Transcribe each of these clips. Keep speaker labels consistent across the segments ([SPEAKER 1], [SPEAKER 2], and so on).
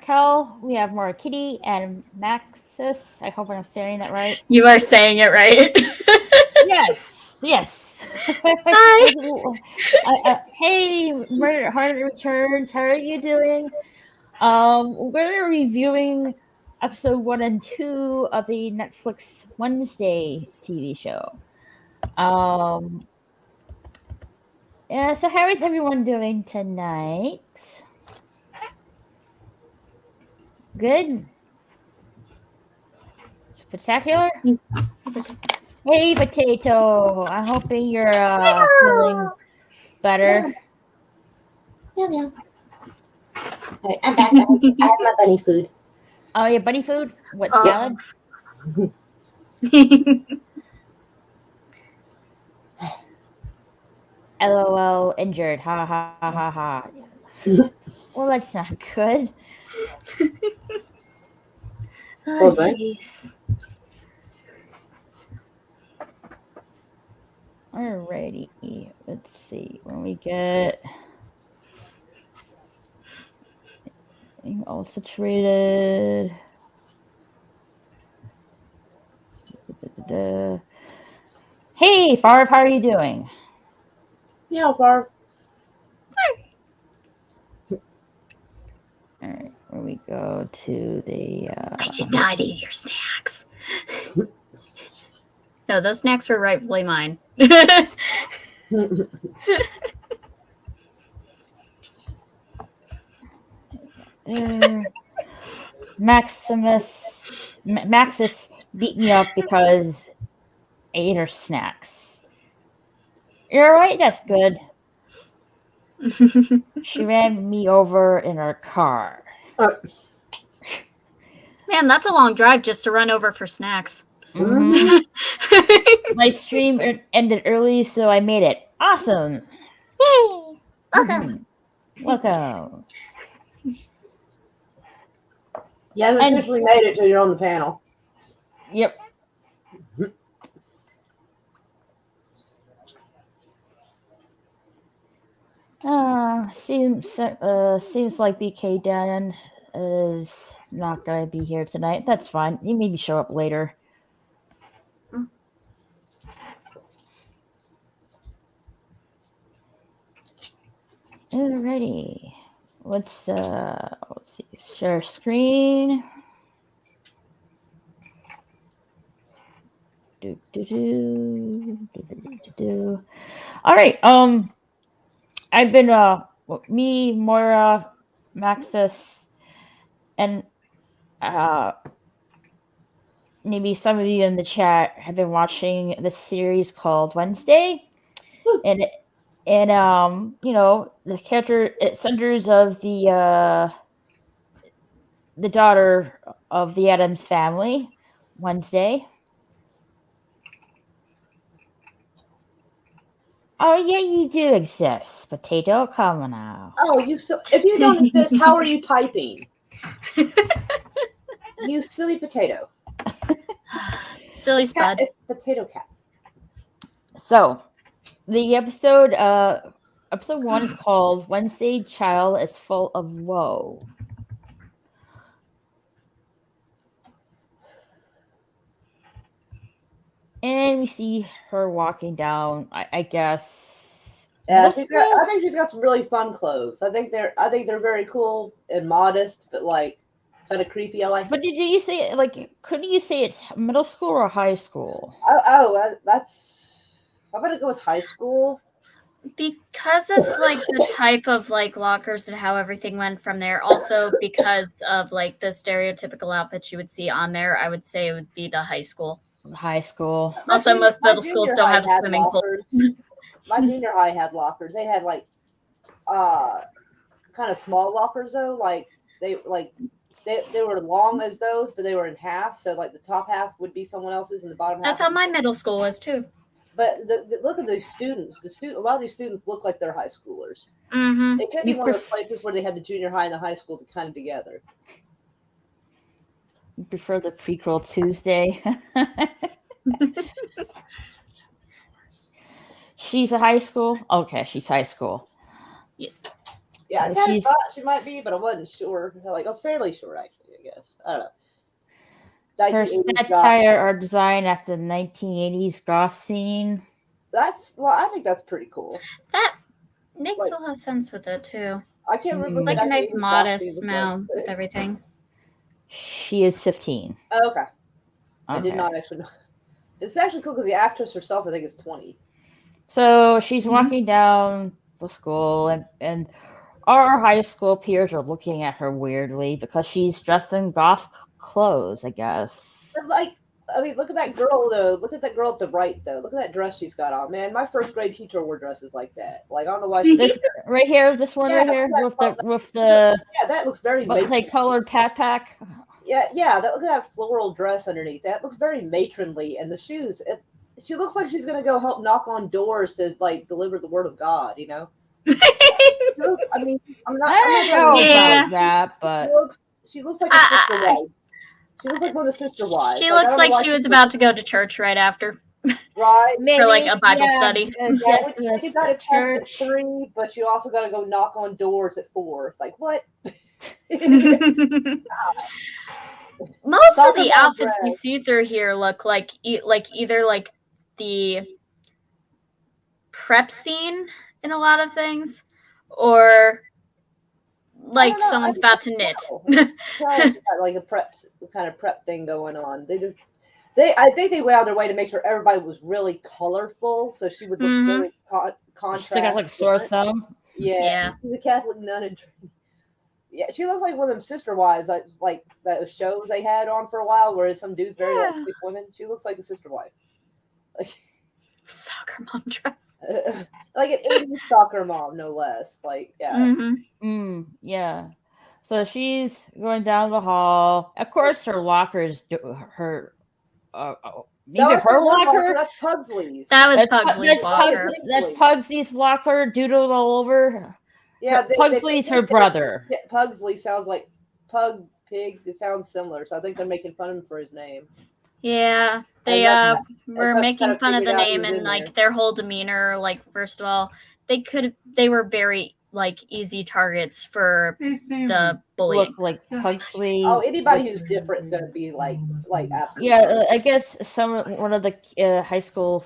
[SPEAKER 1] Raquel. We have more Kitty and Maxis. I hope I'm saying that right.
[SPEAKER 2] You are saying it right.
[SPEAKER 1] Yes.
[SPEAKER 2] Hi.
[SPEAKER 1] Hey, Murder Heart Returns. How are you doing? We're reviewing episode 1 and 2 of the Netflix Wednesday TV show. Um, yeah. So how is everyone doing tonight? Good. Spectacular. Hey, Potato. I'm hoping you're feeling better.
[SPEAKER 3] Yeah. Alright, I'm back. I have my bunny food.
[SPEAKER 1] Oh, your bunny food? What, salad? LOL, injured. Ha ha ha ha ha. Well, that's not good.
[SPEAKER 3] Oh, jeez.
[SPEAKER 1] Alrighty. Let's see. When we get all situated. Hey, Farv, how are you doing?
[SPEAKER 3] Yeah, Farv.
[SPEAKER 1] Alright, when we go to the...
[SPEAKER 2] I did not eat your snacks. No, those snacks were rightfully mine.
[SPEAKER 1] Maxis beat me up because I ate her snacks. You're right, that's good. She ran me over in her car.
[SPEAKER 2] Man, that's a long drive just to run over for snacks.
[SPEAKER 1] Mm-hmm. My stream ended early, so I made it. Awesome!
[SPEAKER 2] Yay! Welcome.
[SPEAKER 1] Welcome.
[SPEAKER 3] You haven't officially made it till you're on the panel.
[SPEAKER 1] Yep. Seems like BK Dan is not gonna be here tonight. That's fine. He maybe show up later. Alrighty. Let's see. Share screen. All right. I've been me, Moira, Maxis, and maybe some of you in the chat have been watching this series called Wednesday, and you know, the character, it centers of the daughter of the Addams family, Wednesday. Oh yeah, you do exist, Potato. Come on now.
[SPEAKER 3] Oh, if you don't exist, how are you typing? You silly potato.
[SPEAKER 2] Silly spud.
[SPEAKER 3] It's potato cat.
[SPEAKER 1] So, the episode 1 is called Wednesday Child is Full of Woe. And we see her walking down, I guess.
[SPEAKER 3] Yeah, I think she's got some really fun clothes. I think they're very cool and modest, but like kind of creepy. I like.
[SPEAKER 1] But did you say, like, couldn't you say it's middle school or high school?
[SPEAKER 3] That's. I'm gonna go with high school.
[SPEAKER 2] Because of like the type of like lockers and how everything went from there. Also because of like the stereotypical outfits you would see on there, I would say it would be the high school.
[SPEAKER 1] High school.
[SPEAKER 2] Also, most middle schools don't have a swimming pool.
[SPEAKER 3] My junior high had lockers. They had like kind of small lockers though. Like they were long as those, but they were in half. So like the top half would be someone else's, and the bottom half.
[SPEAKER 2] That's how my middle school was too.
[SPEAKER 3] But look at these students. A lot of these students look like they're high schoolers.
[SPEAKER 2] Mm-hmm.
[SPEAKER 3] It could be one of those places where they had the junior high and the high school kind of together.
[SPEAKER 1] You prefer the prequel Tuesday? She's a high school? Okay, she's high school.
[SPEAKER 2] Yes.
[SPEAKER 3] Yeah, I
[SPEAKER 1] So
[SPEAKER 3] kind of
[SPEAKER 1] she's
[SPEAKER 3] thought she might be, but I wasn't sure. Like, I was fairly sure, actually, I guess. I don't know.
[SPEAKER 1] her
[SPEAKER 3] 1980s goth.
[SPEAKER 1] satire are designed after the 1980s goth scene.
[SPEAKER 3] Well, I think that's pretty cool.
[SPEAKER 2] That makes
[SPEAKER 3] Like,
[SPEAKER 2] a lot of sense with it too.
[SPEAKER 3] I can't remember
[SPEAKER 2] It's
[SPEAKER 3] what
[SPEAKER 2] like
[SPEAKER 3] the
[SPEAKER 2] a nice
[SPEAKER 3] 1980s goth scene
[SPEAKER 2] modest
[SPEAKER 3] was
[SPEAKER 2] smell with
[SPEAKER 3] like.
[SPEAKER 2] everything.
[SPEAKER 1] She is 15.
[SPEAKER 3] Oh, okay. I did
[SPEAKER 1] Okay.
[SPEAKER 3] not actually know. It's actually cool because the actress herself, I think, is 20.
[SPEAKER 1] So she's
[SPEAKER 2] Mhm.
[SPEAKER 1] walking down the school, and our high school peers are looking at her weirdly because she's dressed in goth clothes, I guess.
[SPEAKER 3] But, like, I mean, look at that girl, though. Look at that girl at the right, though. Look at that dress she's got on. Man, my first grade teacher wore dresses like that. Like, I don't know why she
[SPEAKER 1] This right here, this one
[SPEAKER 3] Yeah,
[SPEAKER 1] right
[SPEAKER 3] look
[SPEAKER 1] here,
[SPEAKER 3] at that
[SPEAKER 1] with
[SPEAKER 3] color.
[SPEAKER 1] the
[SPEAKER 3] Yeah, that looks very
[SPEAKER 1] multicolored pack.
[SPEAKER 3] Yeah, look at that floral dress underneath. That looks very matronly. And the shoes, she looks like she's going to go help knock on doors to, like, deliver the word of God, you know? I mean, I'm not
[SPEAKER 1] I don't
[SPEAKER 3] gonna
[SPEAKER 1] know
[SPEAKER 3] lie.
[SPEAKER 2] Yeah.
[SPEAKER 1] about that, but
[SPEAKER 3] She looks like a sister wife. She looks like one of the sister wives.
[SPEAKER 2] She
[SPEAKER 3] Like, I
[SPEAKER 2] looks
[SPEAKER 3] don't know
[SPEAKER 2] like
[SPEAKER 3] why
[SPEAKER 2] she was about to go to church right after
[SPEAKER 3] right.
[SPEAKER 1] maybe
[SPEAKER 2] for like a Bible study.
[SPEAKER 3] Yeah, when you got a test at
[SPEAKER 1] church.
[SPEAKER 3] 3, but you also got to go knock on doors at 4. It's like, what?
[SPEAKER 2] Most of
[SPEAKER 3] Soccer
[SPEAKER 2] the
[SPEAKER 3] mom
[SPEAKER 2] outfits we
[SPEAKER 3] dress.
[SPEAKER 2] see through here look like either like the prep scene in a lot of things, or like
[SPEAKER 3] don't know,
[SPEAKER 2] someone's about to knit.
[SPEAKER 3] Got like a kind of prep thing going on. I think they went out of their way to make sure everybody was really colorful, so she would look
[SPEAKER 2] Mhm.
[SPEAKER 3] very contrast.
[SPEAKER 1] Still got like a sore thumb.
[SPEAKER 3] Yeah, she's a Catholic nun, and yeah, she looked like one of them sister wives, like those shows they had on for a while, where some dudes very like
[SPEAKER 2] Yeah.
[SPEAKER 3] big women. She looks like a sister wife,
[SPEAKER 2] Soccer mom dress.
[SPEAKER 3] like an 80s soccer mom, no less. Like, yeah.
[SPEAKER 1] Yeah. So she's going down the hall. Of course, her locker's her. Maybe
[SPEAKER 3] No, that's
[SPEAKER 1] her
[SPEAKER 3] not
[SPEAKER 1] locker.
[SPEAKER 3] That's Pugsley's.
[SPEAKER 2] That was
[SPEAKER 1] That's
[SPEAKER 2] Pugsley's locker.
[SPEAKER 1] That's Pugsley's locker, doodled all over.
[SPEAKER 3] Yeah,
[SPEAKER 1] Pugsley's her brother.
[SPEAKER 3] Pugsley sounds like pig. It sounds similar, so I think they're making fun of him for his name.
[SPEAKER 2] Yeah, they were making fun of the name and like their whole demeanor. Like, first of all, they were very like easy targets for the bullying.
[SPEAKER 1] Look like Pugsley.
[SPEAKER 3] Oh, anybody who's different is gonna be like absolutely.
[SPEAKER 1] Yeah, I guess one of the high school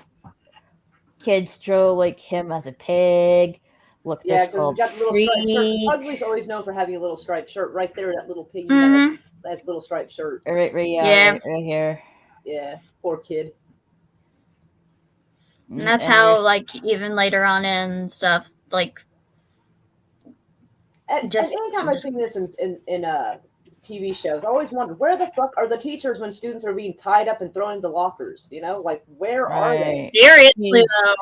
[SPEAKER 1] kids drew like him as a pig. Look,
[SPEAKER 3] yeah,
[SPEAKER 1] because
[SPEAKER 3] he's got the little striped shirt. Pugsley's always known for having a little striped shirt right there. That little piggy head. That's little striped shirt.
[SPEAKER 1] Right here.
[SPEAKER 3] Yeah, poor kid.
[SPEAKER 2] And that's how, like, even later on in stuff, like,
[SPEAKER 3] and anytime I've seen this in TV shows, I always wondered where the fuck are the teachers when students are being tied up and thrown into lockers? You know, like where are they?
[SPEAKER 2] Seriously though,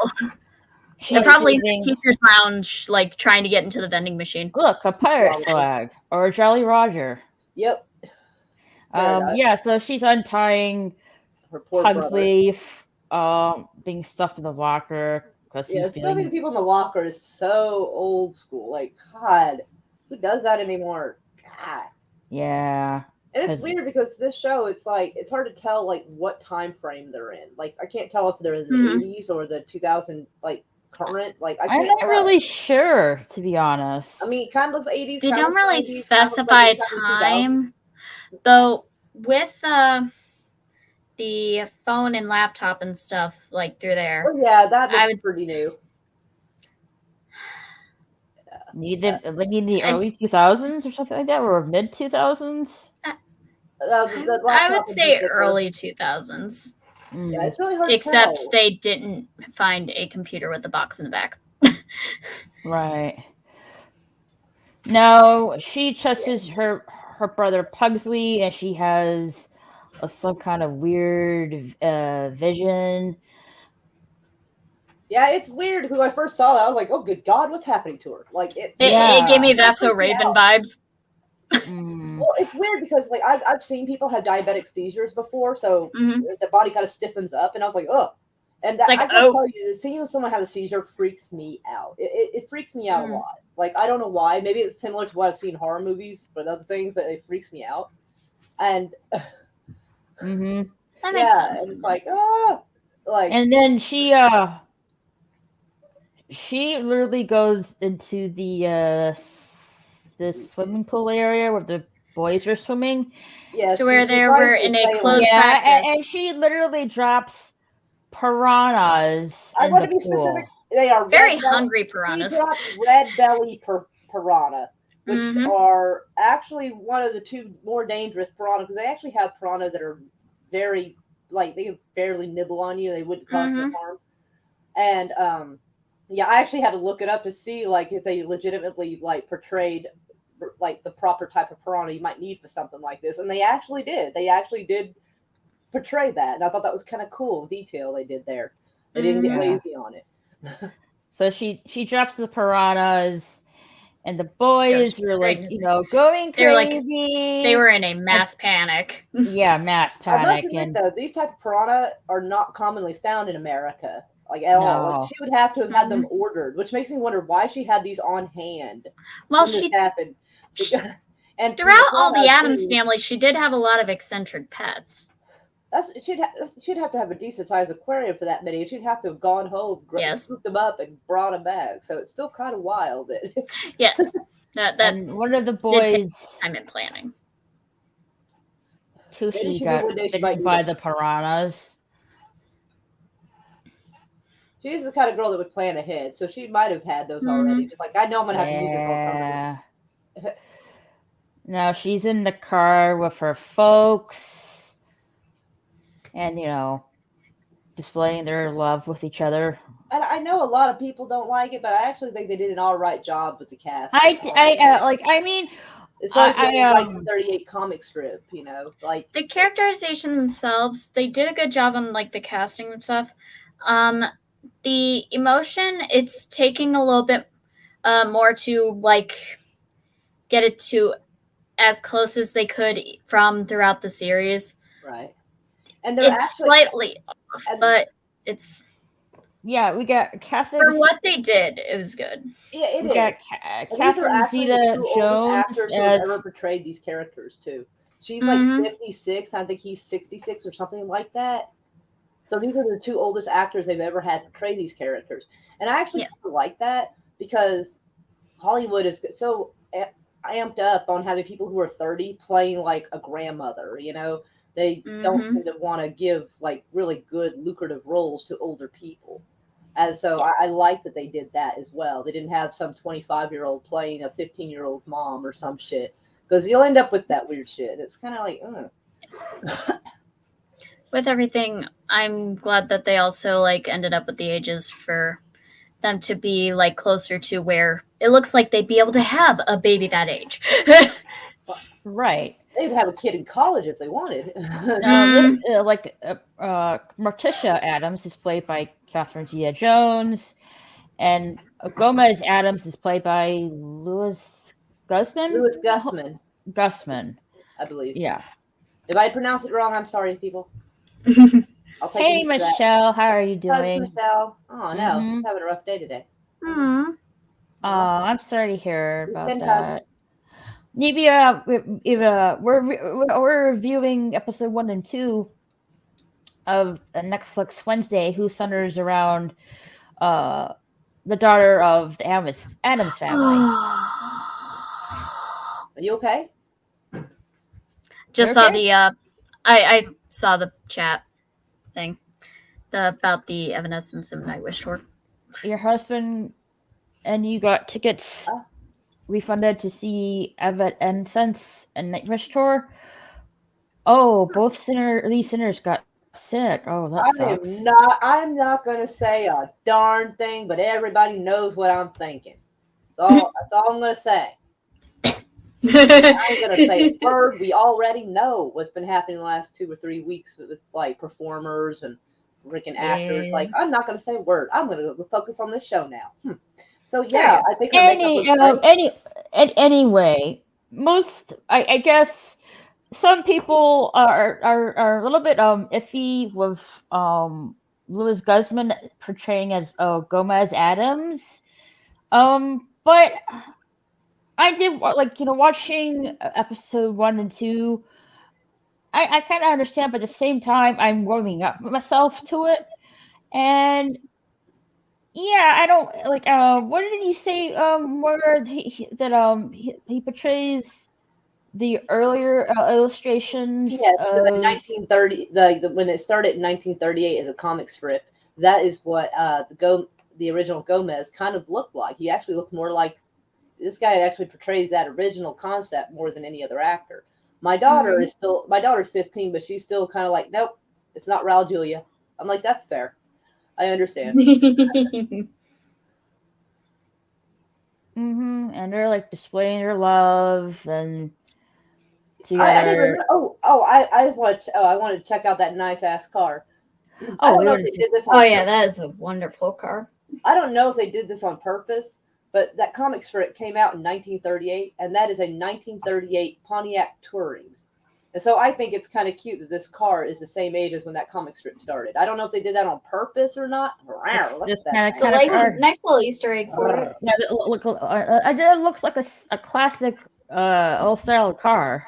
[SPEAKER 2] they're probably in the teacher's lounge, like trying to get into the vending machine.
[SPEAKER 1] Look, a pirate flag or a Jolly Roger.
[SPEAKER 3] Yep.
[SPEAKER 1] Yeah, so she's untying
[SPEAKER 3] her poor
[SPEAKER 1] Pugsley, being stuffed in the locker because
[SPEAKER 3] stuffing the people in the locker is so old school. Like, God, who does that anymore? God.
[SPEAKER 1] Yeah.
[SPEAKER 3] And it's weird because this show, it's like it's hard to tell like what time frame they're in. Like, I can't tell if they're in the 80s or the 2000 like current. Like,
[SPEAKER 1] I'm not really sure, to be honest.
[SPEAKER 3] I mean, it kind of looks 80s.
[SPEAKER 2] They don't really specify time, though. With the phone and laptop and stuff like through there.
[SPEAKER 3] Oh, yeah, that looks pretty new.
[SPEAKER 1] Need the early 2000s or something like that, or mid 2000s.
[SPEAKER 2] I would say early 2000s.
[SPEAKER 3] Yeah, it's really hard.
[SPEAKER 2] Except to tell. They didn't find a computer with a box in the back.
[SPEAKER 1] Right. No, she trusts her brother Pugsley, and she has some kind of weird vision.
[SPEAKER 3] Yeah, it's weird because when I first saw that, I was like, "Oh, good God, what's happening to her?" Like it
[SPEAKER 2] gave me That's So Raven vibes.
[SPEAKER 3] Well, it's weird because like I've seen people have diabetic seizures before, so the body kind of stiffens up, and I was like, "Oh," and that, I can tell you, seeing someone have a seizure freaks me out. It freaks me out a lot. Like, I don't know why. Maybe it's similar to what I've seen in horror movies, but other things, but it freaks me out. And
[SPEAKER 2] that makes sense.
[SPEAKER 3] And it's like, like,
[SPEAKER 1] and then she literally goes into the this swimming pool area where the boys were swimming.
[SPEAKER 3] Yes,
[SPEAKER 2] to where they were in a closed practice.
[SPEAKER 1] And she literally drops piranhas
[SPEAKER 3] I
[SPEAKER 1] in
[SPEAKER 3] want
[SPEAKER 1] the
[SPEAKER 3] to be
[SPEAKER 1] pool.
[SPEAKER 3] specific. They are
[SPEAKER 2] very hungry piranhas.
[SPEAKER 3] She drops red belly piranha, which are actually one of the two more dangerous piranha, because they actually have piranha that are very, like, they can barely nibble on you. They wouldn't cause no harm. And yeah, I actually had to look it up to see like if they legitimately like portrayed like the proper type of piranha you might need for something like this, and they actually did. They actually did portray that, and I thought that was kind of cool detail they did there. They didn't get lazy on it.
[SPEAKER 1] So she drops the piranhas, and the boys were like, going crazy.
[SPEAKER 2] They were in a mass panic.
[SPEAKER 1] Yeah, mass panic.
[SPEAKER 3] I must admit, though, these type of piranha are not commonly found in America, like at all. Like, she would have to have had them ordered, which makes me wonder why she had these on hand.
[SPEAKER 2] Well,
[SPEAKER 3] when this happened.
[SPEAKER 2] And throughout all the Addams family, she did have a lot of eccentric pets.
[SPEAKER 3] She'd have to have a decent sized aquarium for that many. She'd have to have gone home, scooped them up, and brought them back. So it's still kind of wild.
[SPEAKER 2] Yes,
[SPEAKER 1] and one of the boys.
[SPEAKER 2] I'm in planning.
[SPEAKER 1] Tushy got bitten by the piranhas.
[SPEAKER 3] She's the kind of girl that would plan ahead, so she might have had those already. Just like, I know I'm gonna have to use this on something.
[SPEAKER 1] Now she's in the car with her folks, and displaying their love with each other.
[SPEAKER 3] And I know a lot of people don't like it, but I actually think they did an all right job with the cast. Especially like 38 comic strip, like
[SPEAKER 2] the characterization themselves, they did a good job on like the casting and stuff. The emotion, it's taking a little bit more to like get it to as close as they could from throughout the series.
[SPEAKER 3] Right. And
[SPEAKER 2] it's slightly off, but it's
[SPEAKER 1] we got Catherine.
[SPEAKER 2] For what they did, it was good.
[SPEAKER 3] Yeah, it is.
[SPEAKER 1] Got Catherine Zeta-Jones
[SPEAKER 3] actors who have ever portrayed these characters too. She's like 56. I think he's 66 or something like that. So these are the two oldest actors they've ever had portray these characters, and I actually like that because Hollywood is so amped up on having people who are 30 playing like a grandmother. They don't seem to want to give like really good lucrative roles to older people. And so I like that they did that as well. They didn't have some 25-year-old playing a 15-year-old mom or some shit, because you'll end up with that weird shit. It's kind of like,
[SPEAKER 2] With everything, I'm glad that they also like ended up with the ages for them to be like closer to where it looks like they'd be able to have a baby that age.
[SPEAKER 1] Right.
[SPEAKER 3] They'd have a kid in college if they wanted.
[SPEAKER 1] Morticia Addams is played by Catherine Zeta-Jones, and Gomez Addams is played by Louis Guzman. Guzman,
[SPEAKER 3] I believe.
[SPEAKER 1] Yeah.
[SPEAKER 3] If I pronounce it wrong, I'm sorry, people.
[SPEAKER 1] Hey, Michelle, how are you doing?
[SPEAKER 3] Michelle. Oh no, she's having a rough day today.
[SPEAKER 1] I'm sorry to hear about that. Maybe we're reviewing episode 1 and 2 of Netflix Wednesday, who centers around the daughter of the Addams family.
[SPEAKER 3] Are you okay?
[SPEAKER 2] Just saw the I saw the chat thing about the Evanescence and Nightwish tour.
[SPEAKER 1] Your husband and you got tickets refunded to see Evanescence and Nightwish tour. Oh, both lead sinners got sick. Oh, that sucks.
[SPEAKER 3] I'm not gonna say a darn thing, but everybody knows what I'm thinking. That's all I'm gonna say. I'm gonna say a word we already know what's been happening the last 2 or 3 weeks with like performers and freaking actors. Like, I'm not gonna say a word. I'm gonna focus on this show now. So yeah, I think
[SPEAKER 1] anyway, I guess some people are a little bit iffy with Louis Guzman portraying as Gomez Addams, but I did watching episode 1 and 2. I kind of understand, but at the same time, I'm warming up myself to it, and Yeah, I don't like. What did you say? Where he portrays the earlier illustrations
[SPEAKER 3] Yes, so the
[SPEAKER 1] of
[SPEAKER 3] 1930, when it started in 1938 as a comic strip, that is what the original Gomez kind of looked like. He actually looked more like this guy actually portrays that original concept more than any other actor. My daughter's 15, but she's still kind of like, nope, it's not Raul Julia. I'm like, that's fair. I understand.
[SPEAKER 1] and they're like displaying their love and
[SPEAKER 3] I didn't
[SPEAKER 1] together.
[SPEAKER 3] remember. I just want to. I wanted to check out that nice ass car. I don't know if they did this.
[SPEAKER 2] Oh yeah, that is a wonderful car.
[SPEAKER 3] I don't know if they did this on purpose, but that comic strip came out in 1938, and that is a 1938 Pontiac Touring. And so I think it's kind of cute that this car is the same age as when that comic strip started. I don't know if they did that on purpose or not.
[SPEAKER 2] It's a nice little Easter egg for it.
[SPEAKER 1] Yeah, it looks like a classic old style car.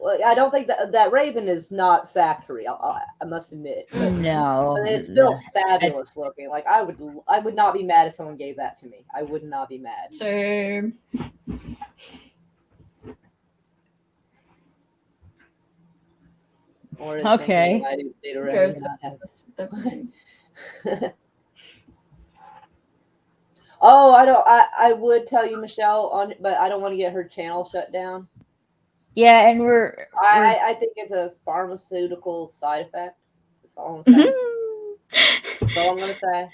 [SPEAKER 3] Well, I don't think that Raven is not factory. I must admit.
[SPEAKER 1] No,
[SPEAKER 3] but it's still fabulous looking. Like I would not be mad if someone gave that to me. I would not be mad.
[SPEAKER 2] Same.
[SPEAKER 1] Okay.
[SPEAKER 3] Oh, I would tell you, Michelle, but I don't want to get her channel shut down.
[SPEAKER 1] Yeah, and
[SPEAKER 3] I think it's a pharmaceutical side effect. That's all I'm saying. That's all I'm gonna say.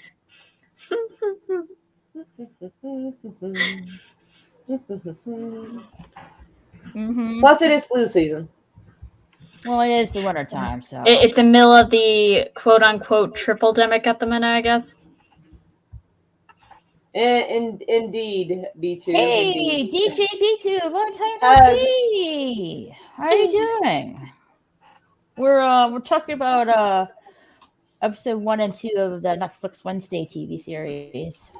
[SPEAKER 3] Plus, it is flu season.
[SPEAKER 1] Well, it is the winter time, so
[SPEAKER 2] it's a middle of the quote unquote triple demic at the minute, I guess.
[SPEAKER 3] Indeed, B2.
[SPEAKER 1] Hey,
[SPEAKER 3] indeed.
[SPEAKER 1] DJ B2, long time no see. How are you doing? We're talking about episode 1 and 2 of the Netflix Wednesday TV series.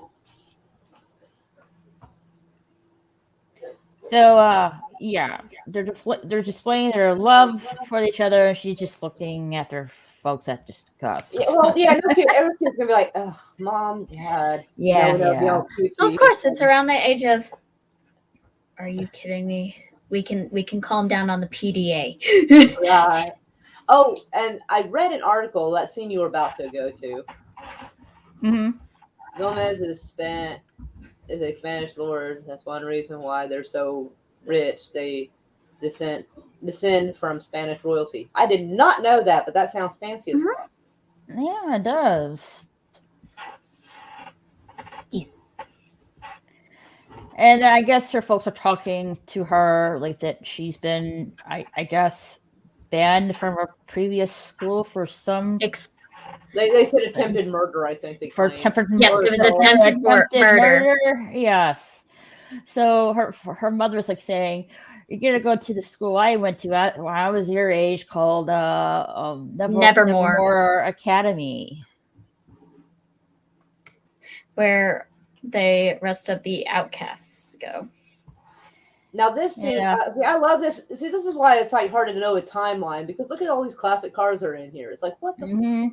[SPEAKER 1] So yeah, they're displaying their love for each other, and she's just looking at their folks that just cuss.
[SPEAKER 3] Yeah, well, yeah, no kid, every kid's gonna be like, "Ugh, mom, dad."
[SPEAKER 1] Yeah,
[SPEAKER 2] no, of course, it's around the age of. Are you kidding me? We can calm down on the PDA.
[SPEAKER 3] Right. Oh, and I read an article, that scene you were about to go to. Gomez is a Spanish lord. That's one reason why they're so rich. They descend from Spanish royalty. I did not know that, but that sounds fancy as fuck.
[SPEAKER 1] Yeah, it does.
[SPEAKER 2] Yes.
[SPEAKER 1] And I guess her folks are talking to her like that she's been, I guess, banned from her previous school for some.
[SPEAKER 3] They said attempted murder. I think they
[SPEAKER 1] for
[SPEAKER 3] claimed.
[SPEAKER 1] attempted
[SPEAKER 2] yes,
[SPEAKER 1] murder.
[SPEAKER 2] It was attempted murder.
[SPEAKER 1] Yes. So her mother's like saying, "You're gonna go to the school I went to when I was your age, called Nevermore Academy,
[SPEAKER 2] where the rest of the outcasts go."
[SPEAKER 3] Now this scene, I love this. See, this is why it's like hard to know a timeline, because look at all these classic cars that are in here. It's like, what the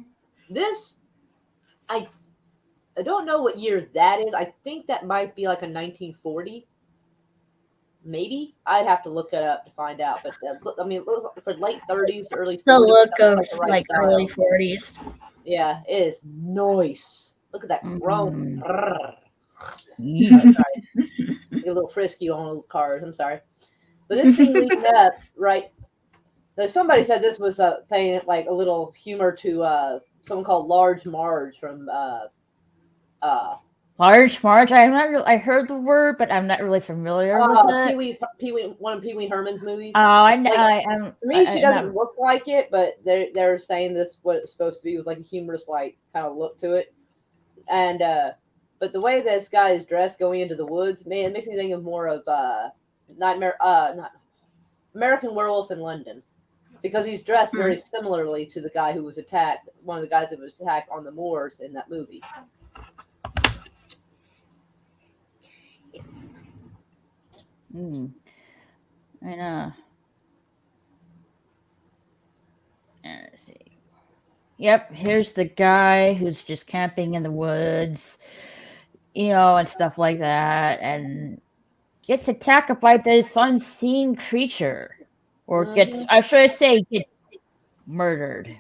[SPEAKER 3] this? I don't know what year that is. I think that might be like a 1940. Maybe I'd have to look it up to find out. But I mean, for late 30s, early 40s,
[SPEAKER 2] the look of like early 40s.
[SPEAKER 3] Yeah, it is nice. Look at that chrome. Get a little frisky on those cars. I'm sorry, but this thing leading up, right? Somebody said this was paying like a little humor to someone called Large Marge from
[SPEAKER 1] Large Marge. I heard the word, but I'm not really familiar with it.
[SPEAKER 3] One of Pee Wee Herman's movies.
[SPEAKER 1] Oh, I
[SPEAKER 3] to me, she doesn't look like it, but they're saying this what it's supposed to be was like a humorous, like kind of look to it, and but the way this guy is dressed going into the woods, man, it makes me think of more of not American Werewolf in London, because he's dressed very similarly to the guy who was attacked, one of the guys that was attacked on the moors in that movie.
[SPEAKER 2] Yes.
[SPEAKER 1] And let's see. Yep, here's the guy who's just camping in the woods, and stuff like that, and gets attacked by this unseen creature. Or should I say, gets murdered.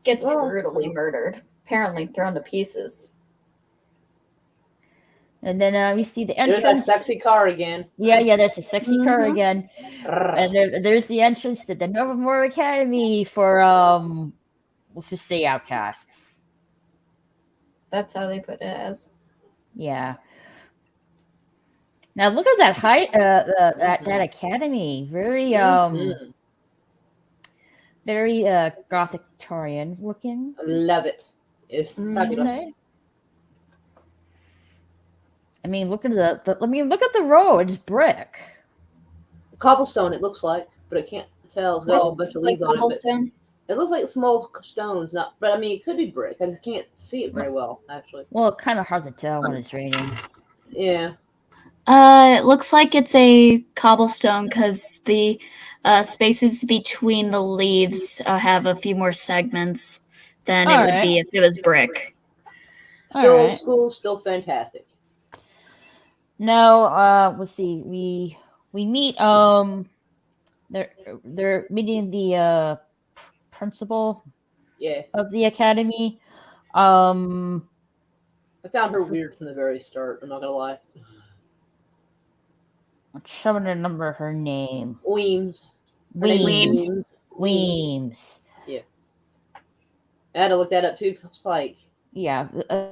[SPEAKER 2] Gets brutally murdered. Apparently thrown to pieces.
[SPEAKER 1] And then we see the entrance.
[SPEAKER 3] There's that sexy car again.
[SPEAKER 1] Yeah, there's a sexy car again. And there's the entrance to the Nevermore Academy for, let's just say outcasts.
[SPEAKER 2] That's how they put it as.
[SPEAKER 1] Yeah. Now look at that height, that academy. Very, very Gothic Victorian looking.
[SPEAKER 3] Love it. It's fabulous.
[SPEAKER 1] I mean, look at look at the road. It's brick,
[SPEAKER 3] cobblestone. It looks like, but I can't tell. There's a bunch of leaves on it. It looks like small stones, but I mean, it could be brick. I just can't see it very well, actually.
[SPEAKER 1] Well, it's kind of hard to tell when it's raining.
[SPEAKER 3] Yeah.
[SPEAKER 2] It looks like it's a cobblestone because the spaces between the leaves have a few more segments than it would be if it was brick.
[SPEAKER 3] Still old school, still fantastic.
[SPEAKER 1] Now, let's see. We meet. They're meeting the principal.
[SPEAKER 3] Yeah.
[SPEAKER 1] Of the academy.
[SPEAKER 3] I found her weird from the very start. I'm not gonna lie.
[SPEAKER 1] I'm trying to remember her name.
[SPEAKER 3] Weems. Yeah. I had to look that up too because I was like.
[SPEAKER 1] Yeah,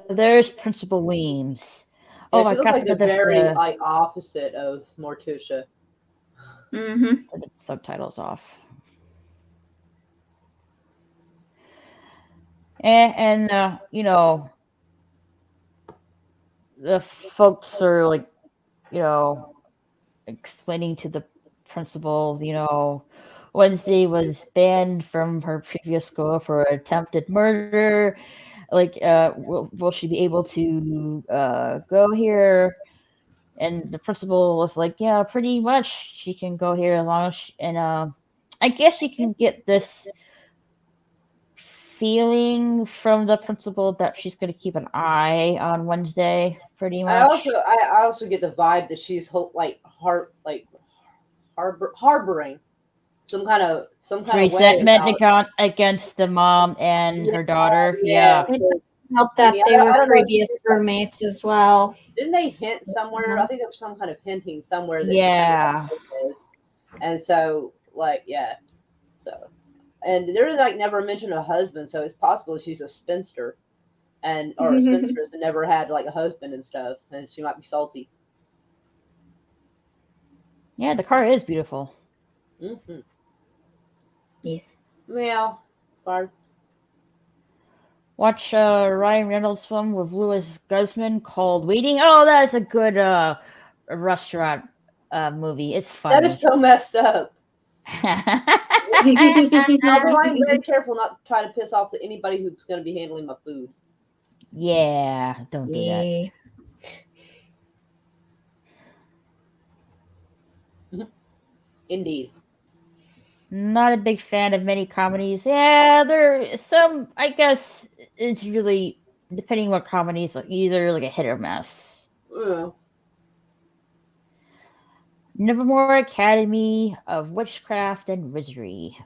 [SPEAKER 1] there's Principal Weems.
[SPEAKER 3] Yeah, she looks like the very opposite of Morticia.
[SPEAKER 2] Mm-hmm.
[SPEAKER 1] The subtitles off. And the folks are like, explaining to the principal, Wednesday was banned from her previous school for attempted murder. Like, will she be able to go here? And the principal was like, yeah, pretty much she can go here as long as I guess you can get this feeling from the principal that she's going to keep an eye on Wednesday, pretty much.
[SPEAKER 3] I also get the vibe that she's harboring some kind of
[SPEAKER 1] resentment against the mom and her daughter. Yeah.
[SPEAKER 2] It does help that they were previous roommates as well.
[SPEAKER 3] Didn't they hint somewhere? I think there was some kind of hinting somewhere that
[SPEAKER 1] yeah.
[SPEAKER 3] And so and they're never mentioned a husband, so it's possible she's a spinster, or a spinster that never had a husband and stuff, and she might be salty.
[SPEAKER 1] Yeah, the car is beautiful.
[SPEAKER 3] Mm-hmm.
[SPEAKER 2] Yes.
[SPEAKER 3] Yeah. Barb.
[SPEAKER 1] Watch Ryan Reynolds' film with Louis Guzman called Waiting. Oh, that is a good restaurant movie. It's funny.
[SPEAKER 3] That is so messed up. Although I'm very careful not to try to piss off to anybody who's going to be handling my food.
[SPEAKER 1] Yeah, don't do that.
[SPEAKER 3] Indeed.
[SPEAKER 1] Not a big fan of many comedies. Yeah, there some. I guess it's really depending what comedies, either a hit or miss. Nevermore Academy of Witchcraft and Wizardry.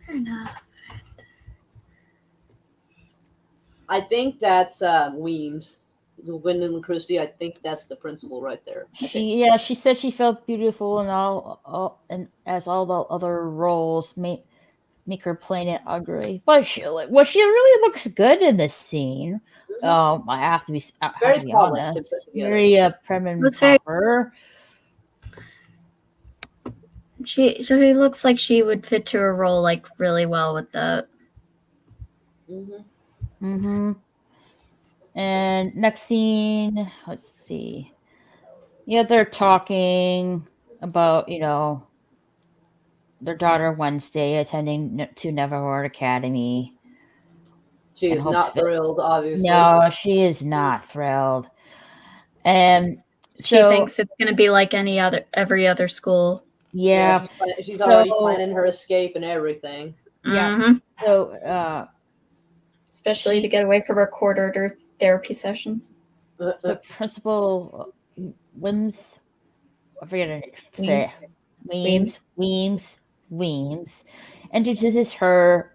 [SPEAKER 2] Fair enough.
[SPEAKER 3] I think that's Weems. Gwendolyn Christie. I think that's the principal right there.
[SPEAKER 1] She said she felt beautiful and and as all the other roles make her plain and ugly. But she really looks good in this scene. I have to be honest. Very prim and proper.
[SPEAKER 2] She looks like she would fit to a role really well with that.
[SPEAKER 1] And next scene, let's see. Yeah, they're talking about, their daughter Wednesday attending to Nevermore Academy.
[SPEAKER 3] She is not thrilled, obviously.
[SPEAKER 1] No, she is not thrilled. And
[SPEAKER 2] she thinks it's going to be like every other school.
[SPEAKER 1] Yeah.
[SPEAKER 3] She's already planning her escape and everything.
[SPEAKER 1] Yeah.
[SPEAKER 2] Mm-hmm.
[SPEAKER 1] So,
[SPEAKER 2] especially to get away from her court-ordered therapy sessions.
[SPEAKER 1] So Principal Weems, I forget her name. Weems introduces her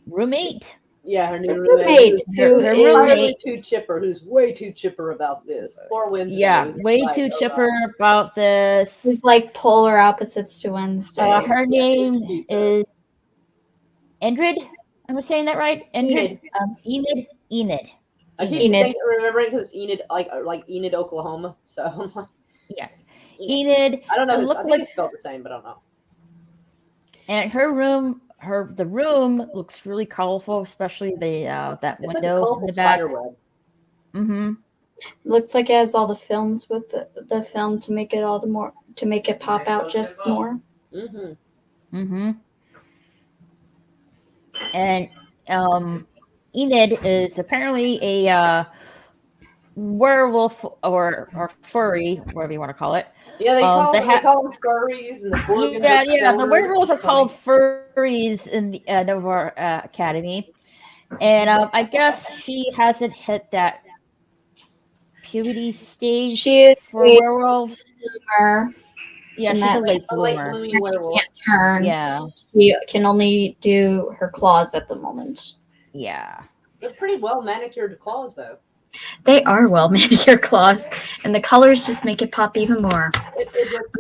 [SPEAKER 1] roommate.
[SPEAKER 3] Yeah, her new roommate.
[SPEAKER 1] Her roommate,
[SPEAKER 3] too chipper, who's way too chipper about this. Poor Wednesday.
[SPEAKER 1] Yeah, way too chipper about this.
[SPEAKER 2] He's like polar opposites to Wednesday.
[SPEAKER 1] Her name is Enid. Am I saying that right? Enid. Enid.
[SPEAKER 3] I keep remembering because it's Enid, like Enid, Oklahoma. So I'm like,
[SPEAKER 1] yeah, Enid.
[SPEAKER 3] I don't know. I think it's spelled the same, but I don't know.
[SPEAKER 1] And her room. The room looks really colorful, especially that window in the back. Mm-hmm.
[SPEAKER 2] Looks like it has all the films with the film to make it pop out just more.
[SPEAKER 3] Mm-hmm.
[SPEAKER 1] Mm-hmm. And Enid is apparently a werewolf or furry, whatever you want to call it.
[SPEAKER 3] Yeah, they call them furries, and
[SPEAKER 1] the werewolves are called furries in the Nova Academy, and I guess she hasn't hit that puberty stage for werewolves. Yeah, she's a late bloomer.
[SPEAKER 3] Werewolf.
[SPEAKER 2] She can't turn.
[SPEAKER 1] Yeah,
[SPEAKER 2] she can only do her claws at the moment.
[SPEAKER 1] Yeah,
[SPEAKER 3] they're pretty well manicured claws, though.
[SPEAKER 2] They are well manicured claws, and the colors just make it pop even more. I'm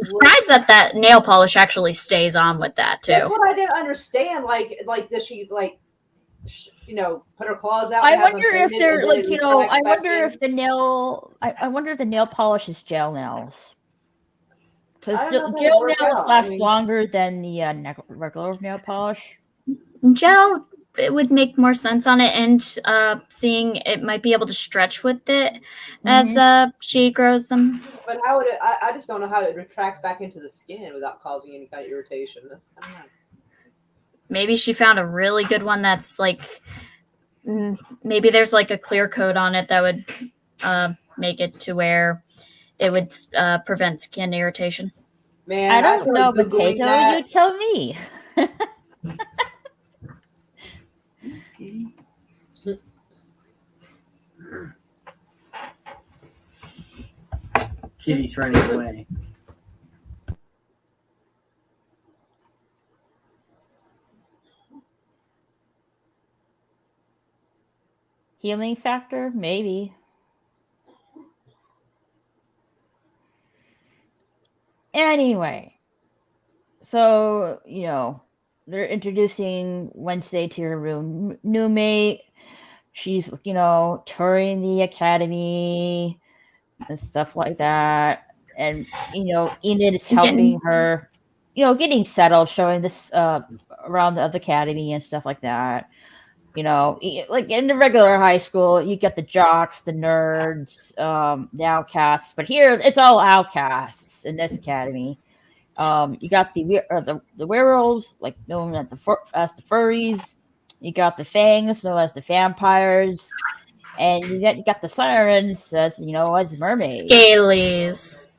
[SPEAKER 2] surprised that nail polish actually stays on with that too.
[SPEAKER 3] That's what I didn't understand. Like does she put her claws out?
[SPEAKER 1] I wonder if they're I wonder if the nail polish is gel nails. Because gel nails last longer than the regular nail polish.
[SPEAKER 2] Gel, it would make more sense on it, and seeing it might be able to stretch with it as she grows them.
[SPEAKER 3] But how would it? I just don't know how it retracts back into the skin without causing any kind of irritation. That's kind of
[SPEAKER 2] Maybe she found a really good one that's like, maybe there's like a clear coat on it that would make it to where it would prevent skin irritation.
[SPEAKER 3] Man,
[SPEAKER 1] I don't know, Potato. You tell me.
[SPEAKER 4] Kitty's running away.
[SPEAKER 1] Healing factor? Maybe. Anyway, so, they're introducing Wednesday to her room new mate. She's, touring the academy and stuff like that. And, Enid is helping her, getting settled, showing this around the academy and stuff like that. Like in the regular high school, you get the jocks, the nerds, the outcasts, but here it's all outcasts in this academy. You got the werewolves, like known as the furries. You got the fangs, known as the vampires, and you got the sirens, as as mermaids,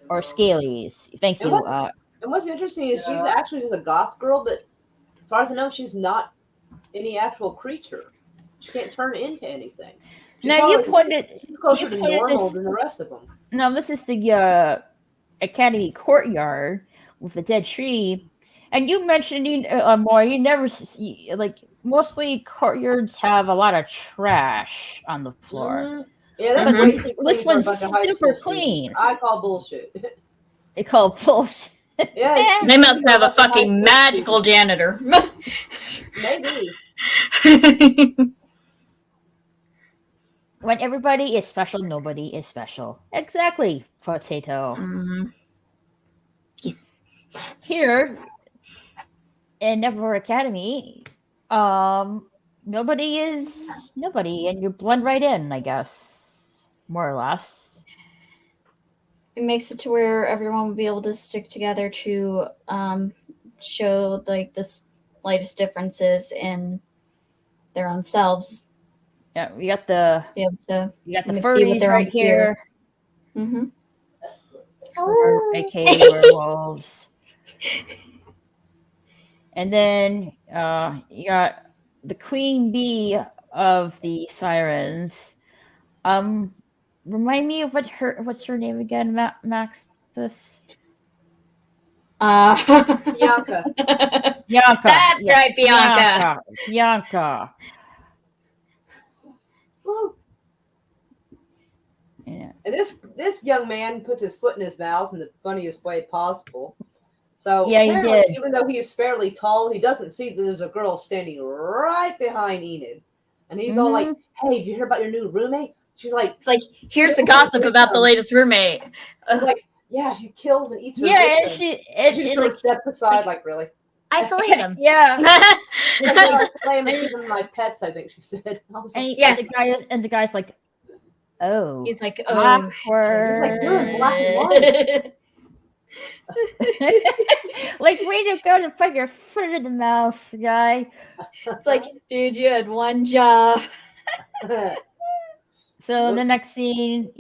[SPEAKER 2] scalies.
[SPEAKER 1] Thank you.
[SPEAKER 3] And what's interesting is she's actually just a goth girl, but as far as I know, she's not any actual creature. She can't turn into anything. She's closer to normal than the rest of them.
[SPEAKER 1] No, this is the academy courtyard with a dead tree, and you mentioned more. You never see, mostly courtyards have a lot of trash on the floor.
[SPEAKER 3] Mm-hmm. Yeah, that's way too clean.
[SPEAKER 1] This one's
[SPEAKER 3] for a bunch of high
[SPEAKER 1] super
[SPEAKER 3] school
[SPEAKER 1] clean.
[SPEAKER 3] Students. I call bullshit.
[SPEAKER 1] They call bullshit.
[SPEAKER 3] Yeah,
[SPEAKER 2] they must have a fucking magical janitor.
[SPEAKER 3] Maybe.
[SPEAKER 1] When everybody is special, nobody is special. Exactly, Potato.
[SPEAKER 2] Mm-hmm.
[SPEAKER 1] Here in Nevermore Academy, nobody is nobody, and you blend right in, I guess, more or less.
[SPEAKER 2] It makes it to where everyone will be able to stick together to show the slightest differences in their own selves.
[SPEAKER 1] Yeah, we got the
[SPEAKER 2] be
[SPEAKER 1] furries right here.
[SPEAKER 2] Mm-hmm.
[SPEAKER 1] AKA werewolves. And then you got the queen bee of the sirens. Remind me of what's her name again, Maxis?
[SPEAKER 3] Bianca.
[SPEAKER 1] Bianca.
[SPEAKER 2] That's right, Bianca.
[SPEAKER 1] Bianca. Yeah.
[SPEAKER 3] And this young man puts his foot in his mouth in the funniest way possible. So
[SPEAKER 1] yeah, he did.
[SPEAKER 3] Even though he is fairly tall, he doesn't see that there's a girl standing right behind Enid. And he's all like, "Hey, did you hear about your new roommate?" She's like,
[SPEAKER 2] "It's like, here's the gossip about the latest roommate."
[SPEAKER 3] Like, yeah, she kills and eats her
[SPEAKER 1] victims.
[SPEAKER 3] She sort of steps aside, like, really?
[SPEAKER 2] I fillet them.
[SPEAKER 1] Yeah.
[SPEAKER 3] I'm even my pets, I think she said.
[SPEAKER 1] Yes. And the guy's like, oh.
[SPEAKER 2] He's like,
[SPEAKER 1] awkward.
[SPEAKER 3] He's like, you're black and white.
[SPEAKER 1] Like, way to go to put your foot in the mouth, guy.
[SPEAKER 2] It's like, dude, you had one job.
[SPEAKER 1] So the next scene,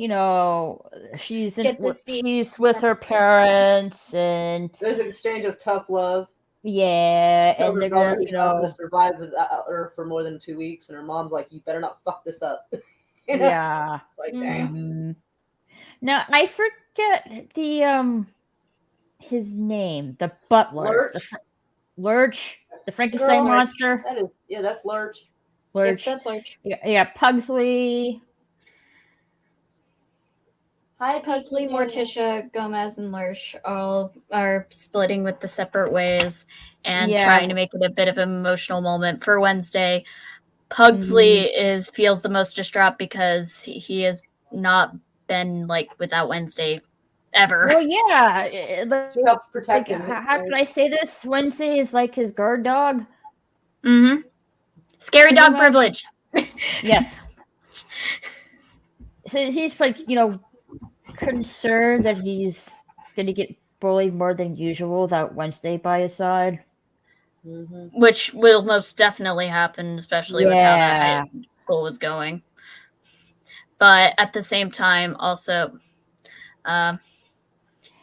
[SPEAKER 1] she's with her parents, and
[SPEAKER 3] there's an exchange of tough love.
[SPEAKER 1] Yeah, and they're
[SPEAKER 3] gonna survive without her for more than 2 weeks, and her mom's like, "You better not fuck this up."
[SPEAKER 1] Yeah.
[SPEAKER 3] Like, damn.
[SPEAKER 1] Now I forget his name, the butler, Lurch, the Frankenstein monster.
[SPEAKER 3] That's Lurch.
[SPEAKER 1] Lurch.
[SPEAKER 2] Yep, that's Lurch.
[SPEAKER 1] Yeah, Pugsley.
[SPEAKER 2] Hi, Pugsley, Morticia, Gomez, and Lurch all are splitting with the separate ways and trying to make it a bit of an emotional moment for Wednesday. Pugsley feels the most distraught because he has not been without Wednesday ever.
[SPEAKER 1] Well, yeah,
[SPEAKER 3] she helps protect him.
[SPEAKER 1] How can I say this? Wednesday is like his guard dog.
[SPEAKER 2] Mm-hmm. Scary dog privilege.
[SPEAKER 1] Yes. So he's concerned that he's going to get bullied more than usual without Wednesday by his side.
[SPEAKER 2] Which will most definitely happen, especially with how that high school was going. But at the same time, also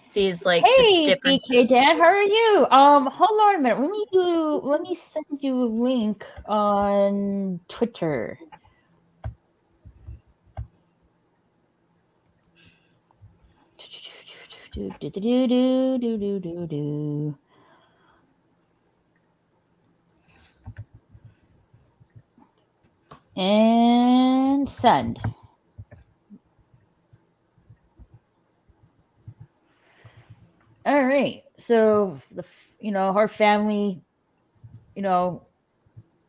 [SPEAKER 2] sees
[SPEAKER 1] hey, BK Dan, how are you? Hold on a minute. Let me send you a link on Twitter. And send. All right. So her family,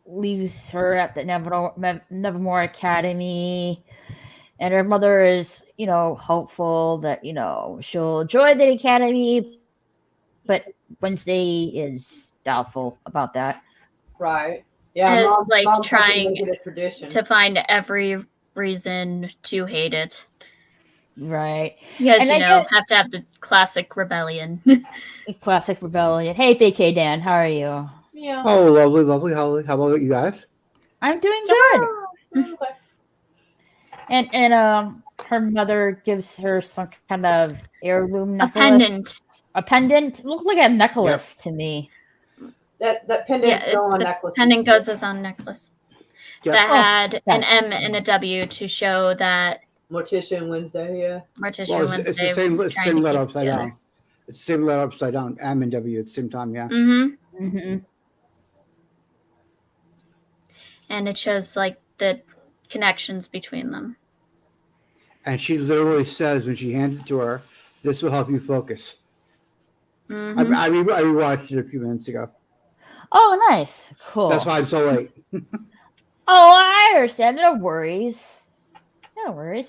[SPEAKER 1] leaves her at the Nevermore Academy, and her mother is, hopeful that she'll join the academy, but Wednesday is doubtful about that.
[SPEAKER 3] Right. Yeah.
[SPEAKER 2] Mom trying to find every reason to hate it.
[SPEAKER 1] Right.
[SPEAKER 2] Because, have to have the classic rebellion.
[SPEAKER 1] Classic rebellion. Hey, BK Dan, how are you?
[SPEAKER 3] Yeah.
[SPEAKER 4] Oh, lovely. How about you guys?
[SPEAKER 1] I'm doing good. And her mother gives her some kind of heirloom necklace. A pendant. Looked like a necklace to me.
[SPEAKER 3] That pendant's on necklace.
[SPEAKER 2] Pendant goes as on necklace. Yep. That had an M and a W to show that
[SPEAKER 3] Morticia and Wednesday,
[SPEAKER 2] Wednesday.
[SPEAKER 4] It's the same letter upside down. It's the same letter upside down, M and W at the same time, yeah.
[SPEAKER 2] And it shows the connections between them.
[SPEAKER 4] And she literally says when she hands it to her, "This will help you focus." I rewatched it a few minutes ago.
[SPEAKER 1] Oh, nice. Cool.
[SPEAKER 4] That's why I'm so late.
[SPEAKER 1] Oh, I understand. No worries.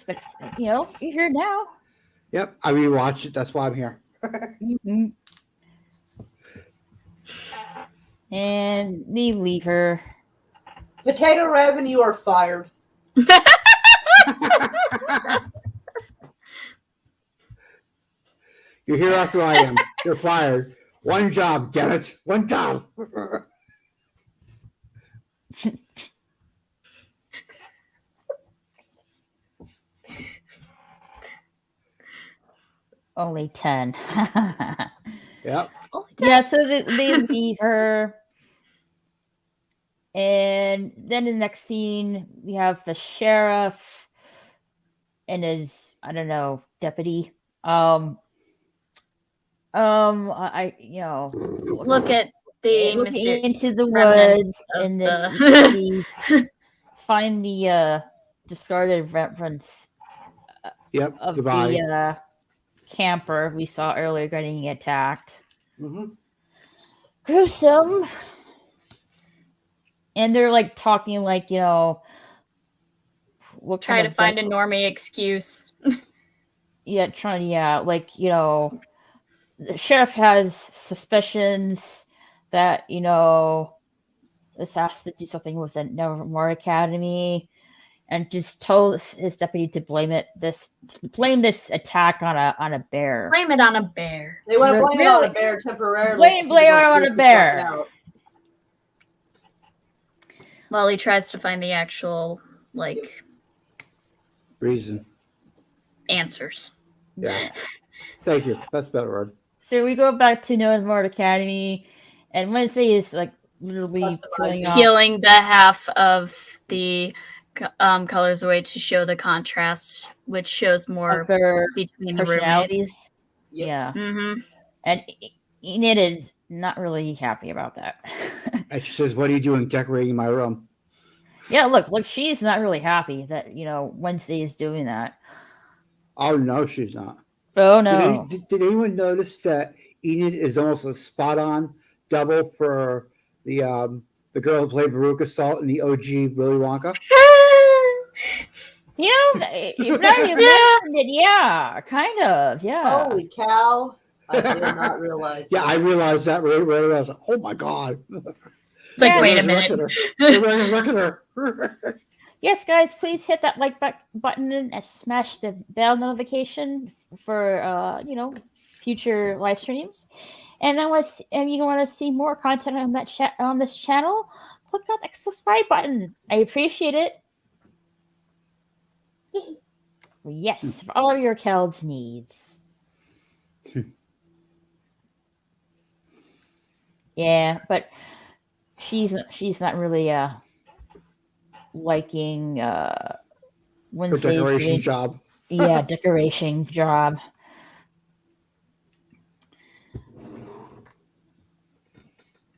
[SPEAKER 1] But you're here now.
[SPEAKER 4] Yep, I rewatched it. That's why I'm here.
[SPEAKER 1] And they leave her.
[SPEAKER 3] Potato Rev, you are fired.
[SPEAKER 4] You're here after I am. You're fired. One job, damn it. One job.
[SPEAKER 1] Only 10.
[SPEAKER 4] Yep.
[SPEAKER 1] Yeah, so they leave her. And then the next scene, we have the sheriff and his, I don't know, deputy. I
[SPEAKER 2] look at the
[SPEAKER 1] looking into the
[SPEAKER 2] remnants
[SPEAKER 1] woods,
[SPEAKER 2] of
[SPEAKER 1] and then
[SPEAKER 2] the
[SPEAKER 1] we find the discarded reference
[SPEAKER 4] Yep.
[SPEAKER 1] of
[SPEAKER 4] Goodbye.
[SPEAKER 1] the camper we saw earlier getting attacked.
[SPEAKER 4] Mm-hmm.
[SPEAKER 1] Gruesome. And they're like talking like, what
[SPEAKER 2] try
[SPEAKER 1] kind
[SPEAKER 2] to
[SPEAKER 1] of
[SPEAKER 2] find a normie excuse.
[SPEAKER 1] like, the sheriff has suspicions that, this has to do something with the Nevermore Academy, and just told his deputy to blame this attack on a bear.
[SPEAKER 2] Blame it on a bear.
[SPEAKER 3] They want to blame it on a bear temporarily.
[SPEAKER 1] Blame it on a bear.
[SPEAKER 2] Well, he tries to find the actual
[SPEAKER 4] Reason.
[SPEAKER 2] answers.
[SPEAKER 4] Yeah. Thank you. That's a better word.
[SPEAKER 1] So we go back to Nevermore Academy, and Wednesday is like literally
[SPEAKER 2] peeling the half of the colors away to show the contrast, which shows more between the roommates.
[SPEAKER 1] Yep. Yeah.
[SPEAKER 2] Mm-hmm.
[SPEAKER 1] And Enid is not really happy about that.
[SPEAKER 4] And she says, "What are you doing decorating my room?"
[SPEAKER 1] Yeah, look, she's not really happy that Wednesday is doing that.
[SPEAKER 4] Oh no, she's not.
[SPEAKER 1] Oh no.
[SPEAKER 4] Did anyone notice that Enid is almost a spot-on double for the girl who played Veruca Salt in the OG Willy Wonka?
[SPEAKER 1] You've not even mentioned it. Yeah, kind of. Yeah.
[SPEAKER 3] Holy cow! I did not realize.
[SPEAKER 4] Yeah, I realized that right away. I was like, "Oh my god!"
[SPEAKER 2] It's like, wait a minute.
[SPEAKER 4] Look at her.
[SPEAKER 1] Yes, guys, please hit that like button and smash the bell notification for future live streams. And if you want to see more content on this channel, click on the subscribe button. I appreciate it. Yes, for all of your Keld's needs. Yeah, but she's not really liking Wednesday's
[SPEAKER 4] her decoration job.
[SPEAKER 1] Yeah, decoration job.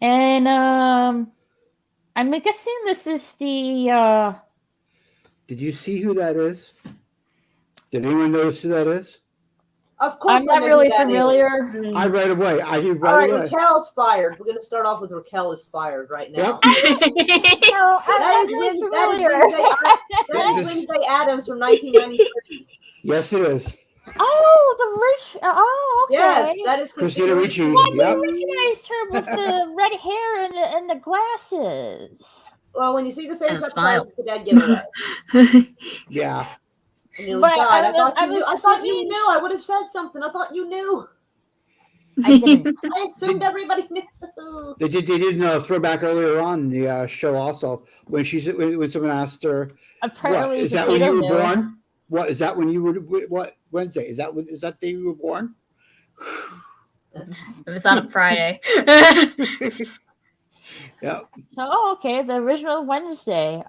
[SPEAKER 1] And I'm guessing this is the
[SPEAKER 4] Did you see who that is? Did anyone notice who that is?
[SPEAKER 3] Of course,
[SPEAKER 1] I'm not really familiar.
[SPEAKER 4] I right away. I did right
[SPEAKER 3] All right,
[SPEAKER 4] away.
[SPEAKER 3] Raquel's fired. We're going to start off with Raquel is fired right now.
[SPEAKER 4] Yep.
[SPEAKER 3] That is Wednesday Addams from 1993.
[SPEAKER 4] Yes, it is.
[SPEAKER 1] Oh, the rich. Oh, okay.
[SPEAKER 3] Yes, that is
[SPEAKER 4] Christina Ricci.
[SPEAKER 1] I
[SPEAKER 4] Yep.
[SPEAKER 1] recognized her with the red hair and the glasses.
[SPEAKER 3] Well, when you see the face,
[SPEAKER 2] And
[SPEAKER 3] that's
[SPEAKER 2] smile.
[SPEAKER 3] the dead giveaway.
[SPEAKER 4] Yeah.
[SPEAKER 3] But I thought you knew. I would have said something. I thought you knew.
[SPEAKER 1] I didn't.
[SPEAKER 3] I assumed everybody knew.
[SPEAKER 4] They did throw back earlier on in the show also when someone asked her,
[SPEAKER 1] Apparently,
[SPEAKER 4] "What is that when you were born? What is that when you were what Wednesday? Is that the day you were born?"
[SPEAKER 2] It was on a Friday.
[SPEAKER 4] Yep.
[SPEAKER 1] Oh, okay. The original Wednesday.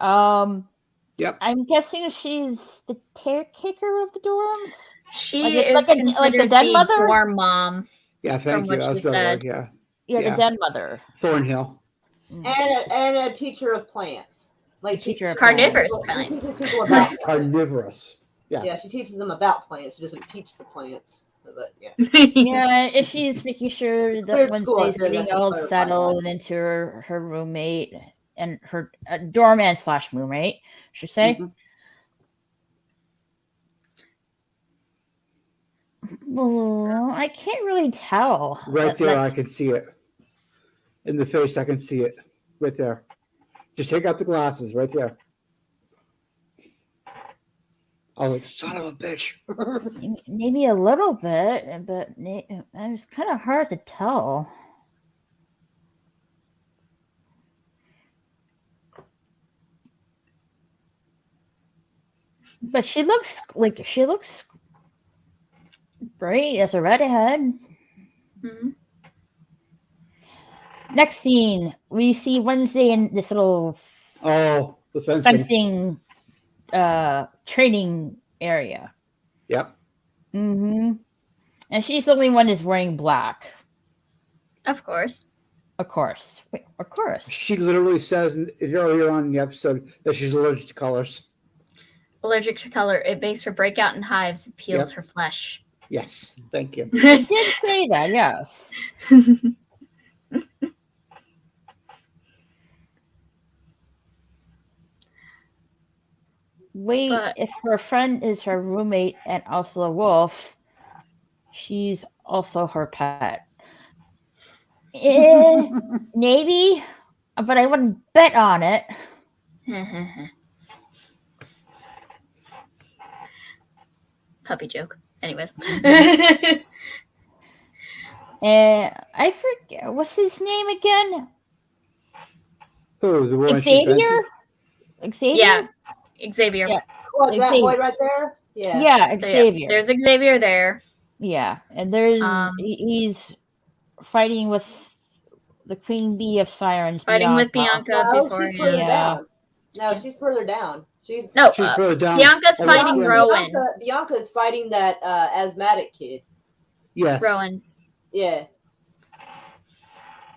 [SPEAKER 4] Yep.
[SPEAKER 1] I'm guessing she's the caretaker of the dorms.
[SPEAKER 2] She is considered like the
[SPEAKER 1] dead mother?
[SPEAKER 2] dorm mom.
[SPEAKER 4] Yeah, thank you. That's better. Yeah.
[SPEAKER 1] Yeah, the dead mother.
[SPEAKER 4] Thornhill.
[SPEAKER 3] And a teacher of plants. Like
[SPEAKER 1] teacher of
[SPEAKER 2] carnivorous
[SPEAKER 3] plants.
[SPEAKER 2] plants.
[SPEAKER 3] She teaches people about plants.
[SPEAKER 4] Carnivorous. Yeah.
[SPEAKER 3] Yeah, she teaches them about plants. She doesn't teach the plants. But yeah.
[SPEAKER 1] Yeah, if she's making sure that Wednesday's getting all settled into her roommate and her doorman / roommate, should say.
[SPEAKER 4] Mm-hmm.
[SPEAKER 1] Well, I can't really tell.
[SPEAKER 4] Right there, I can see it. In the face, I can see it. Right there. Just take out the glasses. Right there. Oh, like, son of a bitch.
[SPEAKER 1] Maybe a little bit, but it's kind of hard to tell. But she looks Right, as a redhead.
[SPEAKER 2] Mm-hmm.
[SPEAKER 1] Next scene, we see Wednesday in this little
[SPEAKER 4] the
[SPEAKER 1] fencing training area.
[SPEAKER 4] Yep.
[SPEAKER 1] Mm-hmm. And she's the only one who's wearing black.
[SPEAKER 2] Of course.
[SPEAKER 1] Of course. Wait, of course.
[SPEAKER 4] She literally says earlier on in the episode that she's allergic to colors.
[SPEAKER 2] Allergic to color. It makes her break out in hives. It peels her flesh.
[SPEAKER 4] Yes. Thank you.
[SPEAKER 1] It did say that, yes. Wait, but if her friend is her roommate and also a wolf, she's also her pet. Maybe, but I wouldn't bet on it.
[SPEAKER 2] Puppy joke. Anyways.
[SPEAKER 1] I forget, what's his name again?
[SPEAKER 4] Who? The one
[SPEAKER 1] Xavier?
[SPEAKER 2] Yeah, Xavier.
[SPEAKER 1] Yeah.
[SPEAKER 3] What, that boy right there? Yeah.
[SPEAKER 1] Yeah,
[SPEAKER 2] So,
[SPEAKER 1] Xavier.
[SPEAKER 2] yeah, there's Xavier there.
[SPEAKER 1] Yeah, and there's he's fighting with the queen bee of sirens.
[SPEAKER 2] Fighting with Bianca before
[SPEAKER 3] she's further down. No, she's further down. She's
[SPEAKER 4] further down.
[SPEAKER 2] Bianca's fighting Rowan.
[SPEAKER 3] Bianca is fighting that asthmatic kid.
[SPEAKER 4] Yes.
[SPEAKER 2] Rowan.
[SPEAKER 3] Yeah.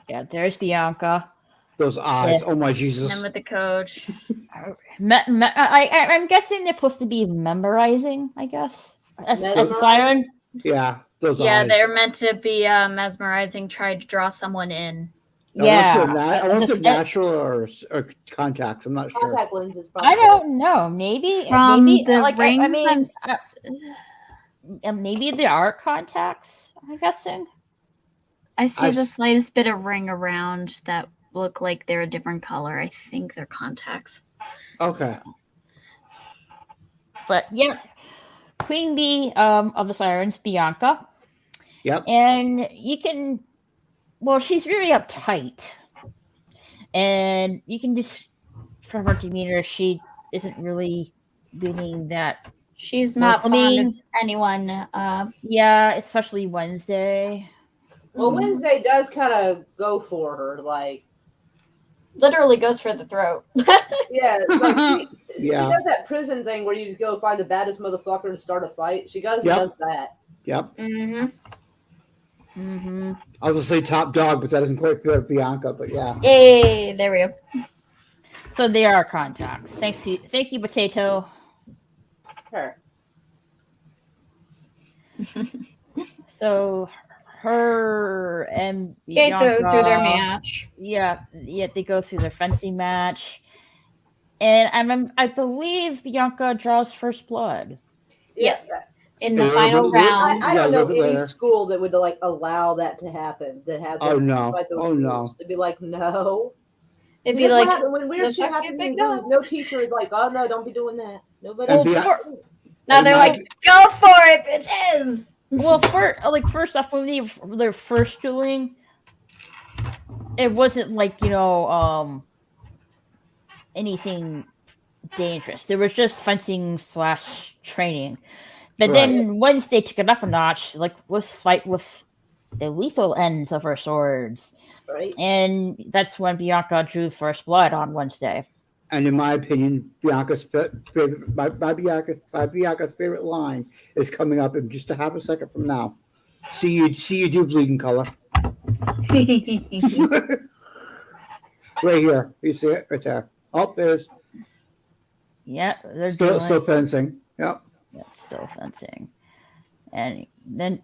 [SPEAKER 1] Yeah, there's Bianca.
[SPEAKER 4] Those eyes. Yeah. Oh my Jesus.
[SPEAKER 2] And with the coach.
[SPEAKER 1] I'm guessing they're supposed to be memorizing, I guess. As a siren.
[SPEAKER 4] Yeah. Those eyes.
[SPEAKER 2] Yeah, they're meant to be mesmerizing, try to draw someone in.
[SPEAKER 1] Yeah.
[SPEAKER 4] I wonder if they're natural or contacts. I'm not sure.
[SPEAKER 3] Contact lenses, probably.
[SPEAKER 1] I don't know. Maybe.
[SPEAKER 2] From
[SPEAKER 1] maybe
[SPEAKER 2] the
[SPEAKER 1] like,
[SPEAKER 2] rings,
[SPEAKER 1] maybe there are contacts, I'm guessing.
[SPEAKER 2] I see the slightest bit of ring around that look like they're a different color. I think they're contacts.
[SPEAKER 4] Okay.
[SPEAKER 1] But yeah, Queen Bee of the Sirens, Bianca.
[SPEAKER 4] Yep.
[SPEAKER 1] And you can, well, she's very uptight. And you can just, from her demeanor, she isn't really doing that.
[SPEAKER 2] She's not fond of anyone.
[SPEAKER 1] Yeah, especially Wednesday.
[SPEAKER 3] Well, Wednesday does kind of go for her, like.
[SPEAKER 2] Literally goes for the throat.
[SPEAKER 3] Yeah, like she does that prison thing where you just go find the baddest motherfucker and start a fight. She does that.
[SPEAKER 4] Yep.
[SPEAKER 2] Mm-hmm.
[SPEAKER 1] Mm-hmm.
[SPEAKER 4] I was gonna say top dog, but that doesn't quite fit Bianca. But yeah.
[SPEAKER 2] Hey, there we go.
[SPEAKER 1] So they are contacts. Thank you, Potato.
[SPEAKER 3] Her.
[SPEAKER 1] So her and
[SPEAKER 2] Bianca, they go through their match.
[SPEAKER 1] Yeah, they go through their fencing match, and I believe Bianca draws first blood.
[SPEAKER 2] Yes, in the final round.
[SPEAKER 3] I don't know any school that would like allow that to happen. That has
[SPEAKER 4] no.
[SPEAKER 3] They'd be like, no.
[SPEAKER 2] It'd be like
[SPEAKER 3] when weird shit happens, no teacher is like, oh no, don't be doing that. Nobody.
[SPEAKER 2] Now they're like, go for it, bitches.
[SPEAKER 1] Well, first off, when they're first dueling, it wasn't like anything dangerous. There was just fencing / training. But then Wednesday took it up a notch. Like, let's fight with the lethal ends of her swords.
[SPEAKER 3] Right.
[SPEAKER 1] And that's when Bianca drew first blood on Wednesday.
[SPEAKER 4] And in my opinion, Bianca's favorite, Bianca's favorite line is coming up in just a half a second from now. See you do bleeding color. Right here. You see it right there. Oh, there's.
[SPEAKER 1] Yeah, they're
[SPEAKER 4] still fencing. Yep.
[SPEAKER 1] Yeah, still fencing, and then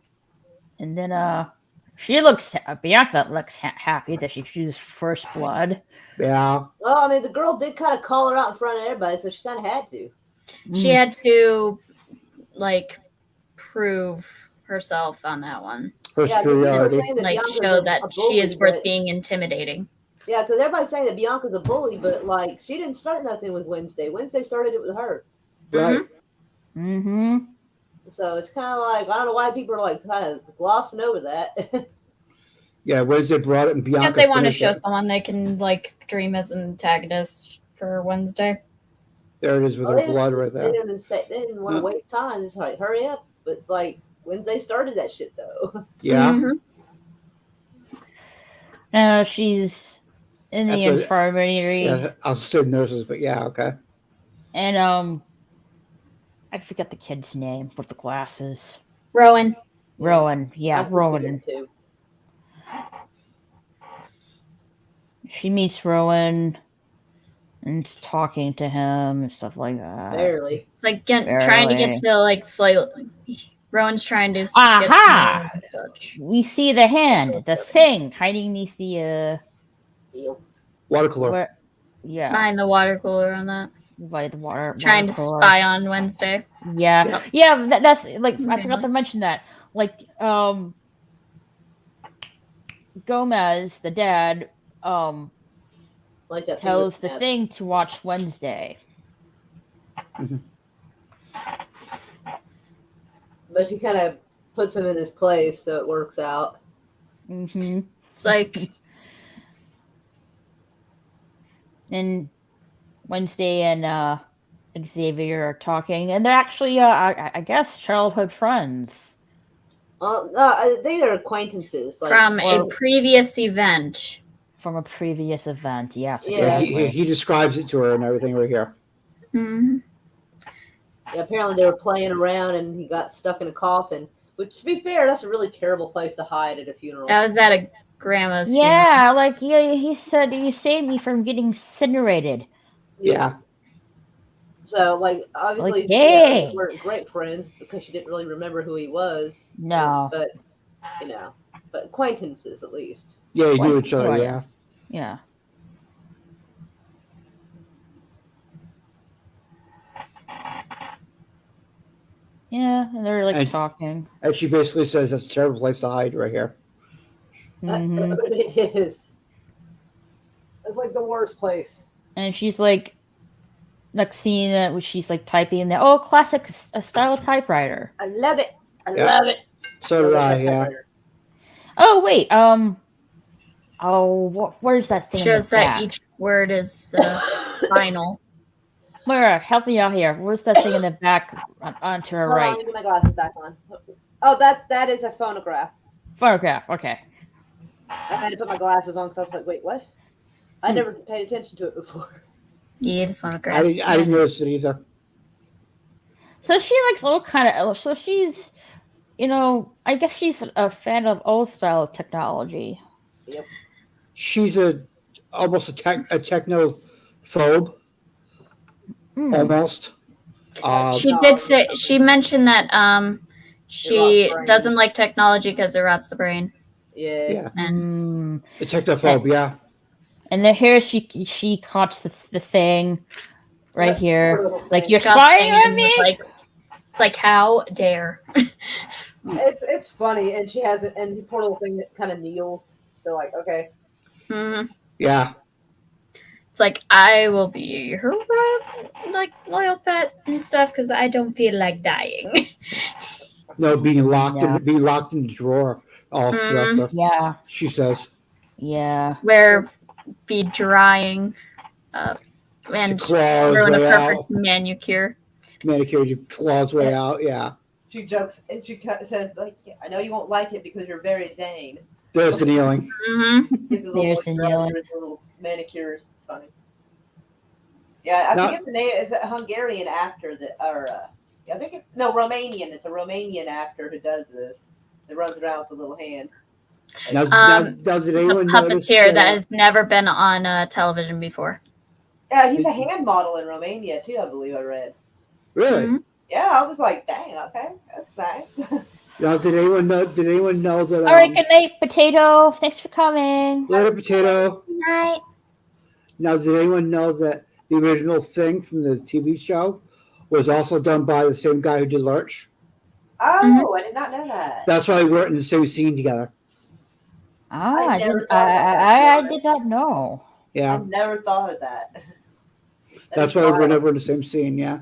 [SPEAKER 1] Bianca looks happy that she drew first blood.
[SPEAKER 4] Yeah.
[SPEAKER 3] Well, I mean, the girl did kind of call her out in front of everybody, so she kind of had to.
[SPEAKER 2] She had to, prove herself on that one.
[SPEAKER 4] Her superiority.
[SPEAKER 2] Show that she is worth being intimidating.
[SPEAKER 3] Yeah, because everybody's saying that Bianca's a bully, but, she didn't start nothing with Wednesday. Wednesday started it with her.
[SPEAKER 4] Right.
[SPEAKER 1] Mm-hmm.
[SPEAKER 3] So it's kind of like, I don't know why people are, kind of glossing over that.
[SPEAKER 4] Yeah, Wednesday brought it and Bianca.
[SPEAKER 2] Because they want to show someone they can, dream as an antagonist for Wednesday.
[SPEAKER 4] There it is with her blood right there.
[SPEAKER 3] They didn't want to waste time. It's like, hurry up. But it's like, Wednesday started that shit though.
[SPEAKER 4] Yeah.
[SPEAKER 1] She's in the
[SPEAKER 4] After-
[SPEAKER 1] infirmary.
[SPEAKER 4] Yeah, I'll say nurses, but yeah, okay.
[SPEAKER 1] And I forget the kid's name with the glasses.
[SPEAKER 2] Rowan.
[SPEAKER 1] Rowan, yeah,
[SPEAKER 3] I
[SPEAKER 1] Rowan.
[SPEAKER 3] too.
[SPEAKER 1] She meets Rowan and is talking to him and stuff like that.
[SPEAKER 3] Barely.
[SPEAKER 2] It's like trying to get to like slightly. Rowan's trying to.
[SPEAKER 1] Aha! We see the hand, the thing hiding beneath the
[SPEAKER 4] water cooler.
[SPEAKER 1] Yeah,
[SPEAKER 2] behind the water cooler on that.
[SPEAKER 1] By the water.
[SPEAKER 2] Trying to spy on Wednesday.
[SPEAKER 1] Yeah. That's like I forgot to mention that. Like Gomez, the dad,
[SPEAKER 3] like that
[SPEAKER 1] tells the thing to watch Wednesday.
[SPEAKER 4] Mm-hmm.
[SPEAKER 3] But she kind of puts him in his place, so it works out.
[SPEAKER 1] Mm-hmm.
[SPEAKER 2] It's like
[SPEAKER 1] and Wednesday and Xavier are talking, and they're actually, I guess, childhood friends.
[SPEAKER 3] No, they are acquaintances. Like,
[SPEAKER 2] from a previous event.
[SPEAKER 1] From a previous event, yes.
[SPEAKER 3] Yeah,
[SPEAKER 1] exactly.
[SPEAKER 4] He describes it to her and everything right here.
[SPEAKER 2] Mm-hmm.
[SPEAKER 3] Yeah, apparently they were playing around, and he got stuck in a coffin. Which, to be fair, that's a really terrible place to hide at a funeral.
[SPEAKER 2] That was at a grandma's funeral.
[SPEAKER 1] Yeah, like he said, you saved me from getting incinerated.
[SPEAKER 4] Yeah.
[SPEAKER 3] So, like, obviously,
[SPEAKER 1] like, hey.
[SPEAKER 3] They weren't great friends because she didn't really remember who he was.
[SPEAKER 1] No.
[SPEAKER 3] But acquaintances at least.
[SPEAKER 4] Yeah, you knew each other, yeah.
[SPEAKER 1] Yeah. Yeah, and they're like talking.
[SPEAKER 4] And she basically says that's a terrible place to hide right here.
[SPEAKER 1] Mm-hmm.
[SPEAKER 3] It is. It's like the worst place.
[SPEAKER 1] And she's like, next scene, she's like typing in there. Oh, classic style typewriter.
[SPEAKER 3] I love it. I love it.
[SPEAKER 4] So did I, yeah.
[SPEAKER 1] Oh wait, where's that thing?
[SPEAKER 2] Shows that each word is final.
[SPEAKER 1] Moira, help me out here. Where's that thing in the back onto her right?
[SPEAKER 3] Let me get my glasses back on. Oh, that is a phonograph.
[SPEAKER 1] Phonograph, okay.
[SPEAKER 3] I had to put my glasses on because I was like, wait, what? I never paid attention to it before.
[SPEAKER 2] Yeah, the phonograph.
[SPEAKER 4] I didn't notice it either.
[SPEAKER 1] So she likes all kind of. So she's, I guess she's a fan of old style technology.
[SPEAKER 3] Yep.
[SPEAKER 4] She's almost a technophobe. Almost.
[SPEAKER 2] She did say, she mentioned that she doesn't like technology because it rots the brain.
[SPEAKER 3] Yeah.
[SPEAKER 2] And
[SPEAKER 4] the technophobe, yeah.
[SPEAKER 1] And then here she caught the thing right here. Like, you're spying on me?
[SPEAKER 2] It's like, how dare.
[SPEAKER 3] It's funny, and she has and the poor little thing that kind of kneels. They're like, okay.
[SPEAKER 2] Mm-hmm.
[SPEAKER 4] Yeah.
[SPEAKER 2] It's like, I will be her loyal pet and stuff because I don't feel like dying.
[SPEAKER 4] No, being locked in the drawer all semester.
[SPEAKER 1] Yeah.
[SPEAKER 4] She says.
[SPEAKER 1] Yeah.
[SPEAKER 2] Where be drying and ruin a perfect manicure.
[SPEAKER 3] Manicure, your claws way out, yeah. She jokes and she says, like, yeah, I know you won't like it because you're very vain.
[SPEAKER 4] There's the kneeling.
[SPEAKER 2] Mm-hmm.
[SPEAKER 1] There's the kneeling.
[SPEAKER 3] Little manicures. It's funny. Yeah, I forget the name. It's a Hungarian actor I think Romanian. It's a Romanian actor who does this. That runs around with a little hand.
[SPEAKER 4] Now, did anyone notice
[SPEAKER 2] puppeteer that has never been on television before?
[SPEAKER 3] Yeah, he's a hand model in Romania too. I believe I read.
[SPEAKER 4] Really?
[SPEAKER 2] Mm-hmm.
[SPEAKER 3] Yeah, I was like, dang, okay, that's nice.
[SPEAKER 4] Now, did anyone know that?
[SPEAKER 1] All right, good night, Potato. Thanks for coming.
[SPEAKER 4] Later, Potato.
[SPEAKER 2] Good night.
[SPEAKER 4] Now, did anyone know that the original Thing from the TV show was also done by the same guy who did Lurch?
[SPEAKER 3] Oh, I did not know that.
[SPEAKER 4] That's why we weren't in the same scene together.
[SPEAKER 1] I did not know.
[SPEAKER 4] Yeah.
[SPEAKER 3] I never thought of that.
[SPEAKER 4] That's why we're never in the same scene, yeah.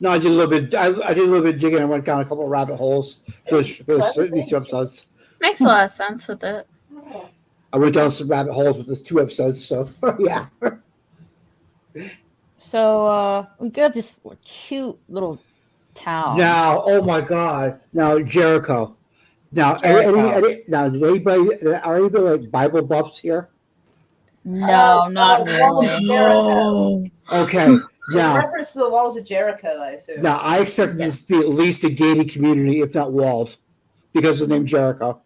[SPEAKER 4] No, I did a little bit. I did a little bit digging. I went down a couple of rabbit holes for these two episodes.
[SPEAKER 2] Makes a lot of sense with it.
[SPEAKER 4] I went down some rabbit holes with these two episodes. So yeah.
[SPEAKER 1] So we got this cute little town.
[SPEAKER 4] Now, oh my God! Now Jericho. Now,
[SPEAKER 2] Jericho.
[SPEAKER 4] now, did anybody are anybody like Bible buffs here?
[SPEAKER 1] No, not
[SPEAKER 3] Walls of
[SPEAKER 1] really.
[SPEAKER 3] Jericho.
[SPEAKER 4] Okay,
[SPEAKER 3] In
[SPEAKER 4] now,
[SPEAKER 3] reference to the walls of Jericho, I assume.
[SPEAKER 4] now I expected this to be at least a gated community, if not walled, because of the name Jericho.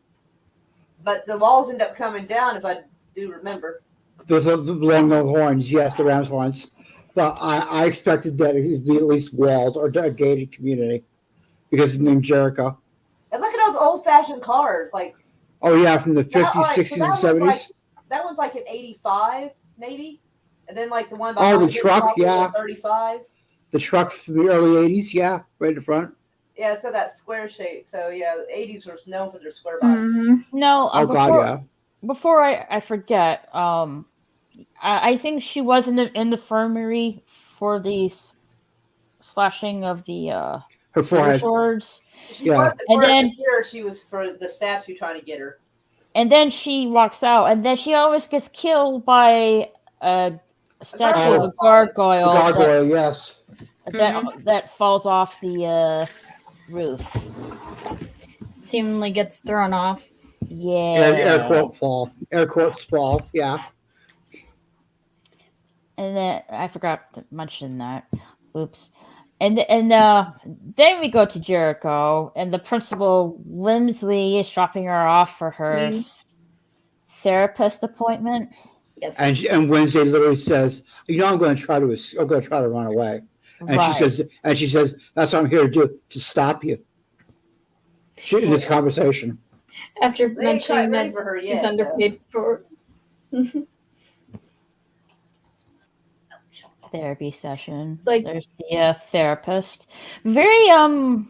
[SPEAKER 3] But the walls end up coming down, if I do remember.
[SPEAKER 4] Those are the long horns, yes, the ram's horns. But I expected that it would be at least walled or a gated community because of the name Jericho.
[SPEAKER 3] And look at those old-fashioned cars. Like,
[SPEAKER 4] Oh yeah, from the 50s,
[SPEAKER 3] all right,
[SPEAKER 4] 60s,
[SPEAKER 3] so
[SPEAKER 4] and 70s.
[SPEAKER 3] that one's like an 85, maybe. And then like the one
[SPEAKER 4] Oh,
[SPEAKER 3] behind
[SPEAKER 4] the
[SPEAKER 3] it is
[SPEAKER 4] truck,
[SPEAKER 3] probably
[SPEAKER 4] yeah.
[SPEAKER 3] a 35.
[SPEAKER 4] The truck from the early 80s, yeah, right in front.
[SPEAKER 3] Yeah, it's got that square shape. So yeah, the 80s were known for their square bodies.
[SPEAKER 2] Mm-hmm.
[SPEAKER 1] No,
[SPEAKER 4] Oh God, yeah.
[SPEAKER 1] Before I forget, I think she was in the infirmary for the slashing of the
[SPEAKER 4] Her forehead.
[SPEAKER 1] swords.
[SPEAKER 3] She
[SPEAKER 4] Yeah.
[SPEAKER 3] was
[SPEAKER 1] And then
[SPEAKER 3] here she was for the statue trying to get her.
[SPEAKER 1] and then she walks out, and then she always gets killed by a statue of a gargoyle.
[SPEAKER 4] The gargoyle, yes.
[SPEAKER 1] That falls off the roof.
[SPEAKER 2] Seemingly gets thrown off.
[SPEAKER 1] Yeah.
[SPEAKER 4] Air quote fall. Air quotes fall, yeah.
[SPEAKER 1] And then I forgot to mention that. Oops. And then we go to Jericho, and the principal Lindsley is dropping her off for her therapist appointment.
[SPEAKER 2] Yes.
[SPEAKER 4] And Wednesday literally says, I'm going to try to run away. And
[SPEAKER 1] Right.
[SPEAKER 4] she says, that's what I'm here to do, to stop you. In this conversation.
[SPEAKER 2] After
[SPEAKER 3] They ain't quite
[SPEAKER 2] mentioning
[SPEAKER 3] ready
[SPEAKER 2] that
[SPEAKER 3] for her
[SPEAKER 2] he's
[SPEAKER 3] yet,
[SPEAKER 2] underpaid for.
[SPEAKER 1] Therapy session.
[SPEAKER 2] It's like-
[SPEAKER 1] there's the therapist. Very I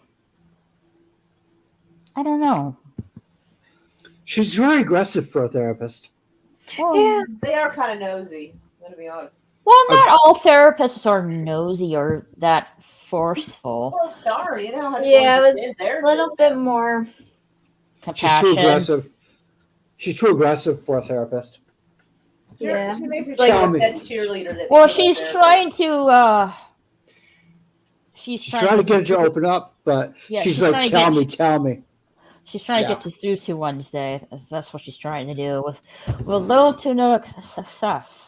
[SPEAKER 1] don't know.
[SPEAKER 4] She's very aggressive for a therapist.
[SPEAKER 1] Well,
[SPEAKER 2] Yeah.
[SPEAKER 3] They are kind of nosy. I'm gonna be honest.
[SPEAKER 1] Well, not all therapists are nosy or that forceful.
[SPEAKER 3] Well, darn, you know how to
[SPEAKER 2] Yeah, it
[SPEAKER 3] go
[SPEAKER 2] was
[SPEAKER 3] there.
[SPEAKER 2] a little bit more.
[SPEAKER 1] Compassion.
[SPEAKER 4] She's too aggressive. She's too aggressive for a therapist.
[SPEAKER 2] Yeah.
[SPEAKER 3] She makes me
[SPEAKER 2] It's like-
[SPEAKER 3] like a pet cheerleader. That
[SPEAKER 1] Well,
[SPEAKER 3] became a
[SPEAKER 1] she's
[SPEAKER 3] therapist.
[SPEAKER 1] trying to. She's
[SPEAKER 4] trying to get her to open up, but
[SPEAKER 1] Yeah,
[SPEAKER 4] she's
[SPEAKER 1] she's
[SPEAKER 4] like,
[SPEAKER 1] trying to
[SPEAKER 4] tell me.
[SPEAKER 1] She's trying
[SPEAKER 4] Yeah.
[SPEAKER 1] to get to through to Wednesday. That's what she's trying to do with little to no success.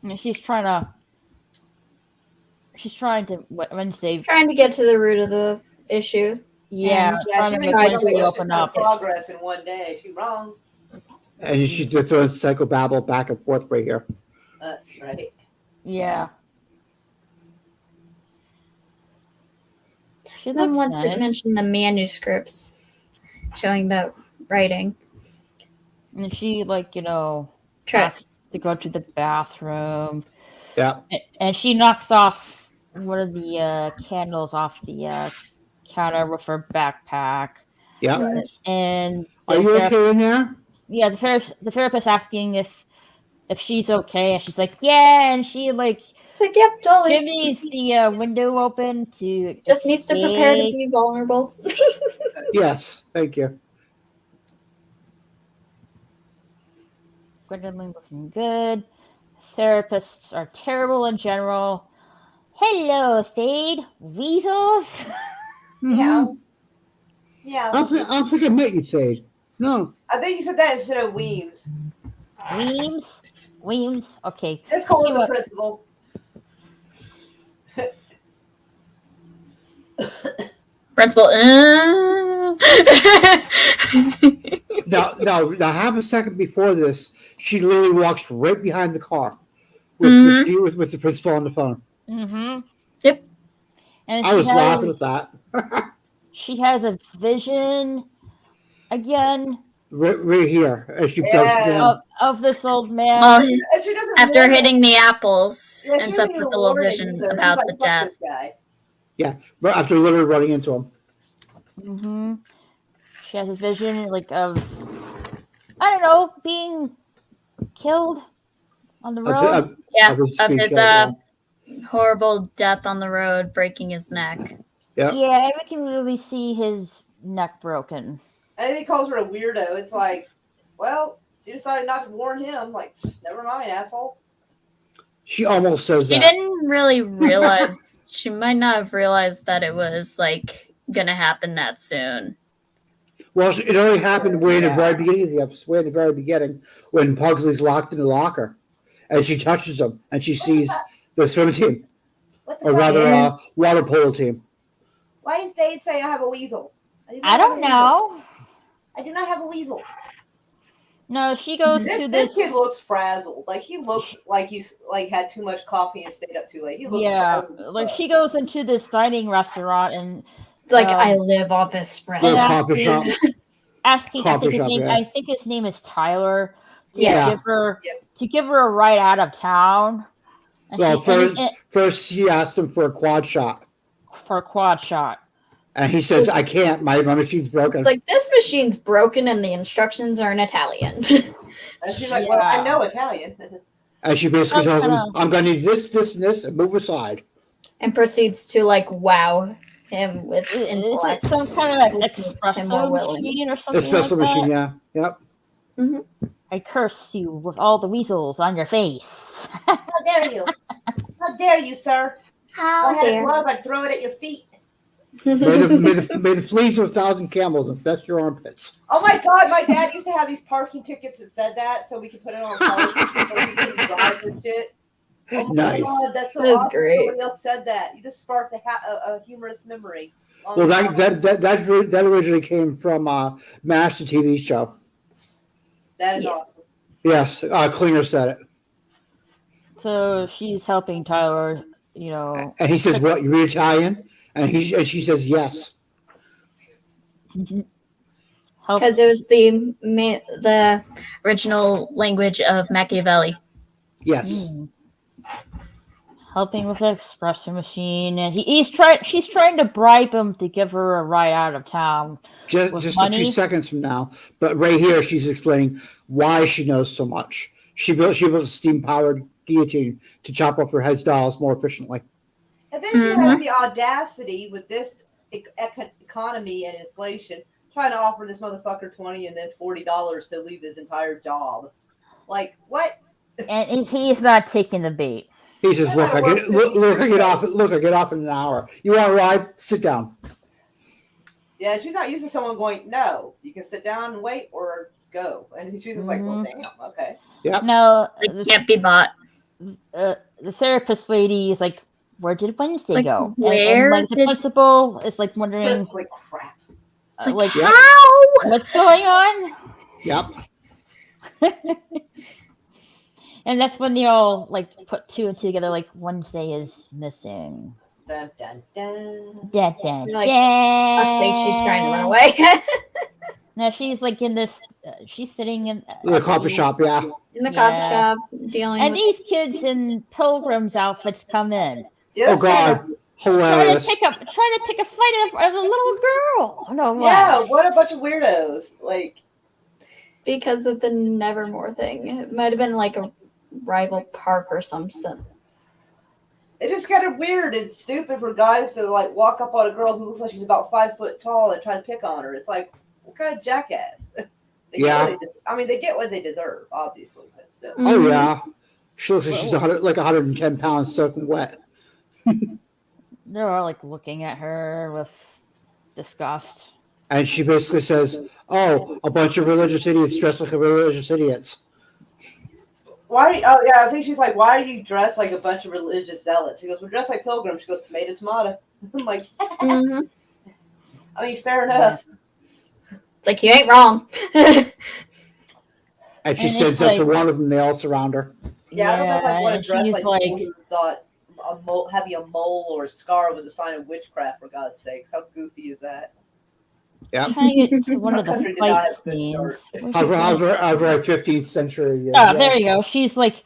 [SPEAKER 1] And she's trying to Wednesday.
[SPEAKER 2] Trying to get to the root of the issue.
[SPEAKER 1] Yeah,
[SPEAKER 3] Yeah,
[SPEAKER 1] trying
[SPEAKER 3] she
[SPEAKER 1] to
[SPEAKER 3] thinks
[SPEAKER 1] make
[SPEAKER 3] she's
[SPEAKER 1] Wednesday
[SPEAKER 3] gonna
[SPEAKER 1] open up.
[SPEAKER 3] progress in one day. She's wrong.
[SPEAKER 4] And she's just throwing psychobabble back and forth right here.
[SPEAKER 3] Right.
[SPEAKER 1] Yeah. She
[SPEAKER 2] Then
[SPEAKER 1] looks
[SPEAKER 2] once
[SPEAKER 1] nice.
[SPEAKER 2] it mentioned the manuscripts showing about writing.
[SPEAKER 1] And she
[SPEAKER 2] Try.
[SPEAKER 1] has to go to the bathroom.
[SPEAKER 4] Yeah.
[SPEAKER 1] And she knocks off one of the candles off the counter with her backpack.
[SPEAKER 4] Yeah.
[SPEAKER 1] And
[SPEAKER 4] Are you okay in there?
[SPEAKER 1] Yeah, the therapist asking if she's okay, and she's like, yeah, and she
[SPEAKER 2] Like, yep, totally.
[SPEAKER 1] Jimmy's the window open to
[SPEAKER 2] Just needs to prepare to be vulnerable.
[SPEAKER 4] Yes. Thank you.
[SPEAKER 1] Gwendolyn looking good. Therapists are terrible in general. Hello, Thade. Weasels.
[SPEAKER 3] Yeah. Yeah.
[SPEAKER 4] I don't think I met you, Thade. No.
[SPEAKER 3] I think you said that instead of Weems.
[SPEAKER 1] Weems. Okay.
[SPEAKER 3] Let's call
[SPEAKER 1] Okay,
[SPEAKER 3] her the
[SPEAKER 1] what-
[SPEAKER 3] principal.
[SPEAKER 2] Principal.
[SPEAKER 4] Now, half a second before this, she literally walks right behind the car with the principal on the phone.
[SPEAKER 1] Mm-hmm.
[SPEAKER 2] Yep.
[SPEAKER 1] And
[SPEAKER 4] I was laughing at that.
[SPEAKER 1] She has a vision again
[SPEAKER 4] Right here, as she breaks it down.
[SPEAKER 1] of this old man.
[SPEAKER 2] Well,
[SPEAKER 3] And she doesn't
[SPEAKER 2] after
[SPEAKER 3] know-
[SPEAKER 2] hitting the apples,
[SPEAKER 3] Yeah, she
[SPEAKER 2] ends
[SPEAKER 3] doesn't
[SPEAKER 2] up
[SPEAKER 3] even
[SPEAKER 2] with a little
[SPEAKER 3] warn it
[SPEAKER 2] vision
[SPEAKER 3] either. She's
[SPEAKER 2] about
[SPEAKER 3] like,
[SPEAKER 2] the
[SPEAKER 3] "Fuck
[SPEAKER 2] death.
[SPEAKER 3] this guy."
[SPEAKER 4] Yeah, but after literally running into him.
[SPEAKER 1] Mm-hmm. She has a vision of I don't know, being killed on the road.
[SPEAKER 2] Of his horrible death on the road, breaking his neck.
[SPEAKER 4] Yeah.
[SPEAKER 1] Yeah, we can really see his neck broken.
[SPEAKER 3] And he calls her a weirdo. It's like, well, She decided not to warn him. Like, never mind, asshole.
[SPEAKER 4] She almost says
[SPEAKER 2] She
[SPEAKER 4] that.
[SPEAKER 2] didn't really realize. She might not have realized that it was like gonna happen that soon.
[SPEAKER 4] Well, it only happened way in the very beginning of the episode, way in the very beginning, when Pugsley's locked in the locker, and she touches him, and she sees the swim team, or rather, water polo team.
[SPEAKER 3] Why is Dave saying I have a weasel?
[SPEAKER 1] I don't know.
[SPEAKER 3] I do not have a weasel.
[SPEAKER 1] No, she goes to
[SPEAKER 3] This kid looks frazzled. Like he looks like he's like had too much coffee and stayed up too late. He looks
[SPEAKER 1] like she goes into this dining restaurant and
[SPEAKER 2] it's like I live off espresso.
[SPEAKER 1] Asking, I think his name is Tyler.
[SPEAKER 2] Yeah.
[SPEAKER 1] To give her a ride out of town. And
[SPEAKER 4] well, first she asked him for a quad shot. And he says, I can't. My machine's broken.
[SPEAKER 2] It's like, this machine's broken and the instructions are in Italian.
[SPEAKER 3] And she's like, well, I know Italian.
[SPEAKER 4] And she basically tells him, I'm going to need this, this, and this, and move aside.
[SPEAKER 2] And proceeds to, like, wow him with intellect.
[SPEAKER 1] Is it some kind of espresso machine or something
[SPEAKER 4] espresso machine, yeah. Yep.
[SPEAKER 2] Mm-hmm.
[SPEAKER 1] I curse you with all the weasels on your face.
[SPEAKER 3] How dare you? How dare you, sir?
[SPEAKER 2] How
[SPEAKER 3] if I had a glove, I'd throw it at your feet.
[SPEAKER 4] May the fleas of 1,000 camels infest your armpits.
[SPEAKER 3] Oh my God, my dad used to have these parking tickets that said that, so we could put it on television so we could drive and shit. Oh my
[SPEAKER 4] Nice.
[SPEAKER 3] God, that's so
[SPEAKER 2] That's
[SPEAKER 3] awesome.
[SPEAKER 2] great.
[SPEAKER 3] Somebody else said that. You just sparked a humorous memory.
[SPEAKER 4] Well, that originally came from MASH, the TV show.
[SPEAKER 3] That is awesome.
[SPEAKER 4] Yes, Klinger said it.
[SPEAKER 1] So she's helping Tyler, you know.
[SPEAKER 4] And he says, "What? You read Italian?" And she says, "Yes."
[SPEAKER 2] Because it was the original language of Machiavelli.
[SPEAKER 4] Yes.
[SPEAKER 1] Helping with the espresso machine, and she's trying to bribe him to give her a ride out of town.
[SPEAKER 4] Just a few seconds from now, but right here she's explaining why she knows so much. She built a steam-powered guillotine to chop up her head's dolls more efficiently.
[SPEAKER 3] And then she has the audacity with this economy and inflation, trying to offer this motherfucker $20 and then $40 to leave his entire job. Like what?
[SPEAKER 1] And he's not taking the bait.
[SPEAKER 4] He says, "Look, I get off in an hour. You want to ride? Sit down."
[SPEAKER 3] Yeah, she's not used to someone going, "No, you can sit down and wait or go." And she's just like, "Well, damn, okay."
[SPEAKER 4] Yeah.
[SPEAKER 1] No,
[SPEAKER 2] it can't be bought.
[SPEAKER 1] The therapist lady is like, "Where did Wednesday go?"
[SPEAKER 2] Where?
[SPEAKER 1] And like the principal is like wondering,
[SPEAKER 3] like crap.
[SPEAKER 1] Like
[SPEAKER 2] how?
[SPEAKER 1] What's going on?
[SPEAKER 4] Yep.
[SPEAKER 1] And that's when they all like put two and two together. Like Wednesday is missing.
[SPEAKER 3] Dun, dun, dun.
[SPEAKER 1] Dun, dun,
[SPEAKER 2] Like,
[SPEAKER 1] dun.
[SPEAKER 2] I think she's trying to run away.
[SPEAKER 1] No, she's like in this. She's sitting in
[SPEAKER 4] the coffee shop. Yeah.
[SPEAKER 2] In the coffee shop, dealing.
[SPEAKER 1] And
[SPEAKER 2] with
[SPEAKER 1] these kids in pilgrims outfits come in.
[SPEAKER 3] Yes,
[SPEAKER 4] Oh God, hilarious!
[SPEAKER 1] Trying to pick a fight of a little girl. No,
[SPEAKER 3] yeah, what a bunch of weirdos! Like
[SPEAKER 2] because of the Nevermore thing, it might have been like a rival park or something.
[SPEAKER 3] It just kind of weird and stupid for guys to like walk up on a girl who looks like she's about 5 foot tall and try to pick on her. It's like, what kind of jackass? They get what they deserve, obviously, but still.
[SPEAKER 4] Oh yeah, she looks like she's 110 pounds soaking wet.
[SPEAKER 1] They're all like looking at her with disgust.
[SPEAKER 4] And she basically says, "Oh, a bunch of religious idiots dressed like religious idiots."
[SPEAKER 3] Why? Oh yeah, I think she's like, "Why are you dressed like a bunch of religious zealots?" He goes, "We're dressed like pilgrims." She goes, "Tomato, tomato." I'm like, I mean, fair enough.
[SPEAKER 2] It's like, you ain't wrong.
[SPEAKER 4] And she sends up to one of them. They all surround her.
[SPEAKER 3] Yeah, I don't know if I want to dress like people who thought having a mole or a scar was a sign of witchcraft. For God's sakes, how goofy is that?
[SPEAKER 4] Yeah.
[SPEAKER 1] Trying to get to one of the fight scenes.
[SPEAKER 4] Over our 15th century.
[SPEAKER 1] There you go. She's like,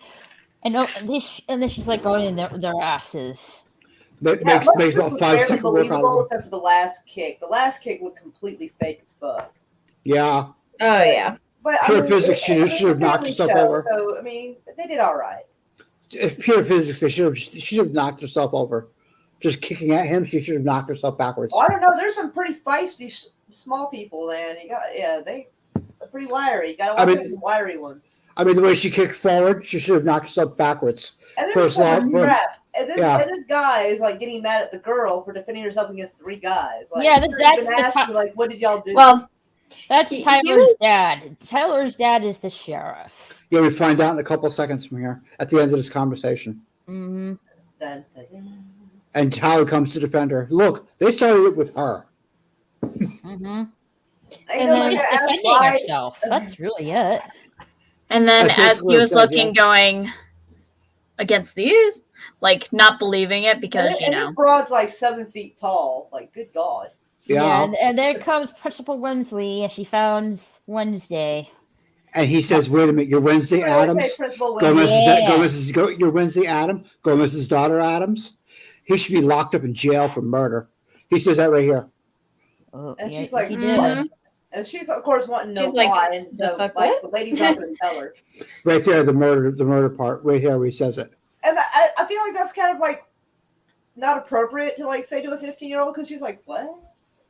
[SPEAKER 1] and then she's like going in their asses.
[SPEAKER 4] Makes about 5 seconds work out of it.
[SPEAKER 3] Except for the last kick. The last kick looked completely fake as fuck.
[SPEAKER 4] Yeah.
[SPEAKER 2] Oh yeah.
[SPEAKER 3] But
[SPEAKER 4] pure physics, she should have knocked herself over.
[SPEAKER 3] So I mean, they did all right.
[SPEAKER 4] If pure physics, she should have knocked herself over. Just kicking at him, she should have knocked herself backwards.
[SPEAKER 3] Well, I don't know. There's some pretty feisty small people, man. pretty wiry. You gotta watch the wiry ones.
[SPEAKER 4] I mean, the way she kicked forward, she should have knocked herself backwards.
[SPEAKER 3] And this is crap. And this guy is like getting mad at the girl for defending herself against 3 guys. Like, that's like, what did y'all do?
[SPEAKER 2] Well,
[SPEAKER 1] that's Tyler's dad. Tyler's dad is the sheriff.
[SPEAKER 4] Yeah, we find out in a couple seconds from here at the end of this conversation.
[SPEAKER 1] Mm-hmm.
[SPEAKER 4] And Tyler comes to defend her. Look, they started it with her.
[SPEAKER 1] Mm-hmm.
[SPEAKER 2] And then
[SPEAKER 1] defending herself. That's really it.
[SPEAKER 2] And then as he was looking, going against these, like not believing it because
[SPEAKER 3] and this broad's like 7 feet tall. Like, good God.
[SPEAKER 1] Yeah. And there comes Principal Winsley, and she founds Wednesday.
[SPEAKER 4] And he says, "Wait a minute, you're Wednesday Adams. Go, Mrs. Go, you're Wednesday Adams. Go, Mrs. Daughter Adams. He should be locked up in jail for murder." He says that right here.
[SPEAKER 3] Oh, and she's like, and she's of course wanting to know why, and so like the lady's not going to tell her.
[SPEAKER 4] Right there, the murder part, right here where he says it.
[SPEAKER 3] And I feel like that's kind of like not appropriate to like say to a 15-year-old because she's like, what?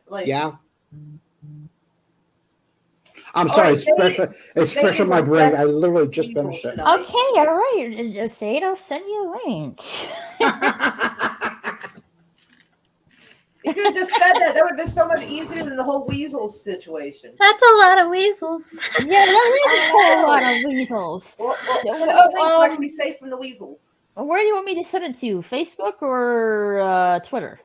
[SPEAKER 3] Like,
[SPEAKER 4] yeah. I'm sorry, it's fresh on my brain. I literally just finished it.
[SPEAKER 1] Okay, all right. Fade, I'll send you a link.
[SPEAKER 3] You could have just said that. That would have been so much easier than the whole weasels situation.
[SPEAKER 2] That's a lot of weasels.
[SPEAKER 1] Yeah, that is a lot of weasels.
[SPEAKER 3] How can we safe from the weasels?
[SPEAKER 1] Where do you want me to send it to? Facebook or Twitter?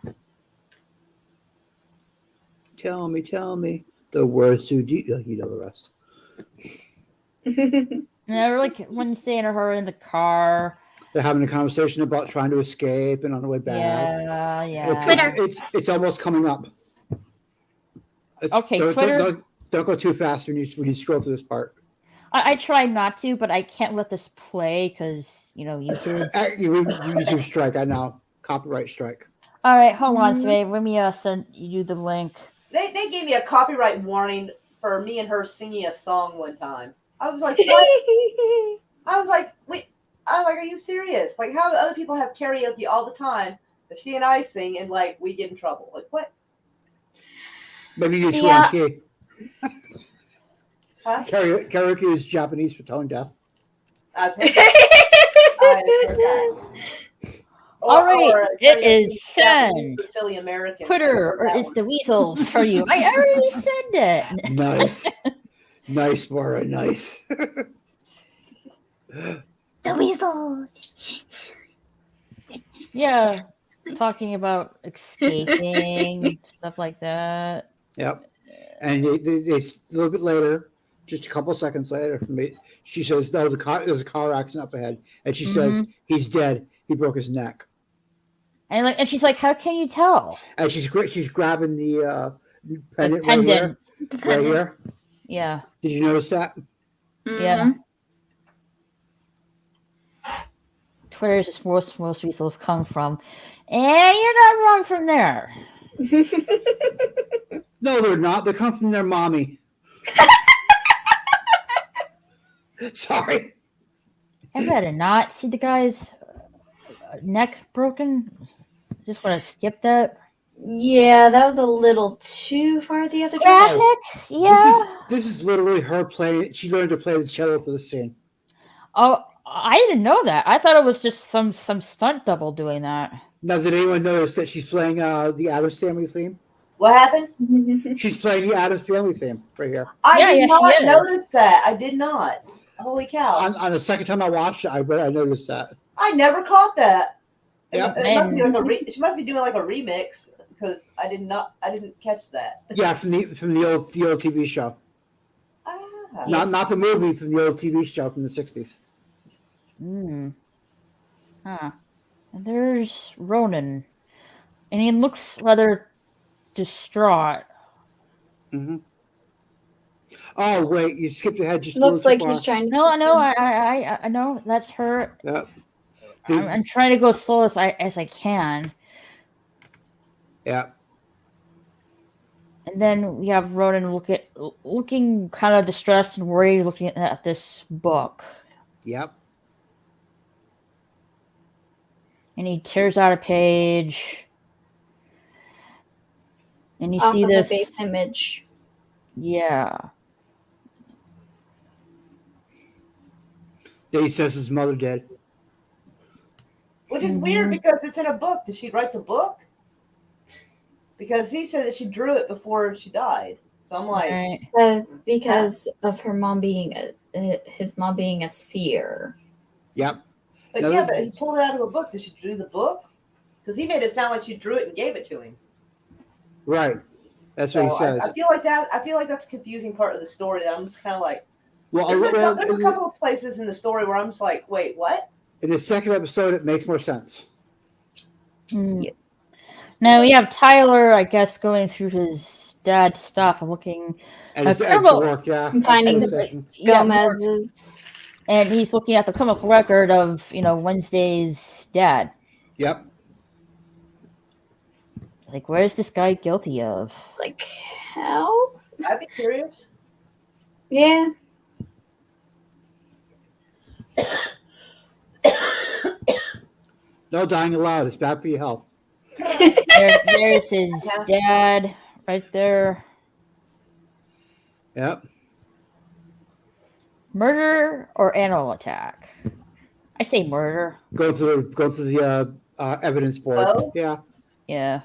[SPEAKER 4] Tell me. The words too deep. You know the rest.
[SPEAKER 1] Yeah, we're like Wednesday and her in the car.
[SPEAKER 4] They're having a conversation about trying to escape and on the way back.
[SPEAKER 1] Yeah.
[SPEAKER 4] It's almost coming up.
[SPEAKER 1] Okay,
[SPEAKER 4] Twitter. Don't go too fast when you scroll through this part.
[SPEAKER 1] I try not to, but I can't let this play because YouTube.
[SPEAKER 4] YouTube strike. I know. Copyright strike.
[SPEAKER 1] All right, hold on, Faye. Let me send you the link.
[SPEAKER 3] They gave me a copyright warning for me and her singing a song one time. I was like, what? I was like, wait. I'm like, are you serious? Like, how do other people have karaoke all the time? If she and I sing and like we get in trouble, like what?
[SPEAKER 4] Maybe you two on key. Huh? Karaoke is Japanese for tone deaf.
[SPEAKER 3] I've heard that.
[SPEAKER 1] All right, it is sent.
[SPEAKER 3] Silly American.
[SPEAKER 1] Twitter or is the weasels for you? I already sent it.
[SPEAKER 4] Nice, Maura. Nice.
[SPEAKER 2] The weasels.
[SPEAKER 1] Yeah, talking about escaping stuff like that.
[SPEAKER 4] Yep. And they a little bit later, just a couple seconds later, she says, "No, there's a car accident up ahead," and she says, "He's dead. He broke his neck."
[SPEAKER 1] And she's like, "How can you tell?"
[SPEAKER 4] And she's grabbing the pendant. Right here.
[SPEAKER 1] Yeah.
[SPEAKER 4] Did you notice that?
[SPEAKER 1] Yeah. Twitter is just most weasels come from, and you're not wrong from there.
[SPEAKER 4] No, they're not. They come from their mommy. Sorry.
[SPEAKER 1] I better not see the guy's neck broken. Just want to skip that.
[SPEAKER 2] Yeah, that was a little too far the other
[SPEAKER 1] direction. Yeah.
[SPEAKER 4] This is literally her playing. She learned to play the cello for the scene.
[SPEAKER 1] Oh, I didn't know that. I thought it was just some stunt double doing that.
[SPEAKER 4] Now, did anyone notice that she's playing the Addams Family theme?
[SPEAKER 3] What happened?
[SPEAKER 4] She's playing the Addams Family theme right here.
[SPEAKER 3] I did not notice that. I did not. Holy cow!
[SPEAKER 4] On the second time I watched it, I noticed that.
[SPEAKER 3] I never caught that.
[SPEAKER 4] Yeah,
[SPEAKER 3] it must be like she must be doing like a remix because I didn't catch that.
[SPEAKER 4] Yeah, from the old TV show. Not the movie, from the old TV show from the 60s.
[SPEAKER 1] Huh. And there's Ronan, and he looks rather distraught.
[SPEAKER 4] Oh wait, you skipped ahead. Just
[SPEAKER 2] looks like he's trying.
[SPEAKER 1] No, I know that's her.
[SPEAKER 4] Yep.
[SPEAKER 1] I'm trying to go slow as I can.
[SPEAKER 4] Yeah.
[SPEAKER 1] And then we have Ronan looking kind of distressed and worried, looking at this book.
[SPEAKER 4] Yep.
[SPEAKER 1] And he tears out a page. And you see this
[SPEAKER 2] base image.
[SPEAKER 1] Yeah.
[SPEAKER 4] He says his mother did.
[SPEAKER 3] Which is weird because it's in a book. Did she write the book? Because he said that she drew it before she died. So I'm like,
[SPEAKER 2] because of her mom being his mom being a seer.
[SPEAKER 4] Yep.
[SPEAKER 3] But but he pulled it out of a book. Did she do the book? Because he made it sound like she drew it and gave it to him.
[SPEAKER 4] Right. That's what he says.
[SPEAKER 3] I feel like that's a confusing part of the story. That I'm just kind of like,
[SPEAKER 4] well,
[SPEAKER 3] there's a couple of places in the story where I'm just like, wait, what?
[SPEAKER 4] In the second episode, it makes more sense.
[SPEAKER 2] Yes.
[SPEAKER 1] Now we have Tyler, I guess, going through his dad's stuff and looking
[SPEAKER 4] at work,
[SPEAKER 2] finding Gomez's,
[SPEAKER 1] and he's looking at the criminal record of Wednesday's dad.
[SPEAKER 4] Yep.
[SPEAKER 1] Like, what is this guy guilty of?
[SPEAKER 2] Like, how?
[SPEAKER 3] I'd be curious.
[SPEAKER 2] Yeah.
[SPEAKER 4] No dying aloud. It's bad for your health.
[SPEAKER 1] There's his dad right there.
[SPEAKER 4] Yep.
[SPEAKER 1] Murder or animal attack? I say murder.
[SPEAKER 4] Go to the evidence board.
[SPEAKER 3] Oh?
[SPEAKER 4] Yeah.
[SPEAKER 1] Yeah.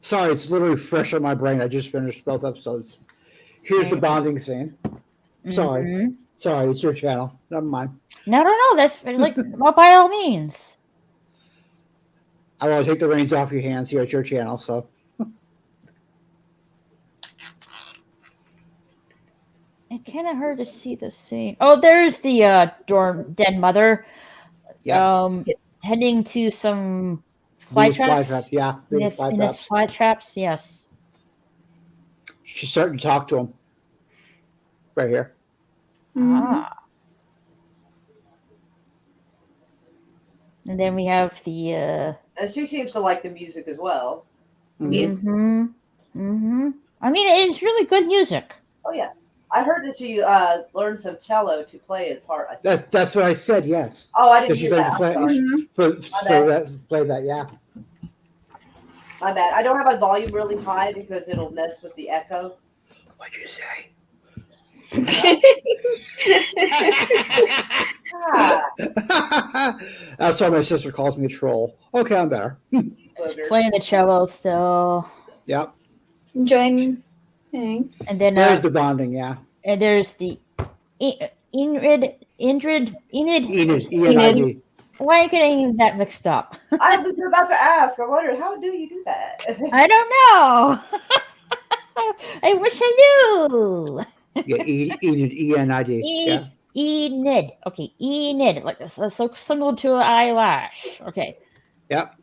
[SPEAKER 4] Sorry, it's literally fresh on my brain. I just finished both episodes. Here's the bonding scene. Sorry. Sorry, it's your channel. Never mind.
[SPEAKER 1] No. That's like, well, by all means.
[SPEAKER 4] I want to take the reins off your hands here at your channel, so.
[SPEAKER 1] It kind of hard to see the scene. Oh, there's the dead mother.
[SPEAKER 4] Yeah.
[SPEAKER 1] Heading to some fly traps.
[SPEAKER 4] Yeah.
[SPEAKER 1] Fly traps, yes.
[SPEAKER 4] She's starting to talk to him. Right here.
[SPEAKER 1] Ah. And then we have the
[SPEAKER 3] and she seems to like the music as well.
[SPEAKER 2] Yes.
[SPEAKER 1] I mean, it's really good music.
[SPEAKER 3] Oh yeah, I heard that she learned some cello to play it part. I think.
[SPEAKER 4] That's what I said. Yes.
[SPEAKER 3] Oh, I didn't hear that.
[SPEAKER 4] Play that. Yeah.
[SPEAKER 3] My bad. I don't have my volume really high because it'll mess with the echo.
[SPEAKER 4] What'd you say? That's why my sister calls me a troll. Okay, I'm better.
[SPEAKER 1] Playing the cello still.
[SPEAKER 4] Yep.
[SPEAKER 2] Enjoying.
[SPEAKER 1] And then
[SPEAKER 4] there's the bonding, yeah.
[SPEAKER 1] And there's the Enid. Why are you getting that mixed up?
[SPEAKER 3] I was about to ask. I wondered, how do you do that?
[SPEAKER 1] I don't know. I wish I knew.
[SPEAKER 4] Yeah, Enid, E-N-I-D. Yeah.
[SPEAKER 1] Enid. Okay, Enid. Like so similar to an eyelash. Okay.
[SPEAKER 4] Yep.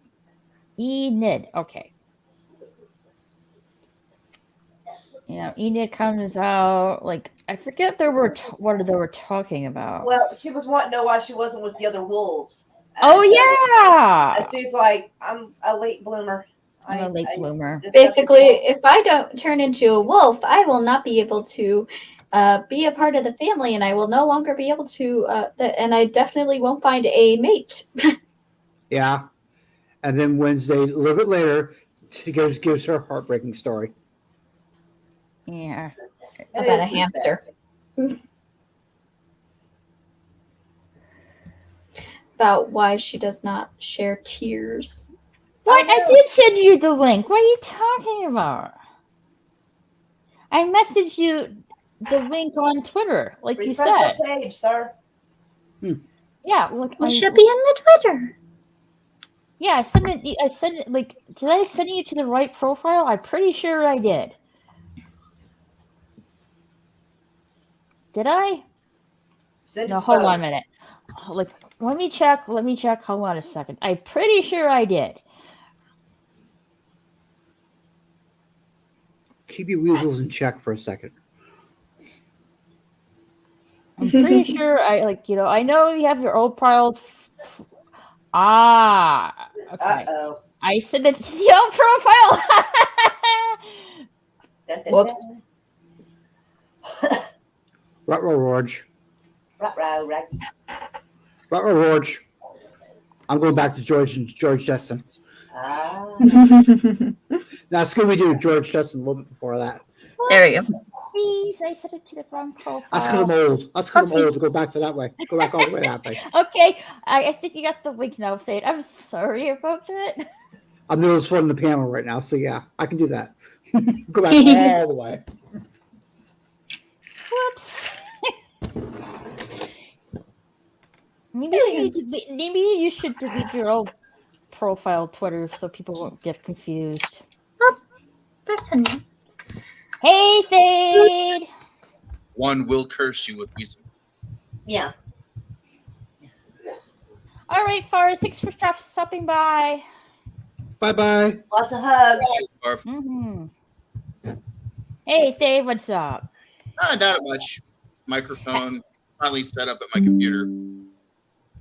[SPEAKER 1] Enid. Okay. Enid comes out like I forget what they were talking about.
[SPEAKER 3] Well, she was wanting to know why she wasn't with the other wolves.
[SPEAKER 1] Oh yeah.
[SPEAKER 3] And she's like, I'm a late bloomer.
[SPEAKER 1] I'm a late bloomer.
[SPEAKER 2] Basically, if I don't turn into a wolf, I will not be able to be a part of the family, and I will no longer be able to. And I definitely won't find a mate.
[SPEAKER 4] Yeah, and then Wednesday, a little bit later, she gives her heartbreaking story.
[SPEAKER 1] Yeah,
[SPEAKER 2] about a hamster. About why she does not share tears.
[SPEAKER 1] What? I did send you the link. What are you talking about? I messaged you the link on Twitter, like you said.
[SPEAKER 3] The page, sir.
[SPEAKER 1] Yeah, look.
[SPEAKER 2] It should be in the Twitter.
[SPEAKER 1] Yeah, I sent it. Like, did I send you to the right profile? I'm pretty sure I did. Did I? No, hold on a minute. Like, let me check. Hold on a second. I'm pretty sure I did.
[SPEAKER 4] Keep your weasels in check for a second.
[SPEAKER 1] I'm pretty sure I know you have your old profile. Ah, okay.
[SPEAKER 3] Uh-oh.
[SPEAKER 1] I sent it to the old profile.
[SPEAKER 2] Whoops.
[SPEAKER 4] Ruh-roh, Rorge.
[SPEAKER 3] Ruh-roh, Raggy.
[SPEAKER 4] Ruh-roh, Rorge. I'm going back to George Jetson. Now, Scooby-Doo, George Jetson, a little bit before that.
[SPEAKER 2] There you go.
[SPEAKER 1] We Jeez, I set it to the wrong profile.
[SPEAKER 4] That's because I'm old. That's because I'm old to go back to that way. Go back all the way that way.
[SPEAKER 1] Okay, I think you got the link now, Fade. I'm sorry about that.
[SPEAKER 4] I'm the oldest one on the panel right now, so yeah, I can do that. Go back all the way.
[SPEAKER 1] Whoops. Maybe you should delete your old profile Twitter so people won't get confused.
[SPEAKER 2] Oh, person.
[SPEAKER 1] Hey, Fade.
[SPEAKER 5] One will curse you with reason.
[SPEAKER 3] Yeah.
[SPEAKER 1] All right, Farah. Thanks for stopping by.
[SPEAKER 4] Bye-bye.
[SPEAKER 3] Lots of hugs.
[SPEAKER 1] Mm-hmm. Hey, Fade. What's up?
[SPEAKER 5] Not much. Microphone finally set up at my computer.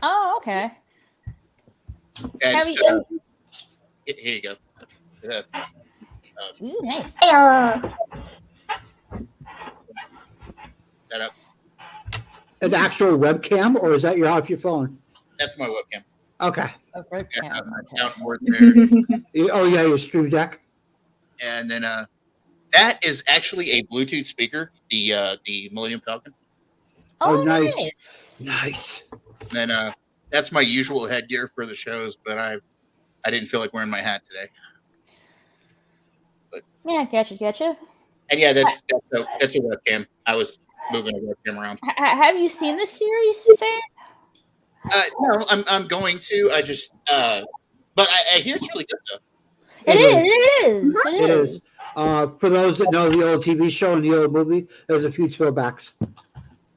[SPEAKER 1] Oh, okay.
[SPEAKER 5] And
[SPEAKER 1] How you
[SPEAKER 5] here you go.
[SPEAKER 1] Ooh, nice.
[SPEAKER 5] Set up.
[SPEAKER 4] An actual webcam, or is that off your phone?
[SPEAKER 5] That's my webcam.
[SPEAKER 4] Okay.
[SPEAKER 1] Oh, great.
[SPEAKER 5] Yeah,
[SPEAKER 1] Yeah,
[SPEAKER 5] down north there.
[SPEAKER 4] Oh yeah, your stream deck.
[SPEAKER 5] And then that is actually a Bluetooth speaker, the Millennium Falcon.
[SPEAKER 4] Oh, nice. Nice.
[SPEAKER 5] And then that's my usual headgear for the shows, but I didn't feel like wearing my hat today. But
[SPEAKER 1] yeah, gotcha.
[SPEAKER 5] and yeah, that's a webcam. I was moving a webcam around.
[SPEAKER 1] Have you seen this series, Fade?
[SPEAKER 5] No, I'm going to. I just but I hear it's really good though.
[SPEAKER 1] It is.
[SPEAKER 4] For those that know the old TV show and the old movie, there's a few throwbacks.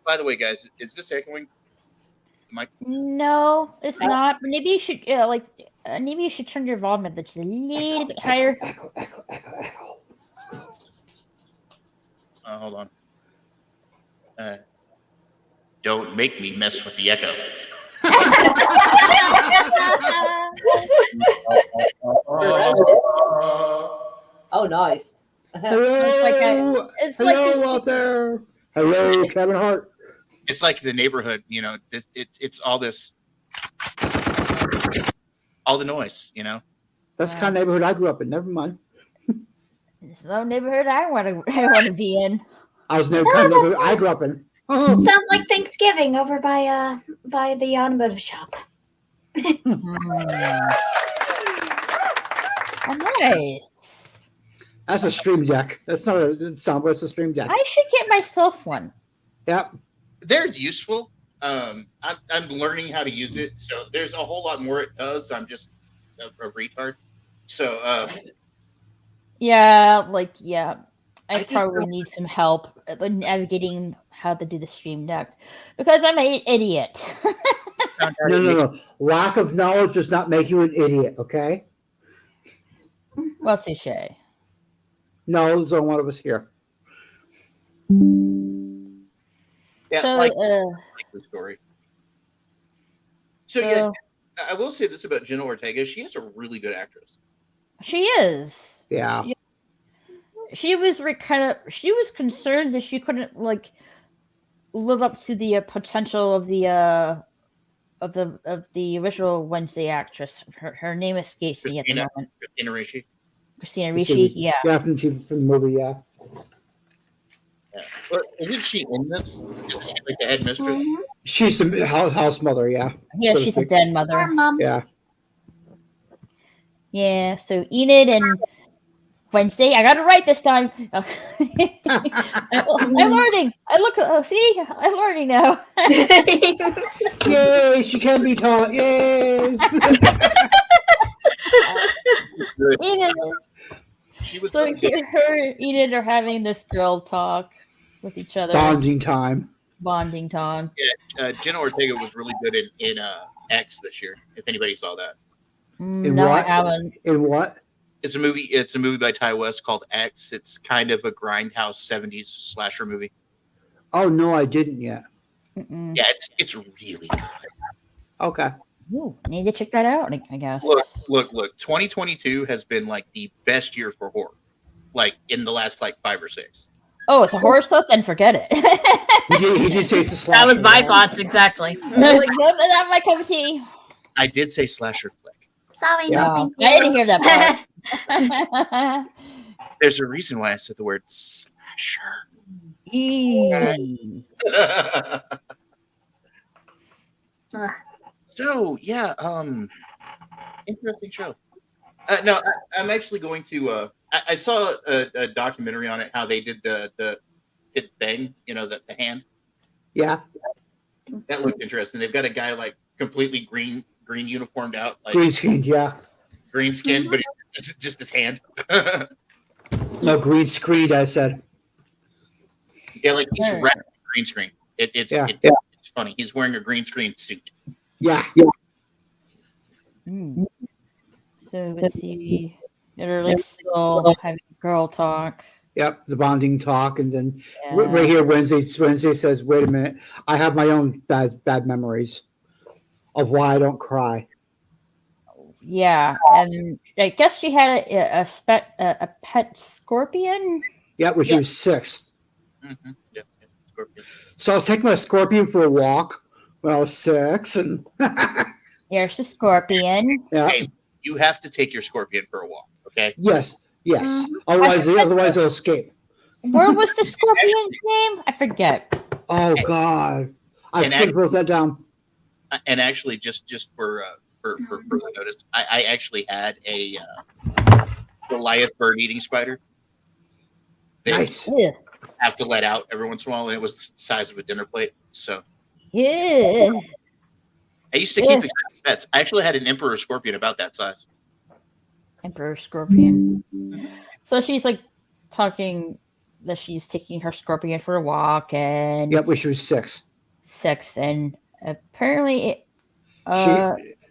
[SPEAKER 5] By the way, guys, is this echoing?
[SPEAKER 1] No, it's not. But maybe you should maybe you should turn your volume up just a little bit higher.
[SPEAKER 4] Echo.
[SPEAKER 5] Hold on. Don't make me mess with the echo.
[SPEAKER 3] Oh, nice.
[SPEAKER 4] Hello,
[SPEAKER 1] It's
[SPEAKER 4] hello out there. Hello, Kevin Hart.
[SPEAKER 5] It's like the neighborhood, you know. It's all this, all the noise, you know.
[SPEAKER 4] That's the kind of neighborhood I grew up in. Never mind.
[SPEAKER 1] It's no neighborhood I want to be in.
[SPEAKER 4] I was never kind of neighborhood I grew up in. Oh.
[SPEAKER 2] Sounds like Thanksgiving over by the automotive shop.
[SPEAKER 1] Oh, nice.
[SPEAKER 4] That's a stream deck. That's not a soundboard. It's a stream deck.
[SPEAKER 1] I should get myself one.
[SPEAKER 4] Yep.
[SPEAKER 5] They're useful. I'm learning how to use it, so there's a whole lot more it does. I'm just a retard. So
[SPEAKER 1] I probably need some help navigating how to do the stream deck because I'm an idiot.
[SPEAKER 4] No. Lack of knowledge does not make you an idiot, okay?
[SPEAKER 1] Well, touche.
[SPEAKER 4] No, there's only one of us here.
[SPEAKER 5] yeah,
[SPEAKER 1] So,
[SPEAKER 5] like the story. So yeah, I will say this about Jenna Ortega: she is a really good actress.
[SPEAKER 1] she is.
[SPEAKER 4] Yeah.
[SPEAKER 1] She was she was concerned that she couldn't live up to the potential of the original Wednesday actress. Her name escapes me at the moment. Christina Ricci. Yeah.
[SPEAKER 4] Yeah, from the movie. Yeah.
[SPEAKER 5] But isn't she in this? Isn't she like the head mistress?
[SPEAKER 2] Mm-hmm.
[SPEAKER 4] She's a house mother. Yeah.
[SPEAKER 1] Yeah,
[SPEAKER 4] so
[SPEAKER 1] she's a dead mother.
[SPEAKER 2] Our mom.
[SPEAKER 4] Yeah.
[SPEAKER 1] Yeah. So Enid and Wednesday. I got it right this time. I'm learning. I'm learning now.
[SPEAKER 4] Yay! She can be taught. Yay!
[SPEAKER 1] Enid.
[SPEAKER 5] She was
[SPEAKER 1] So her and Enid are having this girl talk with each other.
[SPEAKER 4] Bonding time.
[SPEAKER 5] Yeah, Jenna Ortega was really good in X this year. If anybody saw that.
[SPEAKER 1] No, I haven't.
[SPEAKER 4] In what?
[SPEAKER 5] It's a movie. It's a movie by Ty West called X. It's kind of a grindhouse '70s slasher movie.
[SPEAKER 4] Oh no, I didn't yet.
[SPEAKER 1] Mm-mm.
[SPEAKER 5] Yeah, it's really good.
[SPEAKER 4] Okay.
[SPEAKER 1] Ooh, need to check that out, I guess.
[SPEAKER 5] Look. 2022 has been like the best year for horror, like in the last 5 or 6.
[SPEAKER 1] Oh, it's a horror stuff? Then forget it.
[SPEAKER 4] He did say it's a slasher.
[SPEAKER 2] That was my thoughts exactly.
[SPEAKER 1] Not my cup of tea.
[SPEAKER 5] I did say slasher flick.
[SPEAKER 2] Sorry,
[SPEAKER 4] Yeah.
[SPEAKER 2] no, thank you.
[SPEAKER 1] I didn't hear that part.
[SPEAKER 5] There's a reason why I said the word slasher.
[SPEAKER 1] Eee.
[SPEAKER 5] So yeah, interesting show. No, I'm actually going to. I saw a documentary on it. How they did the thing, the hand.
[SPEAKER 4] Yeah.
[SPEAKER 5] That looked interesting. They've got a guy like completely green uniformed out, like
[SPEAKER 4] Green screen, yeah.
[SPEAKER 5] green skin, but it's just his hand.
[SPEAKER 4] No, green screen, I said.
[SPEAKER 5] Yeah, like he's wrapped in green screen. It's funny. He's wearing a green screen suit.
[SPEAKER 4] Yeah.
[SPEAKER 1] So let's see. They're like still having girl talk.
[SPEAKER 4] Yep, the bonding talk, and then right here, Wednesday says, "Wait a minute, I have my own bad memories of why I don't cry."
[SPEAKER 1] Yeah, and I guess she had a pet scorpion.
[SPEAKER 4] Yeah, when she was 6.
[SPEAKER 5] Mm-hmm. Yeah, scorpion.
[SPEAKER 4] So I was taking my scorpion for a walk when I was 6, and
[SPEAKER 1] There's the scorpion.
[SPEAKER 4] yeah,
[SPEAKER 5] Hey, you have to take your scorpion for a walk, okay?
[SPEAKER 4] yes. Otherwise, it'll escape.
[SPEAKER 1] Where was the scorpion's name? I forget.
[SPEAKER 4] Oh God, I wrote that down.
[SPEAKER 5] And actually, just for further notice, I actually had a Goliath bird-eating spider. They
[SPEAKER 4] Nice.
[SPEAKER 5] have to let out every once in a while, and it was the size of a dinner plate. So
[SPEAKER 1] Yeah.
[SPEAKER 5] I used to keep exotic pets. I actually had an emperor scorpion about that size.
[SPEAKER 1] Emperor scorpion. So she's like talking that she's taking her scorpion for a walk, and
[SPEAKER 4] Yep, when she was 6.
[SPEAKER 1] and apparently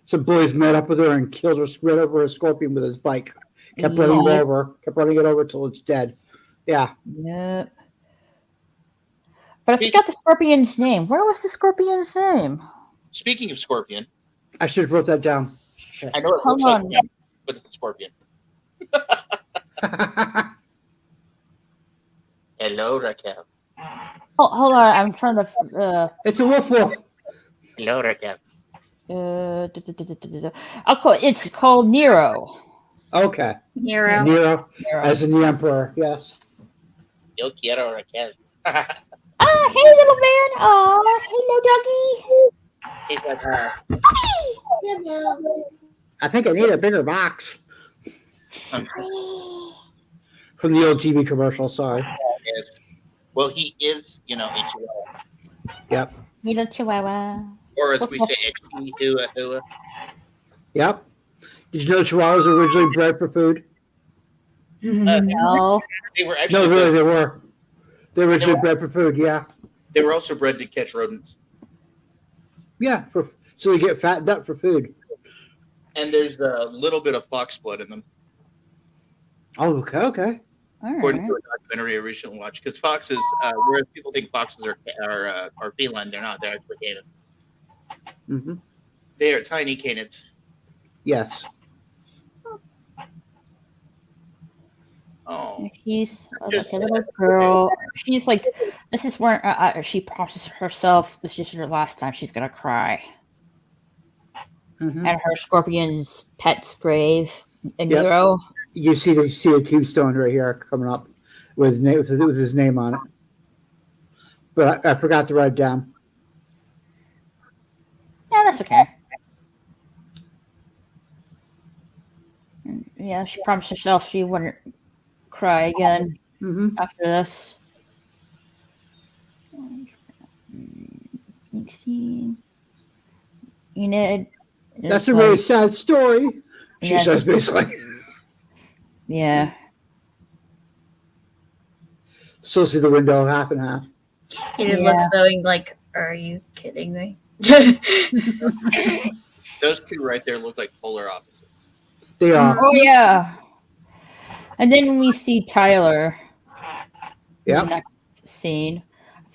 [SPEAKER 4] Some boys met up with her and killed her, ran over a scorpion with his bike. Kept running it over till it's dead. Yeah.
[SPEAKER 1] Yep. But I forgot the scorpion's name. Where was the scorpion's name?
[SPEAKER 5] Speaking of scorpion,
[SPEAKER 4] I should have wrote that down.
[SPEAKER 5] I know it looks like that, but it's a scorpion. Hello, Raquel.
[SPEAKER 1] Hold on, I'm trying to.
[SPEAKER 4] It's a wolf.
[SPEAKER 5] Hello, Raquel.
[SPEAKER 1] It's called Nero.
[SPEAKER 4] Okay.
[SPEAKER 2] Nero.
[SPEAKER 4] As in the emperor. Yes.
[SPEAKER 5] Yo quiero Raquel.
[SPEAKER 1] Hey, little man. Oh, hello, doggy.
[SPEAKER 5] He's like,
[SPEAKER 4] I think I need a bigger box. From the old TV commercial, sorry.
[SPEAKER 5] Yes. Well, he is, a chihuahua.
[SPEAKER 4] Yep.
[SPEAKER 1] Little chihuahua.
[SPEAKER 5] Or as we say, hua.
[SPEAKER 4] Yep. Did you know chihuahuas were originally bred for food?
[SPEAKER 1] No.
[SPEAKER 5] They were actually
[SPEAKER 4] No, really, they were. They were originally bred for food, yeah.
[SPEAKER 5] They were also bred to catch rodents.
[SPEAKER 4] Yeah, so they get fattened up for food.
[SPEAKER 5] And there's a little bit of fox blood in them.
[SPEAKER 4] Oh, okay.
[SPEAKER 5] According to a documentary I recently watched, because foxes, whereas people think foxes are feline, they're not. They're actually canids.
[SPEAKER 4] Mm-hmm.
[SPEAKER 5] They are tiny canids.
[SPEAKER 4] Yes.
[SPEAKER 5] Oh,
[SPEAKER 1] She's like a little girl. She's like, this is where she processes herself. This is her last time she's gonna cry.
[SPEAKER 4] Mm-hmm.
[SPEAKER 1] At her scorpion's pet's grave in Nero.
[SPEAKER 4] You see a tombstone right here coming up with his name on it. But I forgot to write it down.
[SPEAKER 1] Yeah, that's okay. Yeah, she promised herself she wouldn't cry again after this. You see,
[SPEAKER 4] that's a really sad story. She says basically.
[SPEAKER 1] Yeah.
[SPEAKER 4] Still see the window half and half.
[SPEAKER 2] He looks going like, are you kidding me?
[SPEAKER 5] those two right there look like polar opposites.
[SPEAKER 4] They are.
[SPEAKER 1] Oh yeah. And then we see Tyler.
[SPEAKER 4] Yeah.
[SPEAKER 1] In the next scene.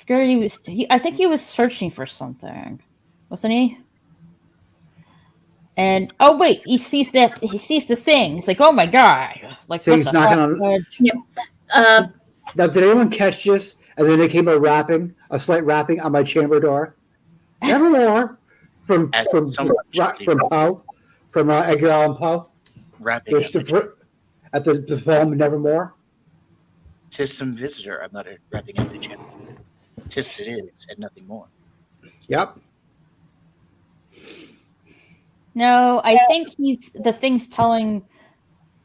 [SPEAKER 1] I think he was searching for something, wasn't he? And oh wait, he sees the thing. He's like, oh my god! Like,
[SPEAKER 4] so he's knocking on. Now, did anyone catch this? And then they came a slight rapping on my chamber door. Nevermore, from Poe, from Edgar Allan Poe.
[SPEAKER 5] Rapping
[SPEAKER 4] at the poem Nevermore.
[SPEAKER 5] 'Tis some visitor, I muttered, wrapping up the gem. 'Tis it is, and nothing more.
[SPEAKER 4] Yep.
[SPEAKER 1] No, I think the thing's telling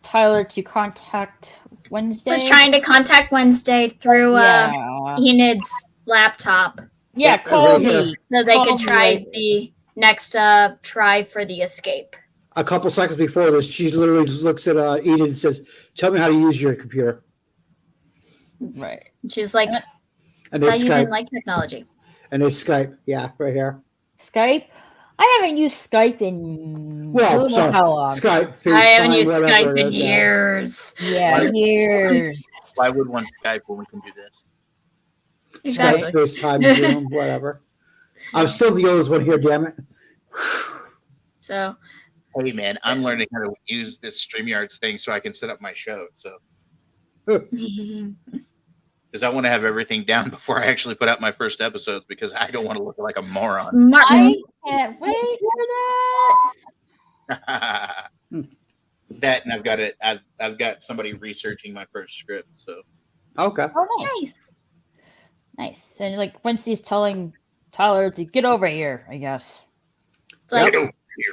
[SPEAKER 1] Tyler to contact Wednesday.
[SPEAKER 2] Was trying to contact Wednesday through Enid's laptop.
[SPEAKER 1] Yeah, call me.
[SPEAKER 2] So they could try the next try for the escape.
[SPEAKER 4] A couple seconds before this, she literally looks at Enid and says, "Tell me how to use your computer."
[SPEAKER 1] Right.
[SPEAKER 2] She's like,
[SPEAKER 4] and they
[SPEAKER 2] "I even
[SPEAKER 4] Skype.
[SPEAKER 2] like technology."
[SPEAKER 4] And they Skype. Yeah, right here.
[SPEAKER 1] Skype. I haven't used Skype in how long.
[SPEAKER 4] Skype. FaceTime,
[SPEAKER 2] I haven't used Skype in years.
[SPEAKER 1] Yeah, years.
[SPEAKER 5] Why would one Skype when we can do this?
[SPEAKER 2] Exactly.
[SPEAKER 4] Skype, FaceTime, Zoom, whatever. I'm still the oldest one here, damn it.
[SPEAKER 2] So.
[SPEAKER 5] Hey man, I'm learning how to use this StreamYards thing so I can set up my show. So, because I want to have everything down before I actually put out my first episodes, because I don't want to look like a moron.
[SPEAKER 1] I can't wait for
[SPEAKER 5] that. That, and I've got it. I've got somebody researching my first script. So,
[SPEAKER 4] okay.
[SPEAKER 1] Oh, nice. And like Wednesday's telling Tyler to get over here, I guess.
[SPEAKER 2] It's like,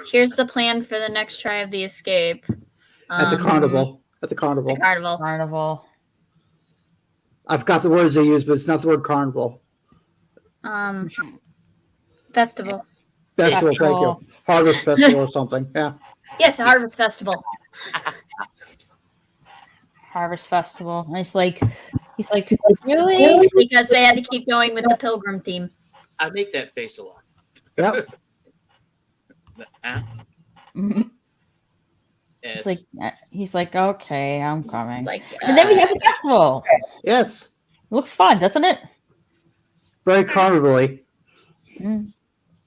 [SPEAKER 2] here's the plan for the next try of the escape.
[SPEAKER 4] At the carnival. At the carnival.
[SPEAKER 1] Carnival.
[SPEAKER 4] I forgot the words they use, but it's not the word carnival.
[SPEAKER 2] Festival.
[SPEAKER 4] Festival, thank you. Harvest festival or something. Yeah.
[SPEAKER 2] Yes, a harvest festival.
[SPEAKER 1] Harvest festival. And he's like, really?
[SPEAKER 2] Because they had to keep going with the pilgrim theme.
[SPEAKER 5] I make that face a lot.
[SPEAKER 4] Yep.
[SPEAKER 5] Yes.
[SPEAKER 1] He's like, okay, I'm coming.
[SPEAKER 2] Like,
[SPEAKER 1] and then we have the festival.
[SPEAKER 4] Yes.
[SPEAKER 1] Looks fun, doesn't it?
[SPEAKER 4] Very carnival-y.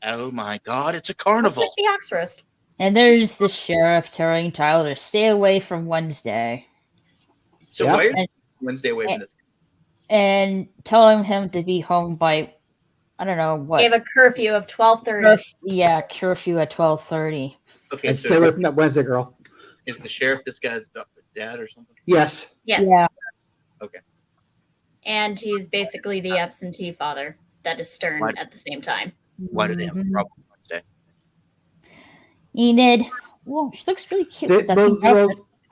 [SPEAKER 5] Oh my God, it's a carnival.
[SPEAKER 2] It's like the ox roast.
[SPEAKER 1] And there's the sheriff telling Tyler to stay away from Wednesday.
[SPEAKER 5] So why are Wednesday away from this?
[SPEAKER 1] And telling him to be home by, I don't know what.
[SPEAKER 2] They have a curfew of 12:30.
[SPEAKER 1] Yeah, curfew at 12:30.
[SPEAKER 5] Okay,
[SPEAKER 4] and stay away from that Wednesday girl.
[SPEAKER 5] Is the sheriff this guy's dad or something?
[SPEAKER 4] Yes.
[SPEAKER 2] Yes.
[SPEAKER 1] Yeah.
[SPEAKER 5] Okay.
[SPEAKER 2] And he's basically the absentee father that is stern at the same time.
[SPEAKER 5] Why do they have a problem Wednesday?
[SPEAKER 1] Enid. Whoa, she looks really cute.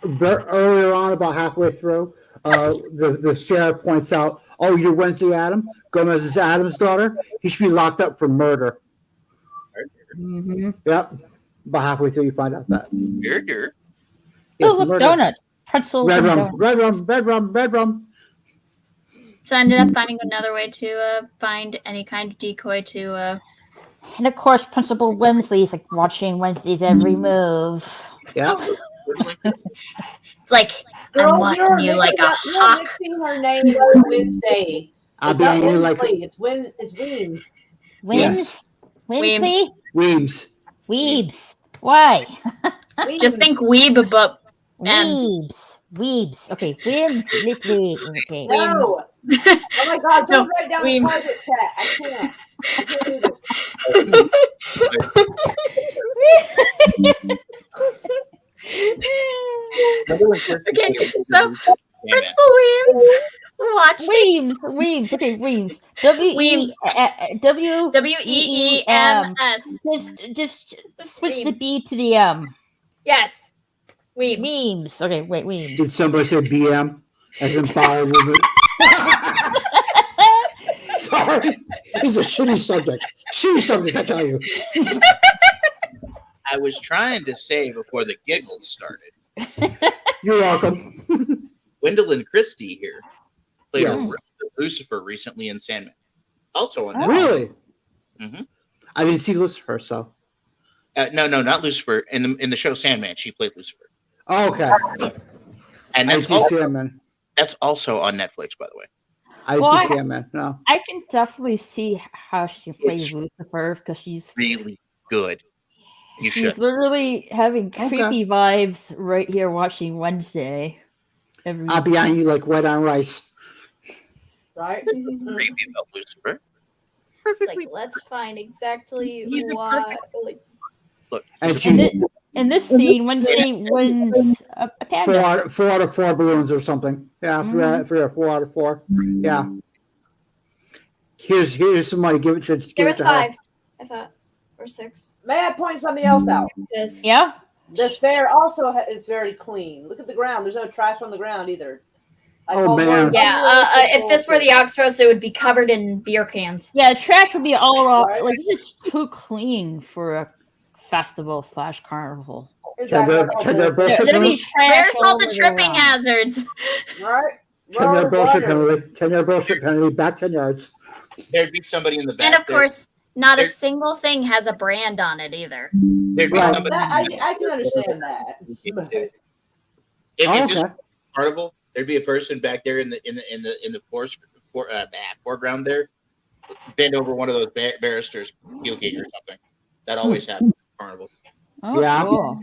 [SPEAKER 4] Earlier on, about halfway through, the sheriff points out, "Oh, you're Wednesday Adam? Gomez is Adam's daughter. He should be locked up for murder."
[SPEAKER 1] Mm-hmm.
[SPEAKER 4] Yep. About halfway through, you find out that.
[SPEAKER 5] Murder?
[SPEAKER 4] Yes,
[SPEAKER 1] look,
[SPEAKER 4] murder.
[SPEAKER 1] donut. Pretzel.
[SPEAKER 4] Red rum,
[SPEAKER 1] donut.
[SPEAKER 4] red rum.
[SPEAKER 2] So I ended up finding another way to find any kind of decoy to...
[SPEAKER 1] And of course, Principal Wimsley's like watching Wednesday's every move.
[SPEAKER 4] Yeah.
[SPEAKER 2] It's like, I'm watching you like a hawk.
[SPEAKER 3] You're mixing her name with Wednesday.
[SPEAKER 4] I'll be angry like...
[SPEAKER 3] It's Weems.
[SPEAKER 1] Weems? Wimsley?
[SPEAKER 4] Weems.
[SPEAKER 1] Weebs. Why?
[SPEAKER 2] Just think weeb, but...
[SPEAKER 1] Weebs. Okay, Weebs. Okay.
[SPEAKER 3] No. Oh my God, don't write down the private chat. I can't.
[SPEAKER 2] Okay, so Principal Weems, watch
[SPEAKER 1] Weems. Okay, Weems. W-E-E-M-S. Just switch the B to the M.
[SPEAKER 2] Yes.
[SPEAKER 1] Weems. Okay, wait, Weems.
[SPEAKER 4] Did somebody say BM? As in bowel movement? Sorry. It's a shitty subject. I tell you.
[SPEAKER 5] I was trying to say before the giggles started.
[SPEAKER 4] You're welcome.
[SPEAKER 5] Gwendolyn Christie here played Lucifer recently in Sandman. Also on
[SPEAKER 4] Really?
[SPEAKER 5] Mm-hmm.
[SPEAKER 4] I didn't see Lucifer, so.
[SPEAKER 5] No, not Lucifer. In the show Sandman, she played Lucifer.
[SPEAKER 4] Oh, okay.
[SPEAKER 5] And
[SPEAKER 4] I see Sandman.
[SPEAKER 5] That's also on Netflix, by the way.
[SPEAKER 4] I see Sandman. No.
[SPEAKER 1] I can definitely see how she can play Lucifer because she's
[SPEAKER 5] really good.
[SPEAKER 1] She's literally having creepy vibes right here watching Wednesday.
[SPEAKER 4] I'll be on you like wet on rice.
[SPEAKER 3] Right?
[SPEAKER 5] Creepy about Lucifer.
[SPEAKER 2] Like, let's find exactly why.
[SPEAKER 5] Look,
[SPEAKER 1] in this scene, Wednesday wins a panda.
[SPEAKER 4] 4 out of 4 balloons or something. Yeah, 3 or 4 out of 4. Yeah. Here's some money. Give it to
[SPEAKER 2] There was
[SPEAKER 4] her.
[SPEAKER 2] 5, I thought, or 6.
[SPEAKER 3] May I point something else out?
[SPEAKER 1] Yeah.
[SPEAKER 3] This fair also is very clean. Look at the ground. There's no trash on the ground either.
[SPEAKER 4] Man.
[SPEAKER 2] Yeah, if this were the Oxford, it would be covered in beer cans.
[SPEAKER 1] Yeah, trash would be all around.
[SPEAKER 3] Right.
[SPEAKER 1] Like, this is too clean for a festival/carnival.
[SPEAKER 3] Exactly.
[SPEAKER 1] There'd be trash.
[SPEAKER 2] Where's all the
[SPEAKER 1] over
[SPEAKER 2] tripping
[SPEAKER 1] around.
[SPEAKER 2] hazards?
[SPEAKER 3] Right.
[SPEAKER 4] 10-yard bullshit penalty. 10-yard bullshit penalty. Back 10 yards.
[SPEAKER 5] There'd be somebody in the back.
[SPEAKER 2] And of course, not a
[SPEAKER 5] There-
[SPEAKER 2] single thing has a brand on it either.
[SPEAKER 5] There'd be
[SPEAKER 4] Right.
[SPEAKER 5] somebody.
[SPEAKER 3] I can understand that.
[SPEAKER 5] If
[SPEAKER 4] Oh,
[SPEAKER 5] this
[SPEAKER 4] okay.
[SPEAKER 5] was carnival, there'd be a person back there in the foreground there, bend over one of those barristers puking or something. That always happens at carnivals.
[SPEAKER 1] Oh,
[SPEAKER 4] Yeah.
[SPEAKER 1] cool.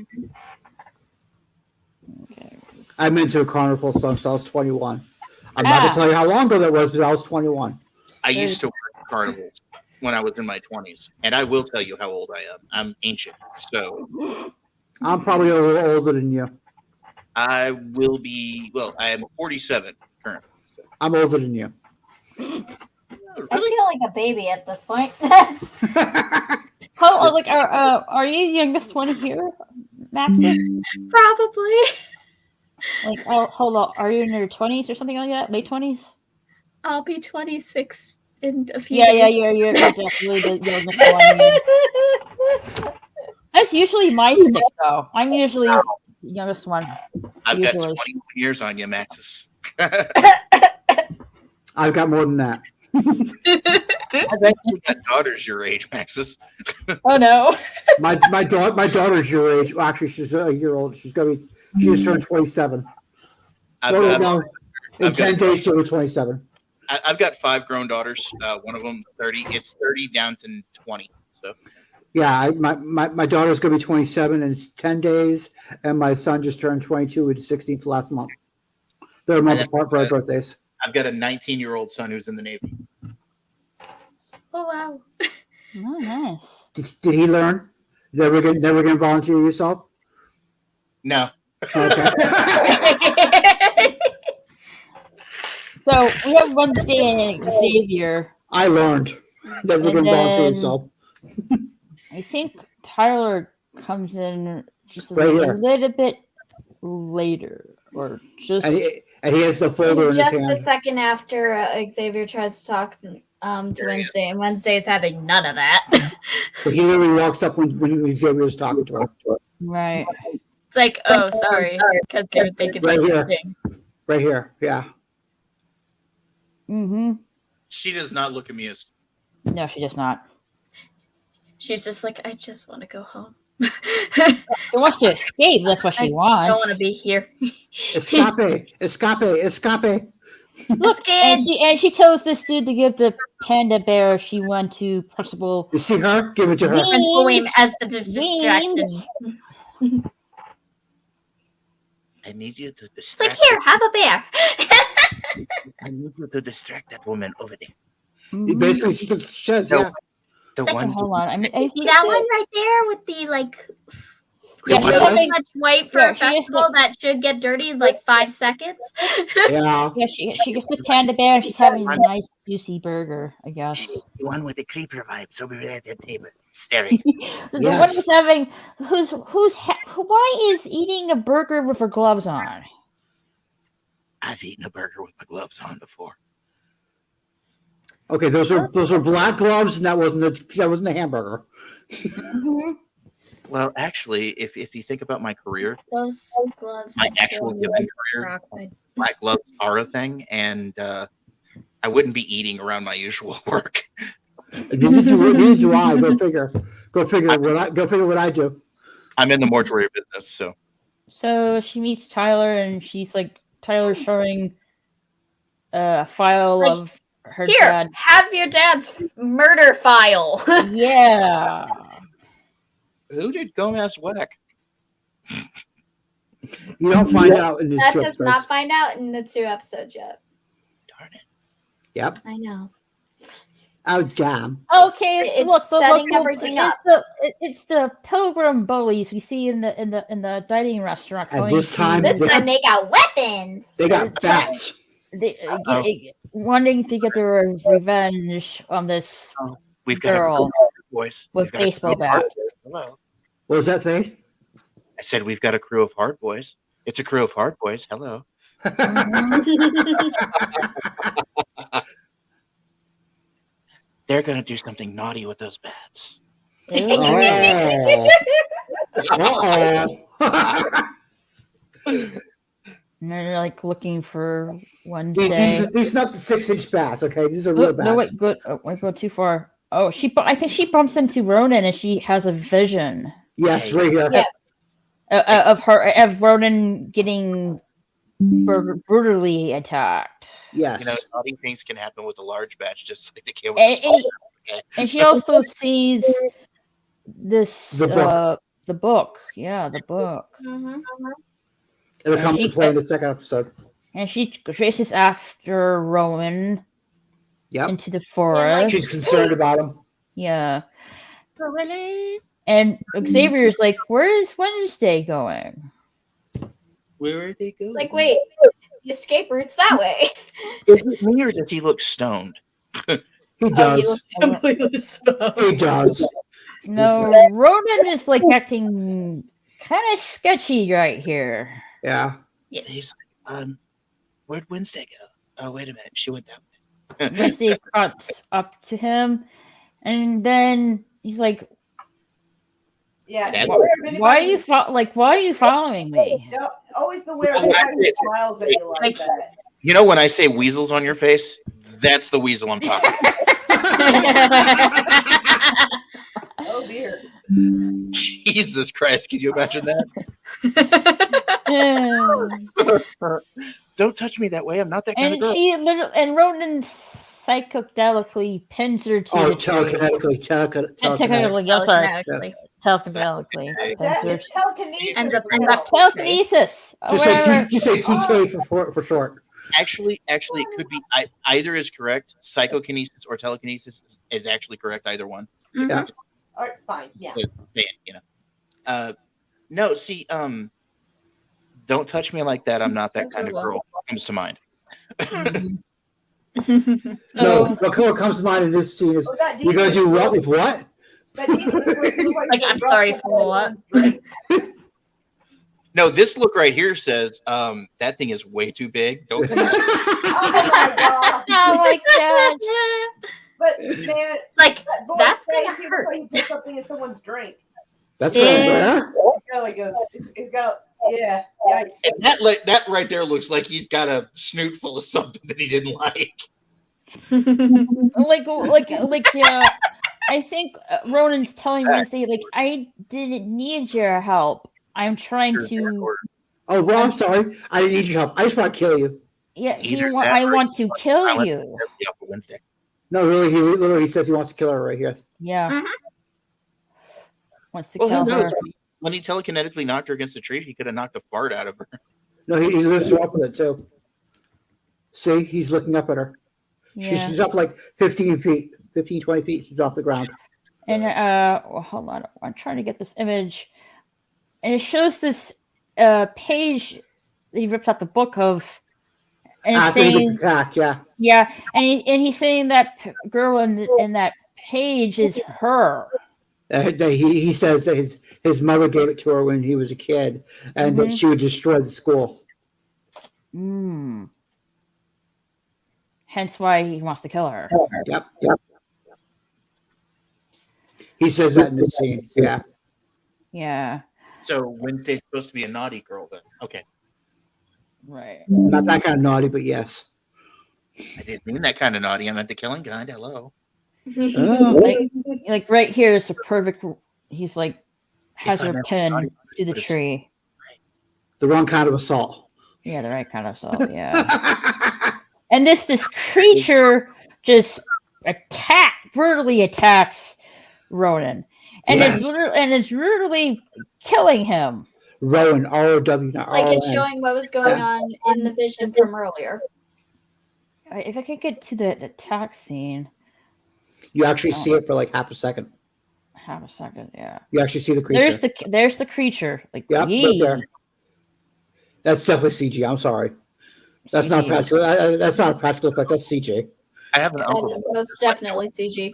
[SPEAKER 1] Okay.
[SPEAKER 4] I've been to a carnival since I was 21. I'm not gonna tell you how long ago that was, but I was 21.
[SPEAKER 5] I used to work carnivals when I was in my 20s, and I will tell you how old I am. I'm ancient, so
[SPEAKER 4] I'm probably a little older than you.
[SPEAKER 5] I will be. Well, I am 47 currently. So.
[SPEAKER 4] I'm older than you.
[SPEAKER 2] I feel like a baby at this point.
[SPEAKER 1] How like are you youngest one here, Maxie?
[SPEAKER 2] Probably.
[SPEAKER 1] Like, oh, hold on, are you in your 20s or something like that? Late 20s?
[SPEAKER 2] I'll be 26 in a few
[SPEAKER 1] Yeah,
[SPEAKER 2] days.
[SPEAKER 1] you're definitely the youngest one. That's usually my stick, though. I'm usually the youngest one.
[SPEAKER 5] I've got
[SPEAKER 1] Usually.
[SPEAKER 5] 21 years on you, Maxis.
[SPEAKER 4] I've got more than that.
[SPEAKER 5] I've actually got daughters your age, Maxis.
[SPEAKER 2] Oh no.
[SPEAKER 4] My daughter's your age. Well, actually, she's a year old. She just turned 27. In 10 days, she'll be 27.
[SPEAKER 5] I've got 5 grown daughters. One of them 30. It's 30 down to 20. So
[SPEAKER 4] Yeah, my daughter's gonna be 27 in 10 days, and my son just turned 22 with the 16th last month. They're a month apart for our birthdays.
[SPEAKER 5] I've got a 19-year-old son who's in the Navy.
[SPEAKER 2] Oh wow.
[SPEAKER 1] Oh, nice.
[SPEAKER 4] Did he learn? Never gonna volunteer yourself?
[SPEAKER 5] No.
[SPEAKER 4] Okay.
[SPEAKER 1] So we have Wednesday and Xavier.
[SPEAKER 4] I learned. Never
[SPEAKER 1] And
[SPEAKER 4] gonna volunteer
[SPEAKER 1] then-
[SPEAKER 4] yourself.
[SPEAKER 1] I think Tyler comes in just a
[SPEAKER 4] Right here.
[SPEAKER 1] little bit later, or just
[SPEAKER 4] And he has the folder in his
[SPEAKER 2] Just
[SPEAKER 4] hand.
[SPEAKER 2] a second after Xavier tries to talk to Wednesday, and Wednesday is having none of that.
[SPEAKER 4] But he literally walks up when Xavier was talking to her.
[SPEAKER 1] right.
[SPEAKER 2] It's like, oh, sorry, because they were thinking
[SPEAKER 4] Right
[SPEAKER 2] the
[SPEAKER 4] here.
[SPEAKER 2] same thing.
[SPEAKER 4] Right here. Yeah.
[SPEAKER 1] Mm-hmm.
[SPEAKER 5] She does not look amused.
[SPEAKER 1] No, she does not.
[SPEAKER 2] She's just like, I just want to go home.
[SPEAKER 1] She wants to escape. That's what she
[SPEAKER 2] I
[SPEAKER 1] wants.
[SPEAKER 2] don't want to be here.
[SPEAKER 4] Escape.
[SPEAKER 1] Look, and she tells this dude to give the panda bear she went to Principal
[SPEAKER 4] You see her? Give it to her.
[SPEAKER 2] Principal Weem as the distraction.
[SPEAKER 1] Weems.
[SPEAKER 5] I need you to
[SPEAKER 2] It's like,
[SPEAKER 5] distract.
[SPEAKER 2] here, have a bear.
[SPEAKER 5] I need you to distract that woman over there.
[SPEAKER 4] He basically says,
[SPEAKER 5] No.
[SPEAKER 4] yeah.
[SPEAKER 5] The
[SPEAKER 1] Okay,
[SPEAKER 5] one.
[SPEAKER 1] hold on. I mean, I
[SPEAKER 2] See that one right there with the like
[SPEAKER 1] Yeah,
[SPEAKER 4] What
[SPEAKER 1] she
[SPEAKER 4] else?
[SPEAKER 1] has
[SPEAKER 2] so much white for
[SPEAKER 1] Yeah,
[SPEAKER 2] a
[SPEAKER 1] she has
[SPEAKER 2] festival that should get dirty in like 5 seconds.
[SPEAKER 4] Yeah.
[SPEAKER 1] Yeah, she gets the panda bear and she's having a nice juicy burger, I guess.
[SPEAKER 5] The one with the creeper vibes over there at the table, staring.
[SPEAKER 1] The one
[SPEAKER 4] Yes.
[SPEAKER 1] who's having why is eating a burger with her gloves on?
[SPEAKER 5] I've eaten a burger with my gloves on before.
[SPEAKER 4] Okay, those were black gloves, and that wasn't a hamburger.
[SPEAKER 1] Mm-hmm.
[SPEAKER 5] Well, actually, if you think about my career,
[SPEAKER 2] Those gloves.
[SPEAKER 5] my actual given career, black gloves are a thing, and I wouldn't be eating around my usual work.
[SPEAKER 4] Neither do I. Go figure. Go figure what I do.
[SPEAKER 5] I'm in the mortuary business, so
[SPEAKER 1] So she meets Tyler and she's like Tyler's showing a file
[SPEAKER 2] Like,
[SPEAKER 1] of her
[SPEAKER 2] Here,
[SPEAKER 1] dad.
[SPEAKER 2] have your dad's murder file.
[SPEAKER 1] Yeah.
[SPEAKER 5] who did Gomez whack?
[SPEAKER 4] You don't find out in this
[SPEAKER 2] That
[SPEAKER 4] trip.
[SPEAKER 2] does not find out in the 2 episodes yet.
[SPEAKER 5] Darn it.
[SPEAKER 4] Yep.
[SPEAKER 2] I know.
[SPEAKER 4] Oh, damn.
[SPEAKER 1] Okay,
[SPEAKER 6] It's
[SPEAKER 1] look,
[SPEAKER 6] setting everything up.
[SPEAKER 1] It's the pilgrim bullies we see in the dining restaurant.
[SPEAKER 4] At this time,
[SPEAKER 6] This time they got weapons.
[SPEAKER 4] They got bats.
[SPEAKER 1] Wanting to get their revenge on this
[SPEAKER 5] We've got
[SPEAKER 1] girl
[SPEAKER 5] a boys
[SPEAKER 1] with baseball bats.
[SPEAKER 5] Hello.
[SPEAKER 4] What was that thing?
[SPEAKER 5] I said we've got a crew of hard boys. It's a crew of hard boys. Hello. They're gonna do something naughty with those bats.
[SPEAKER 4] Oh.
[SPEAKER 1] And they're like looking for Wednesday.
[SPEAKER 4] These are not the 6-inch bats, okay? These are real bats.
[SPEAKER 1] No, wait, good. Oh, I go too far. Oh, I think she bumps into Ronan and she has a vision.
[SPEAKER 4] Yes, right here.
[SPEAKER 6] Yes.
[SPEAKER 1] Of Ronan getting brutally attacked.
[SPEAKER 4] Yes.
[SPEAKER 5] You know, naughty things can happen with a large batch, just like the kid with the small.
[SPEAKER 1] And she also sees this
[SPEAKER 4] The book.
[SPEAKER 1] the book. Yeah, the book.
[SPEAKER 4] It'll come to play in the second episode.
[SPEAKER 1] And she chases after Rowan into the forest.
[SPEAKER 4] She's concerned about him.
[SPEAKER 1] Yeah. And Xavier's like, where is Wednesday going?
[SPEAKER 5] Where are they going?
[SPEAKER 6] It's like, wait, the escape route's that way.
[SPEAKER 5] Is it me or does he look stoned?
[SPEAKER 4] He does. He does.
[SPEAKER 1] No, Ronan is like acting kind of sketchy right here.
[SPEAKER 4] Yeah.
[SPEAKER 6] Yes.
[SPEAKER 5] He's like, where'd Wednesday go? Oh, wait a minute. She went that way.
[SPEAKER 1] Wednesday cuts up to him, and then he's like,
[SPEAKER 3] Yeah.
[SPEAKER 1] Why are you following me?
[SPEAKER 3] Always beware of the smiles that you like that.
[SPEAKER 5] You know when I say weasels on your face? That's the weasel I'm talking about.
[SPEAKER 3] Oh dear.
[SPEAKER 5] Jesus Christ, can you imagine that? Don't touch me that way. I'm not that kind of girl.
[SPEAKER 1] And Ronan psychedelically pins her to the tree. Telekinetically. Telekinesis.
[SPEAKER 4] Just say TK for short.
[SPEAKER 5] Actually, it could be either is correct. Psychokinesis or telekinesis is actually correct. Either one.
[SPEAKER 4] Yeah.
[SPEAKER 3] All right, fine. Yeah.
[SPEAKER 5] You know. No, see, don't touch me like that. I'm not that kind of girl. Comes to mind.
[SPEAKER 4] No, what comes to mind in this scene is you're gonna do what with what?
[SPEAKER 2] Like, I'm sorry for what?
[SPEAKER 5] No, this look right here says that thing is way too big. Don't.
[SPEAKER 3] Oh my god!
[SPEAKER 1] Oh my god!
[SPEAKER 3] But man,
[SPEAKER 2] it's like that's gonna hurt.
[SPEAKER 3] He put something in someone's drink.
[SPEAKER 4] That's right.
[SPEAKER 3] It's got yeah.
[SPEAKER 5] And that right there looks like he's got a snoot full of something that he didn't like.
[SPEAKER 1] Yeah. I think Ronan's telling me to say, like, I didn't need your help. I'm trying to.
[SPEAKER 4] Oh, well, I'm sorry. I didn't need your help. I just want to kill you.
[SPEAKER 1] Yeah, I want to kill you.
[SPEAKER 5] Wednesday.
[SPEAKER 4] No, really, he says he wants to kill her right here.
[SPEAKER 1] Yeah. Wants to kill her.
[SPEAKER 5] When he telekinetically knocked her against the tree, he could have knocked a fart out of her.
[SPEAKER 4] No, he lifts her up with it too. See, he's looking up at her. Yeah. She's up like 15 feet, 15, 20 feet. She's off the ground.
[SPEAKER 1] And hold on, I'm trying to get this image. And it shows this page that he ripped out the book of. And it's saying,
[SPEAKER 4] he gets attacked, yeah.
[SPEAKER 1] Yeah, and he's saying that girl in that page is her.
[SPEAKER 4] He says that his mother gave it to her when he was a kid, and that she would destroy the school.
[SPEAKER 1] Hence why he wants to kill her.
[SPEAKER 4] Yep. He says that in the scene. Yeah.
[SPEAKER 1] Yeah.
[SPEAKER 5] So Wednesday's supposed to be a naughty girl, then. Okay.
[SPEAKER 1] Right.
[SPEAKER 4] Not that kind of naughty, but yes.
[SPEAKER 5] I didn't mean that kind of naughty. I meant the killing kind. Hello.
[SPEAKER 1] Like right here is a perfect. He's like has her pinned to the tree.
[SPEAKER 4] The wrong kind of assault.
[SPEAKER 1] Yeah, the right kind of assault. Yeah. And this creature just brutally attacks Ronan, and it's brutally killing him.
[SPEAKER 4] Rowan, R-O-W, not
[SPEAKER 6] like it's showing what was going on in the vision from earlier.
[SPEAKER 1] If I could get to the attack scene.
[SPEAKER 4] You actually see it for like half a second.
[SPEAKER 1] Half a second, yeah.
[SPEAKER 4] You actually see the creature.
[SPEAKER 1] There's the creature. Like,
[SPEAKER 4] yep, right there. That's definitely CG. I'm sorry. That's
[SPEAKER 1] CG.
[SPEAKER 4] not practical. That's not a practical effect. That's CG.
[SPEAKER 5] I have an
[SPEAKER 6] That
[SPEAKER 5] uncle.
[SPEAKER 6] is most definitely CG.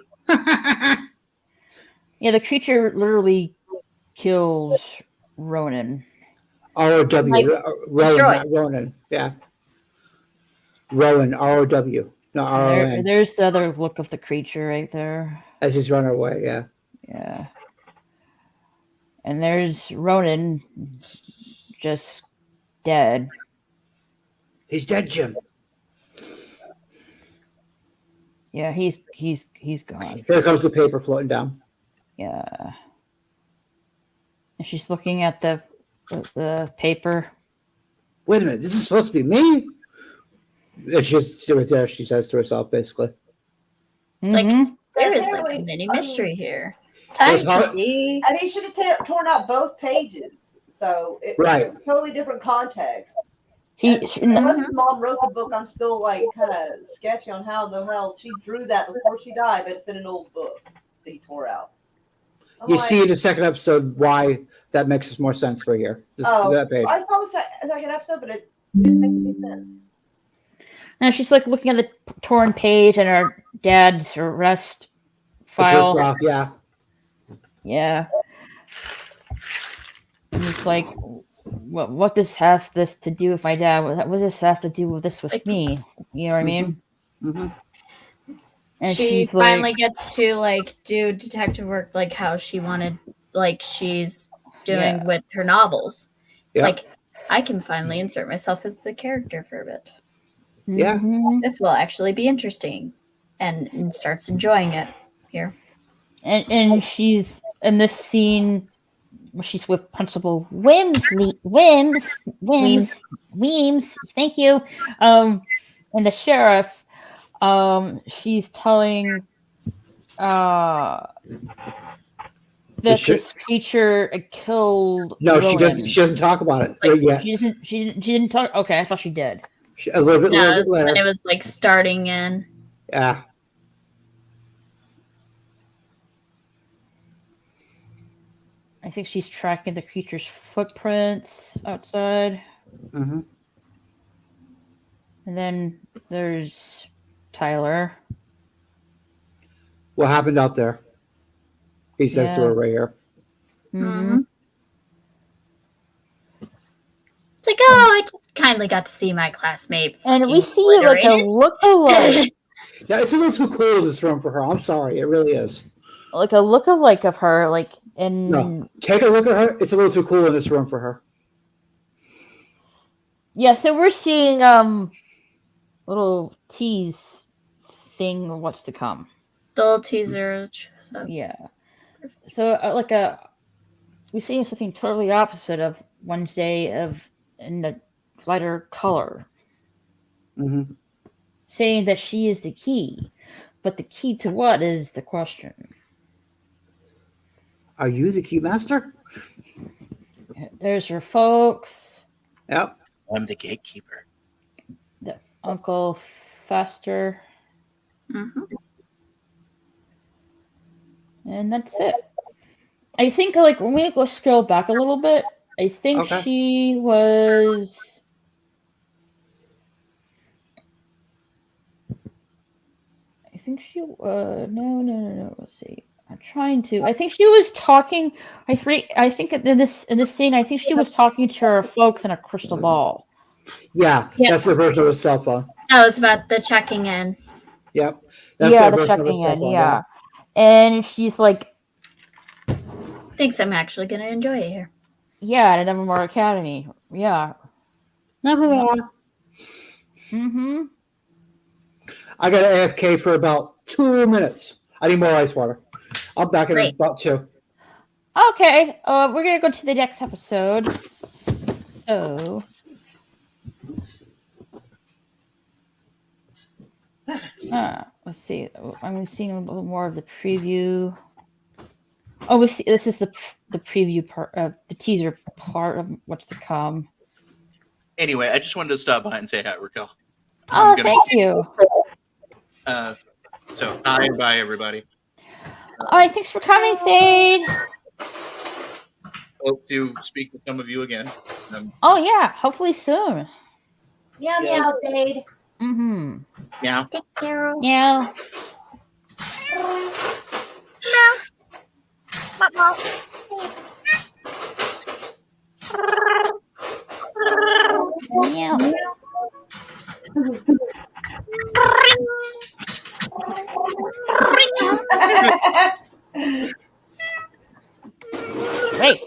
[SPEAKER 1] Yeah, the creature literally kills Ronan.
[SPEAKER 4] R-O-W.
[SPEAKER 6] Like,
[SPEAKER 4] Rowan,
[SPEAKER 6] destroy.
[SPEAKER 4] not Ronan. Yeah. Rowan, R-O-W. Not R-O-N.
[SPEAKER 1] There's the other look of the creature right there.
[SPEAKER 4] As he's running away, yeah.
[SPEAKER 1] Yeah. And there's Ronan just dead.
[SPEAKER 4] He's dead, Jim.
[SPEAKER 1] Yeah, he's gone.
[SPEAKER 4] Here comes the paper floating down.
[SPEAKER 1] Yeah. And she's looking at the paper.
[SPEAKER 4] Wait a minute, this is supposed to be me? And she's right there, she says to herself, basically.
[SPEAKER 2] Like,
[SPEAKER 1] Mhm.
[SPEAKER 2] there is like a
[SPEAKER 3] Apparently,
[SPEAKER 2] mini
[SPEAKER 3] I mean,
[SPEAKER 2] mystery here.
[SPEAKER 6] Time
[SPEAKER 4] It's hard-
[SPEAKER 6] to see.
[SPEAKER 3] And he should have torn out both pages. So it's
[SPEAKER 4] Right.
[SPEAKER 3] a totally different context.
[SPEAKER 1] He,
[SPEAKER 3] Unless his mom wrote the book, I'm still like kind of sketchy on how in the hell she drew that before she died, but it's in an old book that he tore out. I'm
[SPEAKER 4] You
[SPEAKER 3] like,
[SPEAKER 4] see in the second episode why that makes more sense for here. That page.
[SPEAKER 3] I saw the second episode, but it didn't make any sense.
[SPEAKER 1] and she's like looking at the torn page and her dad's arrest file.
[SPEAKER 4] Well, yeah.
[SPEAKER 1] Yeah. And it's like, what does have this to do with my dad? What does this have to do with this with
[SPEAKER 2] Like-
[SPEAKER 1] me? You know what I mean?
[SPEAKER 4] Mm-hmm.
[SPEAKER 1] And
[SPEAKER 2] She
[SPEAKER 1] she's
[SPEAKER 2] finally
[SPEAKER 1] like,
[SPEAKER 2] gets to like do detective work like how she wanted, like she's doing
[SPEAKER 1] Yeah.
[SPEAKER 2] with her novels. It's
[SPEAKER 4] Yeah.
[SPEAKER 2] like I can finally insert myself as the character for a bit.
[SPEAKER 4] Yeah.
[SPEAKER 1] mhm.
[SPEAKER 2] This will actually be interesting, and starts enjoying it here.
[SPEAKER 1] And she's in this scene. She's with Principal Weems. Thank you. And the sheriff. She's telling that this creature killed.
[SPEAKER 4] No, she
[SPEAKER 1] Rowan.
[SPEAKER 4] doesn't. She doesn't talk about it
[SPEAKER 2] Like,
[SPEAKER 4] yet.
[SPEAKER 1] She didn't talk. Okay, I thought she did.
[SPEAKER 4] A little bit
[SPEAKER 2] Yeah,
[SPEAKER 4] later.
[SPEAKER 2] and it was like starting in.
[SPEAKER 4] Yeah.
[SPEAKER 1] I think she's tracking the creature's footprints outside.
[SPEAKER 4] Mm-hmm.
[SPEAKER 1] And then there's Tyler.
[SPEAKER 4] What happened out there? He says to
[SPEAKER 1] Yeah.
[SPEAKER 4] her right here.
[SPEAKER 1] Mm-hmm.
[SPEAKER 2] It's like, oh, I just kindly got to see my classmate.
[SPEAKER 1] And we
[SPEAKER 2] fucking
[SPEAKER 1] see like a
[SPEAKER 2] obliterated.
[SPEAKER 1] look-alike,
[SPEAKER 4] Yeah, it's a little too cool in this room for her. I'm sorry, it really is.
[SPEAKER 1] like a look-alike of her, like in.
[SPEAKER 4] No, take a look at her. It's a little too cool in this room for her.
[SPEAKER 1] Yeah, so we're seeing little tease thing of what's to come.
[SPEAKER 2] The little teaser. So.
[SPEAKER 1] Yeah. So we're seeing something totally opposite of Wednesday in the lighter color,
[SPEAKER 4] Mm-hmm.
[SPEAKER 1] saying that she is the key, but the key to what is the question.
[SPEAKER 4] Are you the key master?
[SPEAKER 1] There's her folks,
[SPEAKER 4] Yep.
[SPEAKER 5] I'm the gatekeeper.
[SPEAKER 1] the Uncle Fester,
[SPEAKER 2] Mm-hmm.
[SPEAKER 1] and that's it. I think like when we go scroll back a little bit, I think
[SPEAKER 4] Okay.
[SPEAKER 1] she was. I think she no. Let's see. I'm trying to. I think she was talking. I think in this scene, I think she was talking to her folks in a crystal ball.
[SPEAKER 4] Yeah,
[SPEAKER 2] Yes.
[SPEAKER 4] that's the version of a cell phone.
[SPEAKER 2] That was about the checking in.
[SPEAKER 4] Yep. That's
[SPEAKER 1] Yeah,
[SPEAKER 4] the
[SPEAKER 1] the
[SPEAKER 4] version of a
[SPEAKER 1] checking
[SPEAKER 4] cell
[SPEAKER 1] in.
[SPEAKER 4] phone.
[SPEAKER 1] Yeah, and she's like,
[SPEAKER 2] Thinks I'm actually gonna enjoy it here.
[SPEAKER 1] yeah, at Nevermore Academy. Yeah.
[SPEAKER 4] Nevermore.
[SPEAKER 1] Mm-hmm.
[SPEAKER 4] I got AFK for about 2 minutes. I need more ice water. I'll back in
[SPEAKER 2] Great.
[SPEAKER 4] about 2.
[SPEAKER 1] Okay. We're gonna go to the next episode. So. Let's see. I'm seeing a little more of the preview. Oh, we see. This is the preview part of the teaser part of what's to come.
[SPEAKER 5] Anyway, I just wanted to stop by and say hi, Raquel.
[SPEAKER 1] Oh, thank you.
[SPEAKER 5] So, hi and bye, everybody.
[SPEAKER 1] All right, thanks for coming, Fade.
[SPEAKER 5] Hope to speak with some of you again.
[SPEAKER 1] Oh yeah, hopefully soon.
[SPEAKER 3] Meow meow, Fade.
[SPEAKER 1] Mm-hmm.
[SPEAKER 5] Yeah.
[SPEAKER 2] Take care.
[SPEAKER 1] Yeah. Yeah. Wait.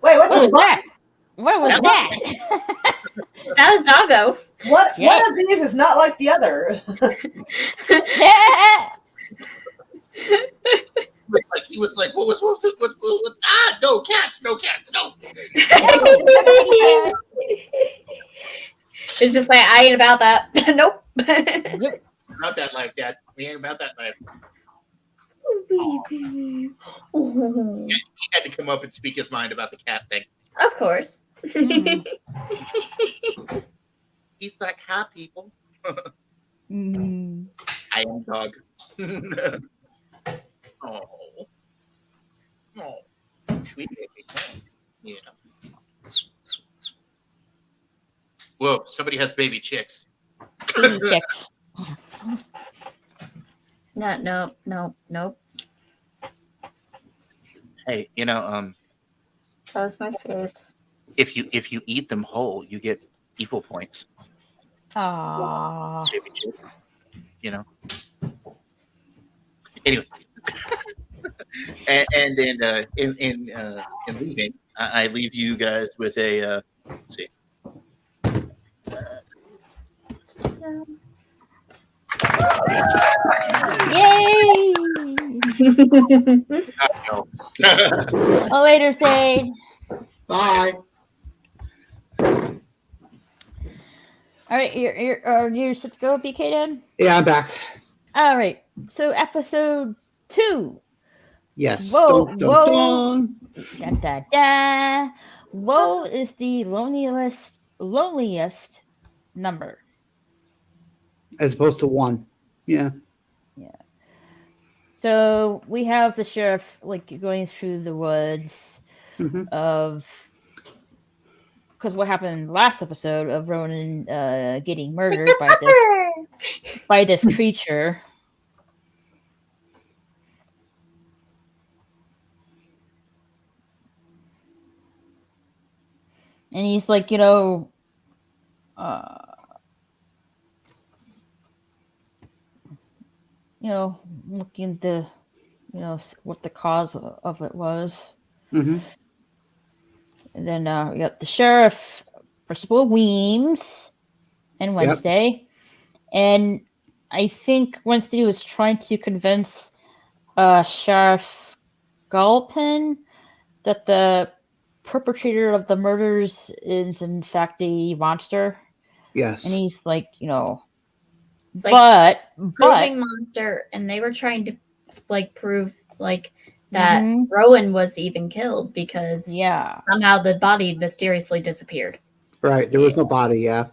[SPEAKER 3] Wait, what
[SPEAKER 1] What was
[SPEAKER 3] the fuck?
[SPEAKER 1] that? What was that?
[SPEAKER 2] That was Doggo.
[SPEAKER 3] What?
[SPEAKER 1] Yeah.
[SPEAKER 3] One of these is not like the other.
[SPEAKER 5] He was like, what? No cats, no.
[SPEAKER 2] It's just like, I ain't about that. Nope.
[SPEAKER 1] Yep.
[SPEAKER 5] Not that like that. We ain't about that life. He had to come up and speak his mind about the cat thing.
[SPEAKER 2] Of course.
[SPEAKER 1] Mm.
[SPEAKER 5] He's like, hi, people.
[SPEAKER 1] Mm.
[SPEAKER 5] I am dog. Oh. Sweet baby. Oh. Yeah. Whoa, somebody has baby chicks.
[SPEAKER 1] Baby chicks.
[SPEAKER 2] Nope.
[SPEAKER 5] Hey,
[SPEAKER 2] That was my face.
[SPEAKER 5] if you eat them whole, you get evil points.
[SPEAKER 1] Aww.
[SPEAKER 5] Baby chicks. Anyway. and then in leaving, I leave you guys with a let's see.
[SPEAKER 1] Yay! Oh, later, Fade.
[SPEAKER 4] Bye.
[SPEAKER 1] All right, you're set to go, BK then?
[SPEAKER 4] Yeah, I'm back.
[SPEAKER 1] All right. So episode 2.
[SPEAKER 4] Yes.
[SPEAKER 1] Whoa,
[SPEAKER 4] Dun, dun,
[SPEAKER 1] whoa.
[SPEAKER 4] dun.
[SPEAKER 1] Da, da, da. Woe is the loneliest number.
[SPEAKER 4] As opposed to 1. Yeah.
[SPEAKER 1] Yeah. So we have the sheriff like going through the woods of, because what happened last episode of Ronan getting murdered by this creature. And he's like, looking into, what the cause of it was.
[SPEAKER 4] Mm-hmm.
[SPEAKER 1] And then we got the sheriff, Principal Weems, and Wednesday. Yep. And I think Wednesday was trying to convince Sheriff Galpin that the perpetrator of the murders is in fact a monster.
[SPEAKER 4] Yes.
[SPEAKER 1] And he's like,
[SPEAKER 2] it's
[SPEAKER 1] but
[SPEAKER 2] proving monster, and they were trying to prove that Rowan was even killed because somehow the body mysteriously disappeared.
[SPEAKER 4] Right, there was no body. Yeah.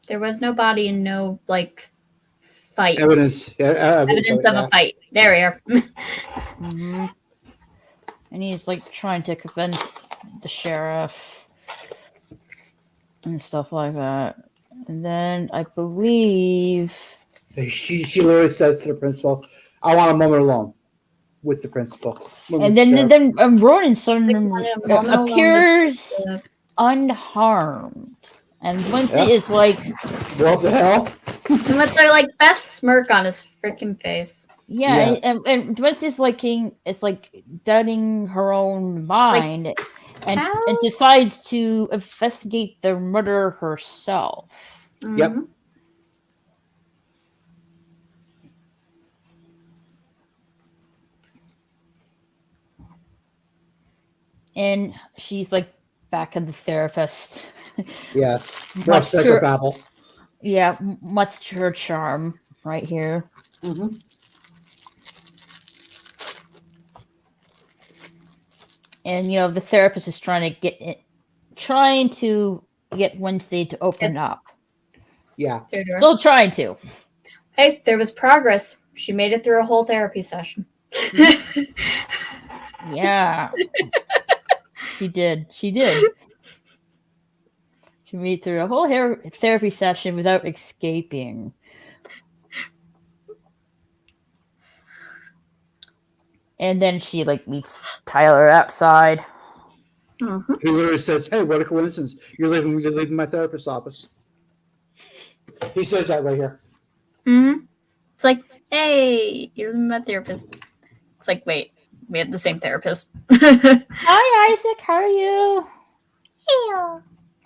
[SPEAKER 2] There was no body and no fight.
[SPEAKER 4] Evidence
[SPEAKER 2] of a fight. There we are.
[SPEAKER 1] And he's trying to convince the sheriff and stuff like that. And then I believe
[SPEAKER 4] she literally says to the principal, "I want a moment alone with the principal."
[SPEAKER 1] And then Ronan appears unharmed. And Wednesday is like,
[SPEAKER 4] what the hell?
[SPEAKER 2] With their best smirk on his freaking face.
[SPEAKER 1] Yeah, yes. and Wednesday's doubting her own mind and decides to investigate the murder herself.
[SPEAKER 4] Yep.
[SPEAKER 1] And she's back in the therapist.
[SPEAKER 4] Yes. Much psychobabble.
[SPEAKER 1] Yeah, much to her charm right here. And the therapist is trying to get Wednesday to open up.
[SPEAKER 4] Yeah.
[SPEAKER 1] Still trying to.
[SPEAKER 2] Hey, there was progress. She made it through a whole therapy session.
[SPEAKER 1] Yeah. She did. She made it through a whole therapy session without escaping. And then she meets Tyler outside.
[SPEAKER 2] Mm-hmm.
[SPEAKER 4] He literally says, "Hey, what a coincidence! You're leaving my therapist's office." He says that right here.
[SPEAKER 2] Mm-hmm. It's like, hey, you're my therapist. It's like, wait, we have the same therapist.
[SPEAKER 1] Hi, Isaac. How are you?
[SPEAKER 6] Yeah.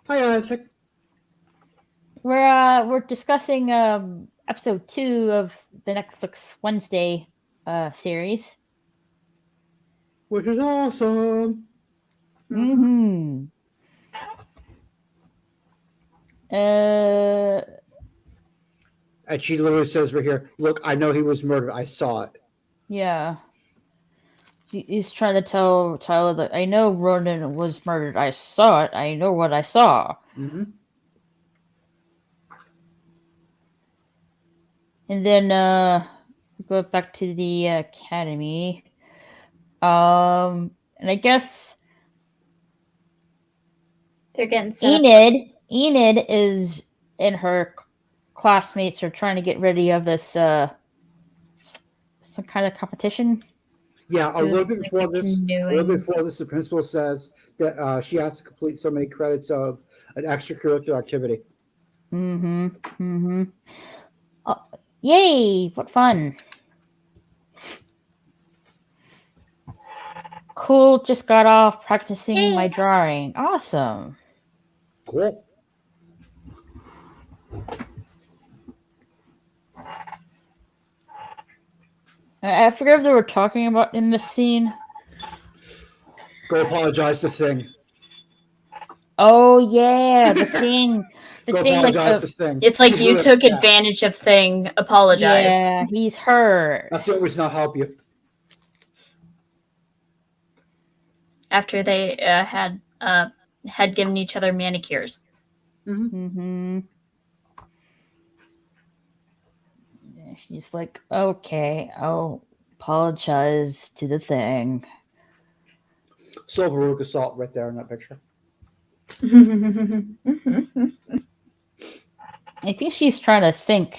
[SPEAKER 4] Hi, Isaac.
[SPEAKER 1] We're discussing episode 2 of the Netflix Wednesday series.
[SPEAKER 4] Which is awesome.
[SPEAKER 1] Mm-hmm.
[SPEAKER 4] And she literally says right here, "Look, I know he was murdered. I saw it."
[SPEAKER 1] Yeah. He's trying to tell Tyler that I know Ronan was murdered. I saw it. I know what I saw.
[SPEAKER 4] Mm-hmm.
[SPEAKER 1] And then we go back to the academy. And I guess
[SPEAKER 2] They're getting set up.
[SPEAKER 1] Enid is and her classmates are trying to get ready of this some kind of competition.
[SPEAKER 4] Yeah, a little bit before this,
[SPEAKER 2] canoeing.
[SPEAKER 4] the principal says that she has to complete so many credits of an extracurricular activity.
[SPEAKER 1] Mm-hmm. Mm-hmm. Oh, yay! What fun! Cool. Just got off practicing my drawing. Awesome.
[SPEAKER 4] Cool.
[SPEAKER 1] I forget if they were talking about in this scene.
[SPEAKER 4] Go apologize to Thing.
[SPEAKER 1] Oh yeah, the thing.
[SPEAKER 4] Go apologize to Thing.
[SPEAKER 2] It's like
[SPEAKER 4] He's
[SPEAKER 2] you
[SPEAKER 4] really
[SPEAKER 2] took
[SPEAKER 4] upset.
[SPEAKER 2] advantage of Thing. Apologize.
[SPEAKER 1] Yeah, he's hurt.
[SPEAKER 4] That's the always not help you.
[SPEAKER 2] After they had given each other manicures.
[SPEAKER 1] Mm-hmm. Yeah, she's like, okay, I'll apologize to the Thing.
[SPEAKER 4] So Baruch assault right there in that picture.
[SPEAKER 1] I think she's trying to think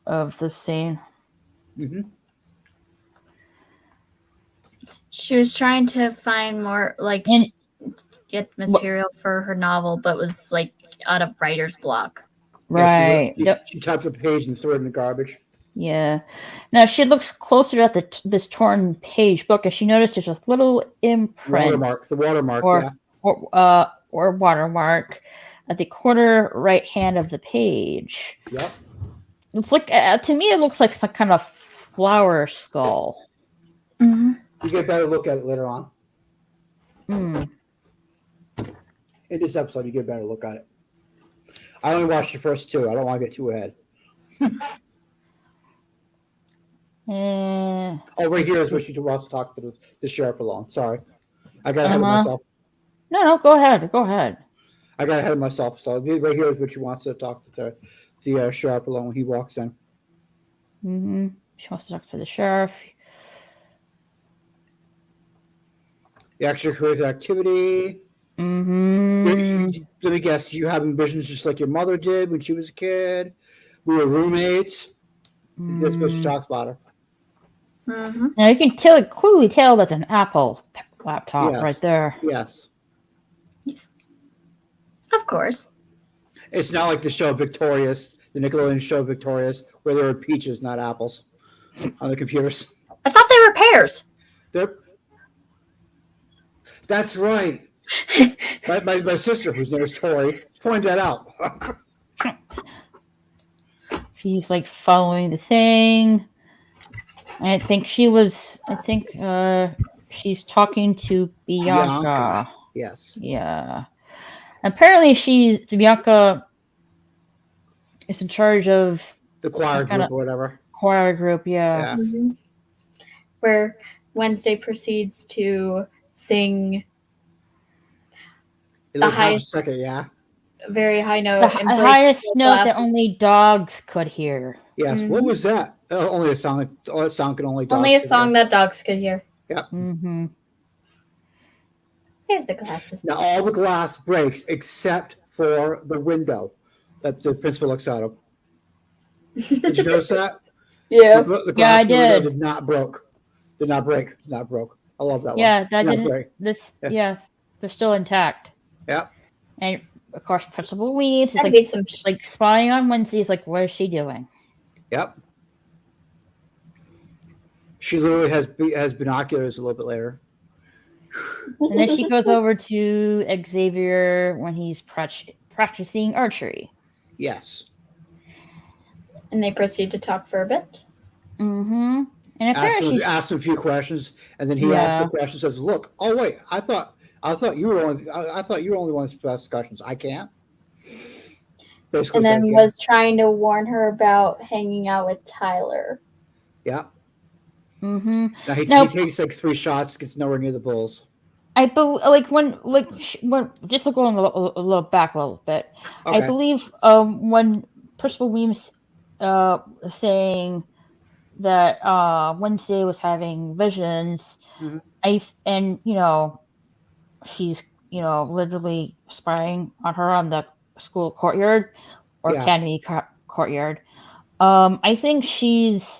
[SPEAKER 1] of the scene.
[SPEAKER 4] Mm-hmm.
[SPEAKER 2] She was trying to find more, get material for her novel, but was out of writer's block.
[SPEAKER 1] Right.
[SPEAKER 4] Yeah, she types a page and threw it in the garbage.
[SPEAKER 1] Yeah. Now she looks closer at this torn page book, and she noticed there's a little imprint.
[SPEAKER 4] The watermark,
[SPEAKER 1] or,
[SPEAKER 4] yeah.
[SPEAKER 1] Or watermark at the corner right hand of the page.
[SPEAKER 4] Yep.
[SPEAKER 1] It's like to me, it looks like some kind of flower skull.
[SPEAKER 2] Mm-hmm.
[SPEAKER 4] You get a better look at it later on.
[SPEAKER 1] Mm.
[SPEAKER 4] In this episode, you get a better look at it. I only watched the first 2. I don't want to get too ahead. Oh, right here is what she wants to talk to the sheriff alone. Sorry. I got ahead of myself.
[SPEAKER 1] No, go ahead. Go ahead.
[SPEAKER 4] I got ahead of myself. So right here is what she wants to talk to the sheriff alone when he walks in.
[SPEAKER 1] Mm-hmm. She wants to talk to the sheriff.
[SPEAKER 4] The extracurricular activity.
[SPEAKER 1] Mm-hmm.
[SPEAKER 4] Let me guess. You have visions just like your mother did when she was a kid. We were roommates. That's what she talks about her.
[SPEAKER 2] Mm-hmm.
[SPEAKER 1] Now you can clearly tell that's an Apple laptop right there.
[SPEAKER 4] Yes.
[SPEAKER 2] Of course.
[SPEAKER 4] It's not like the show Victorious, the Nickelodeon show Victorious, where there were peaches, not apples, on the computers.
[SPEAKER 2] I thought they were pears.
[SPEAKER 4] That's right. my sister, whose name is Tori, pointed that out.
[SPEAKER 1] She's following the Thing. I think she's talking to Bianca.
[SPEAKER 4] Yes.
[SPEAKER 1] Yeah. Apparently Bianca is in charge of
[SPEAKER 4] the choir group or whatever.
[SPEAKER 1] Choir group, yeah.
[SPEAKER 2] Mm-hmm. Where Wednesday proceeds to sing
[SPEAKER 4] the highest second, yeah.
[SPEAKER 2] very high
[SPEAKER 1] The
[SPEAKER 2] note.
[SPEAKER 1] highest note that only dogs could hear.
[SPEAKER 4] Yes. What was that? Only a song. A song can only dogs.
[SPEAKER 2] Only a song that dogs could hear.
[SPEAKER 4] Yep.
[SPEAKER 1] Mm-hmm.
[SPEAKER 2] Here's the glasses.
[SPEAKER 4] Now all the glass breaks except for the window that the principal looks out of. Did you notice that?
[SPEAKER 2] Yeah.
[SPEAKER 4] The glass
[SPEAKER 1] I did.
[SPEAKER 4] did not broke. Did not break. Not broke. I love that one.
[SPEAKER 1] Yeah, that
[SPEAKER 4] Not
[SPEAKER 1] didn't.
[SPEAKER 4] break.
[SPEAKER 1] Yeah, they're still intact.
[SPEAKER 4] Yep.
[SPEAKER 1] And of course, Principal Weems is
[SPEAKER 6] That'd be some
[SPEAKER 1] like spying on Wednesday. He's like, what is she doing?
[SPEAKER 4] Yep. She literally has binoculars a little bit later.
[SPEAKER 1] And then she goes over to Xavier when he's practicing archery.
[SPEAKER 4] Yes.
[SPEAKER 2] And they proceed to talk for a bit.
[SPEAKER 1] Mm-hmm. And apparently
[SPEAKER 4] Asked him a few questions, and then he asked the question. Says, "Look, oh wait, I thought you were only one to ask questions. I can't." Basically
[SPEAKER 2] And then
[SPEAKER 4] says,
[SPEAKER 2] was trying to warn her about hanging out with Tyler.
[SPEAKER 4] Yeah.
[SPEAKER 1] Mm-hmm.
[SPEAKER 4] Now he takes like 3 shots, gets nowhere near the bulls.
[SPEAKER 1] I believe when just going a little back a little bit.
[SPEAKER 4] Okay.
[SPEAKER 1] I believe when Principal Weems saying that Wednesday was having visions, and she's literally spying on her on the school courtyard or academy courtyard. I think she's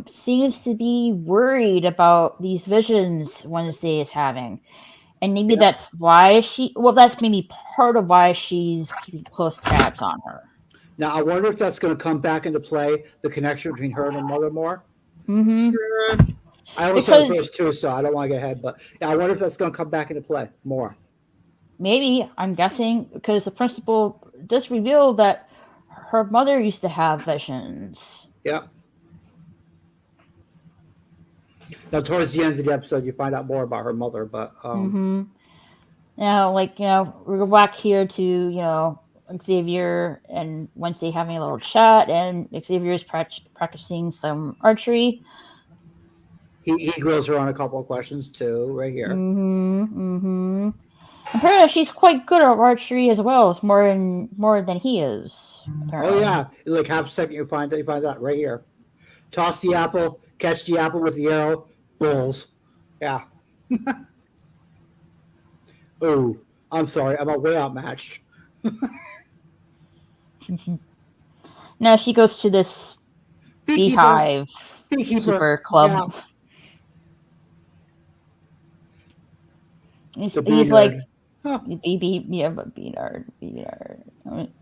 [SPEAKER 1] seems to be worried about these visions Wednesday is having. And maybe that's why that's maybe part of why she's keeping close tabs on her.
[SPEAKER 4] Now, I wonder if that's going to come back into play, the connection between her and her mother more.
[SPEAKER 1] Mm-hmm.
[SPEAKER 4] I only saw the first 2, so I don't want to get ahead. But yeah, I wonder if that's going to come back into play more.
[SPEAKER 1] Maybe, I'm guessing, because the principal does reveal that her mother used to have visions.
[SPEAKER 4] Yep. Now, towards the end of the episode, you find out more about her mother, but
[SPEAKER 1] now, we go back here to Xavier and Wednesday having a little chat, and Xavier is practicing some archery.
[SPEAKER 4] He grills her on a couple of questions too, right here.
[SPEAKER 1] Apparently, she's quite good at archery as well. It's more than he is. Apparently.
[SPEAKER 4] Oh yeah, like half a second you find that right here. Toss the apple, catch the apple with the arrow, bulls. Yeah. Oh, I'm sorry, I'm way outmatched.
[SPEAKER 1] Now she goes to this beekeeper club. Yeah. He's like, Beanard.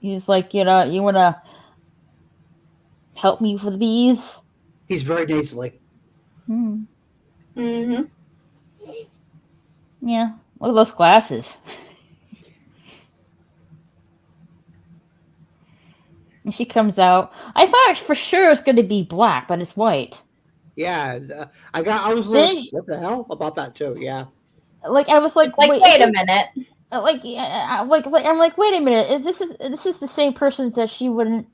[SPEAKER 1] He's like, you want to help me for the bees?
[SPEAKER 4] He's very nasally.
[SPEAKER 2] Mm-hmm.
[SPEAKER 1] Yeah, look at those glasses. And she comes out. I thought for sure it was going to be black, but it's white.
[SPEAKER 3] Yeah, I was like, what the hell about that too? Yeah,
[SPEAKER 1] like I was like,
[SPEAKER 6] wait a minute.
[SPEAKER 1] I'm like, wait a minute. This is the same person that she wouldn't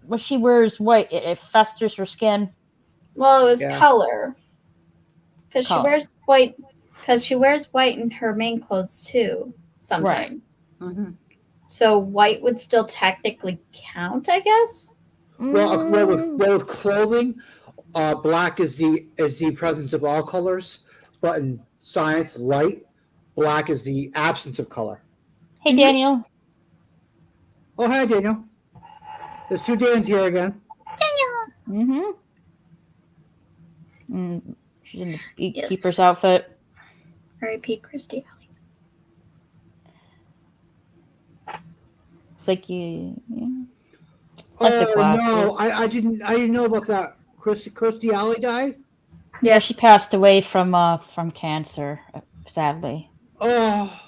[SPEAKER 1] when she wears white. It festers her skin.
[SPEAKER 6] Well, it was color because she wears white. Because she wears white in her main clothes too sometimes.
[SPEAKER 1] Right.
[SPEAKER 3] Mm-hmm.
[SPEAKER 6] So white would still technically count, I guess.
[SPEAKER 4] Well, with clothing, black is the presence of all colors, but in science, light, black is the absence of color.
[SPEAKER 1] Hey, Daniel.
[SPEAKER 4] Oh, hi, Daniel. There's 2 Dans here again.
[SPEAKER 1] Daniel. She's in the beekeeper's outfit.
[SPEAKER 6] R.I.P. Christy.
[SPEAKER 1] It's like you.
[SPEAKER 4] Oh no, I didn't know about that. Kirstie Alley died?
[SPEAKER 1] Yeah, she passed away from cancer, sadly.
[SPEAKER 4] Oh.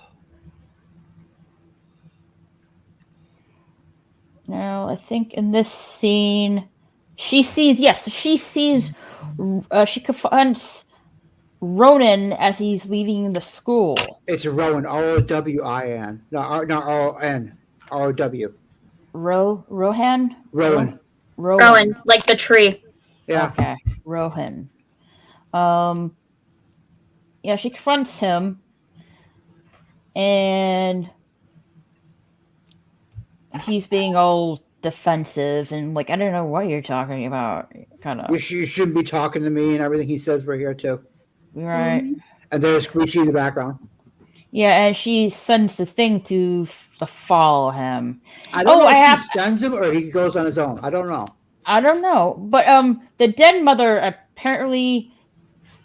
[SPEAKER 1] Now, I think in this scene, she confronts Ronan as he's leaving the school.
[SPEAKER 4] It's Rowan, R-O-W-I-N. No, R-O-N, R-O-W.
[SPEAKER 1] Rohan?
[SPEAKER 2] Rowan, like the tree.
[SPEAKER 4] Yeah.
[SPEAKER 1] Okay, Rohan. Yeah, she confronts him. and he's being all defensive and like, I don't know what you're talking about, kind of.
[SPEAKER 4] You shouldn't be talking to me and everything he says right here too.
[SPEAKER 1] Right.
[SPEAKER 6] Mm-hmm.
[SPEAKER 4] And there's Richie in the background.
[SPEAKER 1] Yeah, and she sends the thing to follow him.
[SPEAKER 4] I don't know if she sends him or he goes on his own. I don't know.
[SPEAKER 1] I don't know, but the dead mother apparently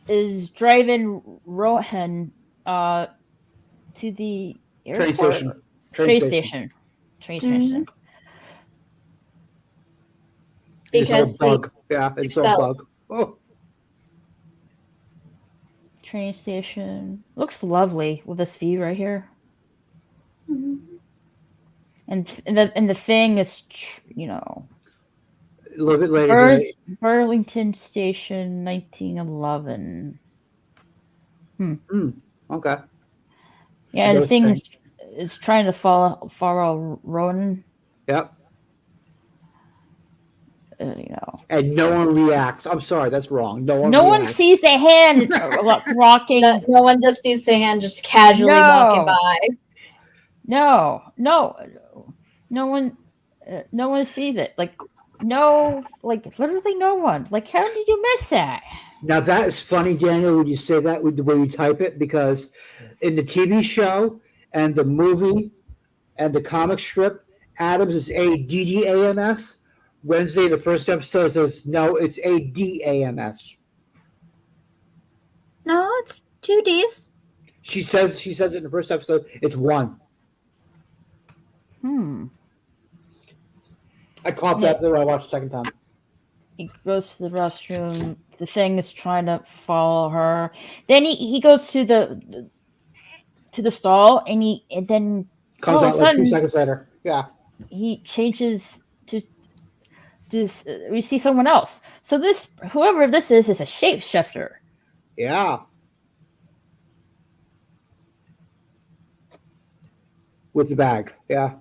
[SPEAKER 1] is driving Rohan to the
[SPEAKER 4] Train
[SPEAKER 1] airport?
[SPEAKER 4] station.
[SPEAKER 1] Train station.
[SPEAKER 6] Because
[SPEAKER 4] bug. Yeah, it's all bug. Oh.
[SPEAKER 1] Train station looks lovely with this view right here.
[SPEAKER 6] Mm-hmm.
[SPEAKER 1] And the thing is, you know,
[SPEAKER 4] a little bit later.
[SPEAKER 1] Burlington Station, 1911.
[SPEAKER 4] Okay.
[SPEAKER 1] Yeah, and the thing is trying to follow Ronan.
[SPEAKER 4] Yep.
[SPEAKER 1] You know.
[SPEAKER 4] And no one reacts. I'm sorry, that's wrong. No
[SPEAKER 1] one sees the hand rocking.
[SPEAKER 6] No one just sees the hand just casually walking by.
[SPEAKER 1] No one sees it. Like literally no one. Like, how did you miss that?
[SPEAKER 4] Now that is funny, Daniel, when you say that with the way you type it, because in the TV show and the movie and the comic strip, Adams is ADDAMS. Wednesday, the first episode says no, it's ADAMS.
[SPEAKER 6] No, it's 2 Ds.
[SPEAKER 4] She says it in the first episode. It's 1. I caught that when I watched the second time.
[SPEAKER 1] He goes to the restroom. The thing is trying to follow her. Then he goes to the stall and then
[SPEAKER 4] comes out like 2 seconds later. Yeah.
[SPEAKER 1] He changes to we see someone else. So whoever this is a shapeshifter.
[SPEAKER 4] Yeah. With the bag. Yeah.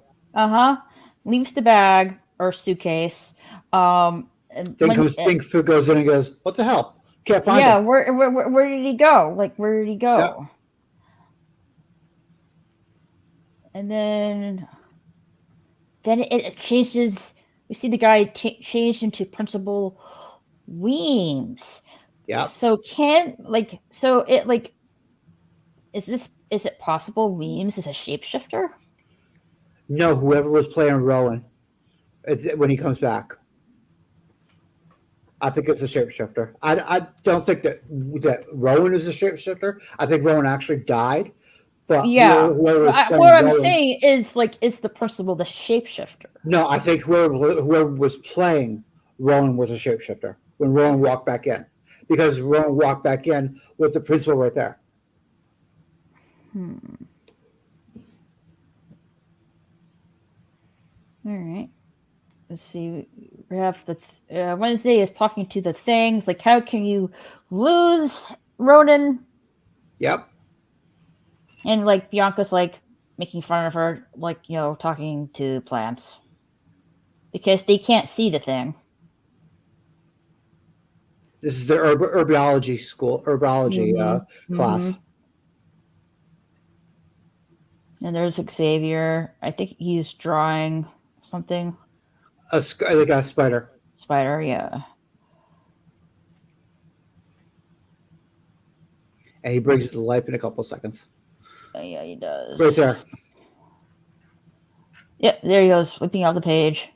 [SPEAKER 1] Leaves the bag or suitcase.
[SPEAKER 4] Thing goes in and goes, what the hell? Can't find him.
[SPEAKER 1] Yeah, where did he go? Like, where did he go?
[SPEAKER 4] Yeah.
[SPEAKER 1] And then it changes. We see the guy changed into Principal Weems.
[SPEAKER 4] Yeah.
[SPEAKER 1] So is it possible Weems is a shapeshifter?
[SPEAKER 4] No, whoever was playing Rowan when he comes back. I think it's a shapeshifter. I don't think that Rowan is a shapeshifter. I think Rowan actually died. But
[SPEAKER 1] yeah,
[SPEAKER 4] whoever was playing
[SPEAKER 1] what I'm
[SPEAKER 4] Rowan,
[SPEAKER 1] saying is is the principal the shapeshifter?
[SPEAKER 4] No, I think whoever was playing Rowan was a shapeshifter when Rowan walked back in, because Rowan walked back in with the principal right there.
[SPEAKER 1] All right. Let's see. We have the Wednesday is talking to the things. Like, how can you lose Ronan?
[SPEAKER 4] Yep.
[SPEAKER 1] And like Bianca's like making fun of her, like, you know, talking to plants because they can't see the thing.
[SPEAKER 4] This is the herbology class.
[SPEAKER 1] And there's Xavier. I think he's drawing something.
[SPEAKER 4] Like a spider.
[SPEAKER 1] Spider, yeah.
[SPEAKER 4] And he brings it to life in a couple of seconds.
[SPEAKER 1] Yeah, he does.
[SPEAKER 4] Right there.
[SPEAKER 1] Yep, there he goes, flipping out the page.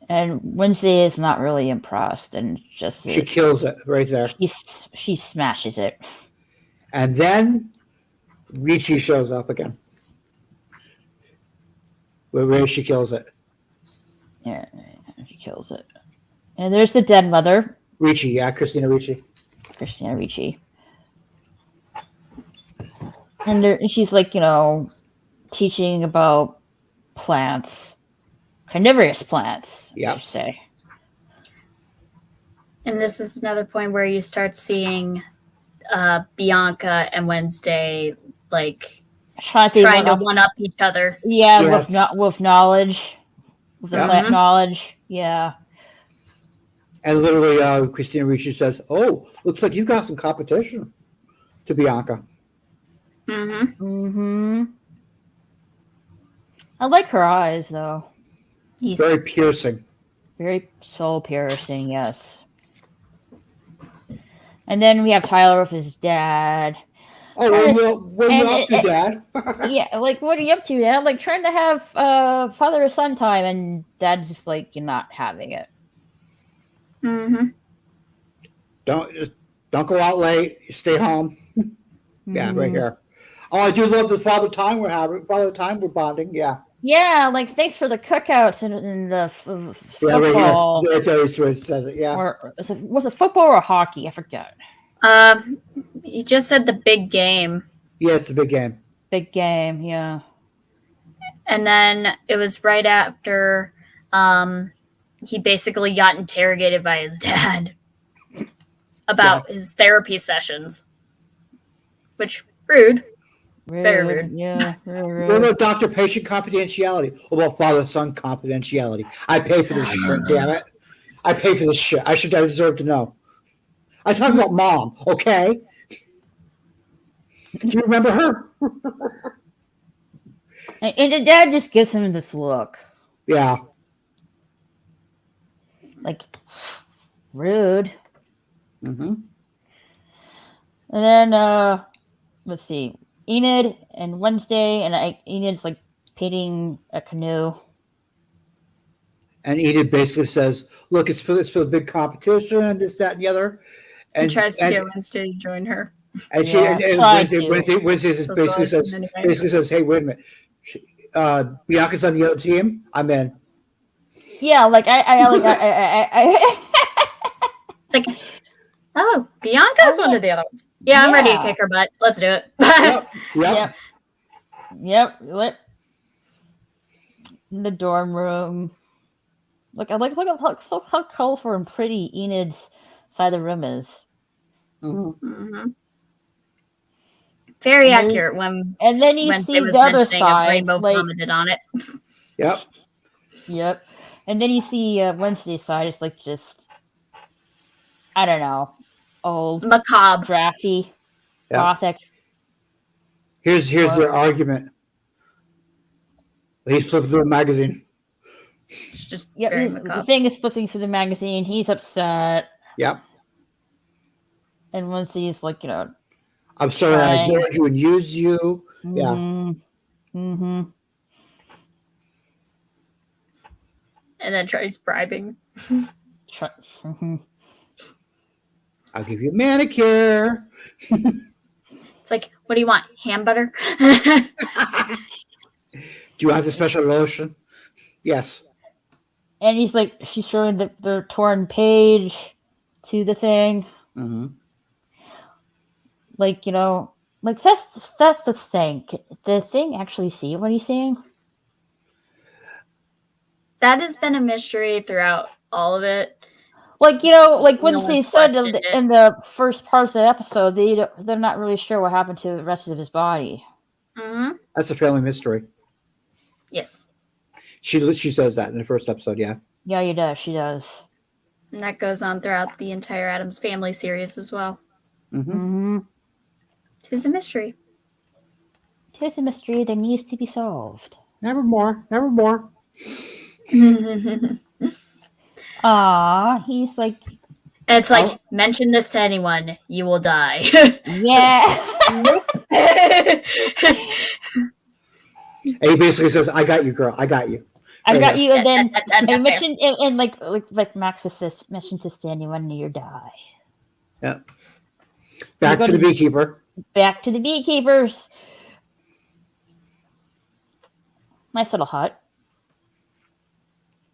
[SPEAKER 1] And Wednesday is not really impressed, and she
[SPEAKER 4] kills it right there.
[SPEAKER 1] She smashes it.
[SPEAKER 4] And then Richie shows up again. Where she kills it.
[SPEAKER 1] Yeah, she kills it. And there's the dead mother.
[SPEAKER 4] Ricci, yeah, Christina Ricci.
[SPEAKER 1] And she's like, you know, teaching about plants, carnivorous plants, I should say.
[SPEAKER 2] And this is another point where you start seeing Bianca and Wednesday like trying to one up each other.
[SPEAKER 1] Yeah, yes. with knowledge, with the plant knowledge. Yeah.
[SPEAKER 4] And literally, Christina Ricci says, "Oh, looks like you got some competition," to Bianca.
[SPEAKER 1] I like her eyes, though.
[SPEAKER 4] Very piercing.
[SPEAKER 1] Very soul piercing, yes. And then we have Tyler with his dad.
[SPEAKER 4] Oh, what are you up to, Dad?
[SPEAKER 1] Yeah, like, what are you up to, Dad? Like, trying to have father-son time, and Dad's just like, you're not having it.
[SPEAKER 4] Don't go out late. Stay home. Yeah, right here. Oh, I do love the father time we're having. Father time we're bonding. Yeah.
[SPEAKER 1] Yeah, like thanks for the cookouts and the
[SPEAKER 4] football. Yeah, right here. It says it. Yeah.
[SPEAKER 1] Or was it football or hockey? I forgot.
[SPEAKER 2] He just said the big game.
[SPEAKER 4] Yeah, it's a big game.
[SPEAKER 1] Big game, yeah.
[SPEAKER 2] And then it was right after he basically got interrogated by his dad about his therapy sessions. Which, rude. Very rude.
[SPEAKER 1] Yeah,
[SPEAKER 4] What about doctor-patient confidentiality? What about father-son confidentiality? I pay for this shit, damn it. I pay for this shit. I deserve to know. I talk about Mom, okay? Do you remember her?
[SPEAKER 1] And the dad just gives him this look.
[SPEAKER 4] Yeah.
[SPEAKER 1] Like, rude.
[SPEAKER 4] And
[SPEAKER 1] then, let's see. Enid and Wednesday, and Enid's like painting a canoe.
[SPEAKER 4] And Enid basically says, "Look, it's for the big competition, this, that, and the other." And
[SPEAKER 2] he tries to get Wednesday to join her.
[SPEAKER 4] And she Wednesday basically says, "Hey, wait a minute, Bianca's on the other team. I'm in."
[SPEAKER 1] Yeah, like I
[SPEAKER 2] It's like, oh, Bianca's one of the other ones. Yeah, I'm ready to kick her butt. Let's do it.
[SPEAKER 1] Yep. In the dorm room. Look at how colorful and pretty Enid's side of the room is.
[SPEAKER 2] Very accurate.
[SPEAKER 1] And then you see the other side.
[SPEAKER 2] Rainbow commented on it.
[SPEAKER 1] Yep. And then you see Wednesday's side. It's like just, I don't know, old,
[SPEAKER 2] macabre,
[SPEAKER 1] drafty, gothic.
[SPEAKER 4] Here's their argument. He's flipping through a magazine.
[SPEAKER 2] It's just
[SPEAKER 1] the thing is flipping through the magazine. He's upset.
[SPEAKER 4] Yep.
[SPEAKER 1] And Wednesday's like,
[SPEAKER 4] I'm sorry I ignored you and used you. Yeah.
[SPEAKER 1] And
[SPEAKER 2] then tries bribing.
[SPEAKER 4] I'll give you a manicure.
[SPEAKER 2] It's like, what do you want? Hand butter?
[SPEAKER 4] Do you want the special lotion? Yes.
[SPEAKER 1] And he's like, she's showing the torn page to the thing. Like, like that's the thing. The thing actually see what he's saying?
[SPEAKER 2] That has been a mystery throughout all of it.
[SPEAKER 1] Like, like Wednesday said in the first part of the episode, they're not really sure what happened to the rest of his body.
[SPEAKER 4] That's a family mystery.
[SPEAKER 2] Yes.
[SPEAKER 4] She says that in the first episode, yeah.
[SPEAKER 1] Yeah, she does.
[SPEAKER 2] And that goes on throughout the entire Addams Family series as well. Tis a mystery.
[SPEAKER 1] Tis a mystery that needs to be solved.
[SPEAKER 4] Nevermore.
[SPEAKER 1] He's like...
[SPEAKER 2] It's like, mention this to anyone, you will die.
[SPEAKER 1] Yeah.
[SPEAKER 4] And he basically says, "I got you, girl. I got you.
[SPEAKER 1] I got you." And then I mentioned, and like Max says, mention this to anyone, you die.
[SPEAKER 4] Yeah. Back to the beekeeper.
[SPEAKER 1] Back to the beekeepers. Nice little hut.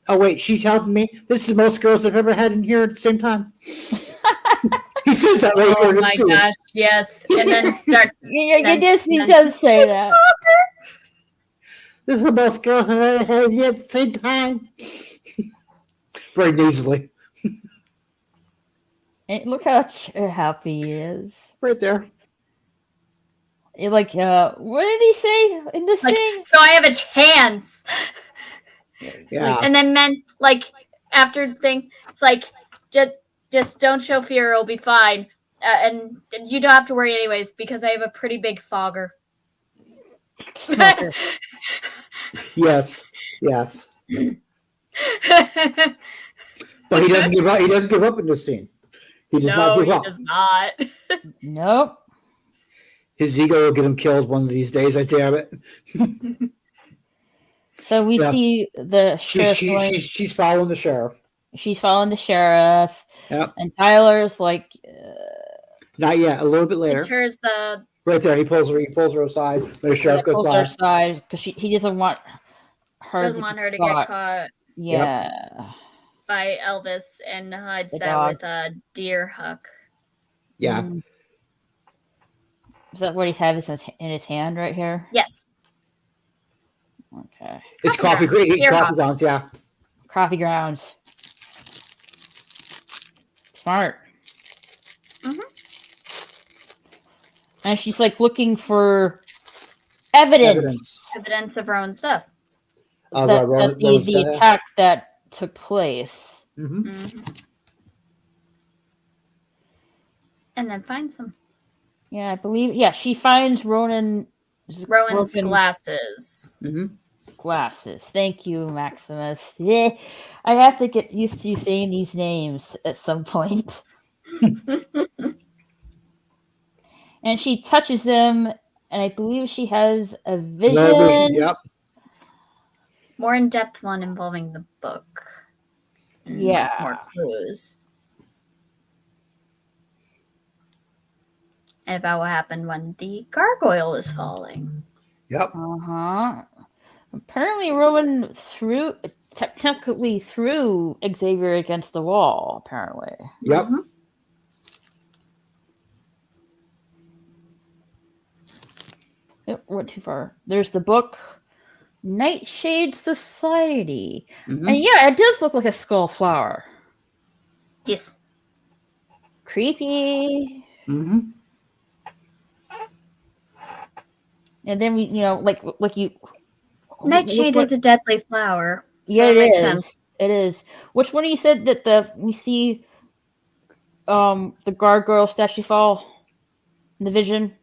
[SPEAKER 4] Oh wait, she's helping me. This is the most girls I've ever had in here at the same time. He says that right here.
[SPEAKER 2] Oh my gosh, yes. And then start.
[SPEAKER 1] He does say that.
[SPEAKER 4] This is the most girls I've ever had here at the same time. Very nasally.
[SPEAKER 1] And look how happy he is.
[SPEAKER 4] Right there.
[SPEAKER 1] Like, what did he say in this thing?
[SPEAKER 2] So I have a chance.
[SPEAKER 4] Yeah.
[SPEAKER 2] And then after the thing, it's like, just don't show fear, it'll be fine. And you don't have to worry anyways, because I have a pretty big fogger.
[SPEAKER 1] Smoker.
[SPEAKER 4] Yes. But he doesn't give up. He doesn't give up in this scene. He does not give up.
[SPEAKER 2] He does not.
[SPEAKER 1] Nope.
[SPEAKER 4] His ego will get him killed one of these days. I damn it.
[SPEAKER 1] So we see the sheriff.
[SPEAKER 4] She's following the sheriff.
[SPEAKER 1] She's following the sheriff.
[SPEAKER 4] Yep.
[SPEAKER 1] And Tyler's like.
[SPEAKER 4] Not yet. A little bit later.
[SPEAKER 2] It's
[SPEAKER 4] right there. He pulls her aside. The sheriff goes by.
[SPEAKER 1] Her aside because he doesn't want her.
[SPEAKER 2] To get caught.
[SPEAKER 1] Yeah.
[SPEAKER 2] Yep. By Elvis and hides
[SPEAKER 1] The
[SPEAKER 2] that
[SPEAKER 1] dog.
[SPEAKER 2] with a deer hook.
[SPEAKER 4] Yeah.
[SPEAKER 1] Is that what he has in his hand right here?
[SPEAKER 2] Yes.
[SPEAKER 1] Okay.
[SPEAKER 4] It's coffee grounds, yeah.
[SPEAKER 1] Coffee grounds. Smart. And she's like looking for evidence
[SPEAKER 2] of her own stuff.
[SPEAKER 1] The attack that took place.
[SPEAKER 4] Mm-hmm.
[SPEAKER 2] And then finds them.
[SPEAKER 1] Yeah, I believe. Yeah, she finds Rowan's
[SPEAKER 2] glasses.
[SPEAKER 1] Glasses. Thank you, Maximus. Yeah, I have to get used to saying these names at some point. And she touches them, and I believe she has a vision.
[SPEAKER 4] Yep.
[SPEAKER 2] More in-depth one involving the book.
[SPEAKER 1] Yeah.
[SPEAKER 2] More clues. And about what happened when the gargoyle was falling.
[SPEAKER 4] Yep.
[SPEAKER 1] Apparently Rowan technically threw Xavier against the wall, apparently.
[SPEAKER 4] Yep.
[SPEAKER 1] It went too far. There's the book, Nightshade Society. And yeah, it does look like a skull flower.
[SPEAKER 2] Yes.
[SPEAKER 1] Creepy. And then we, like you.
[SPEAKER 2] Nightshade is a deadly flower. So
[SPEAKER 1] Yeah,
[SPEAKER 2] it makes
[SPEAKER 1] is.
[SPEAKER 2] sense.
[SPEAKER 1] It is. Which one you said that we see the gargoyle statue fall in the vision?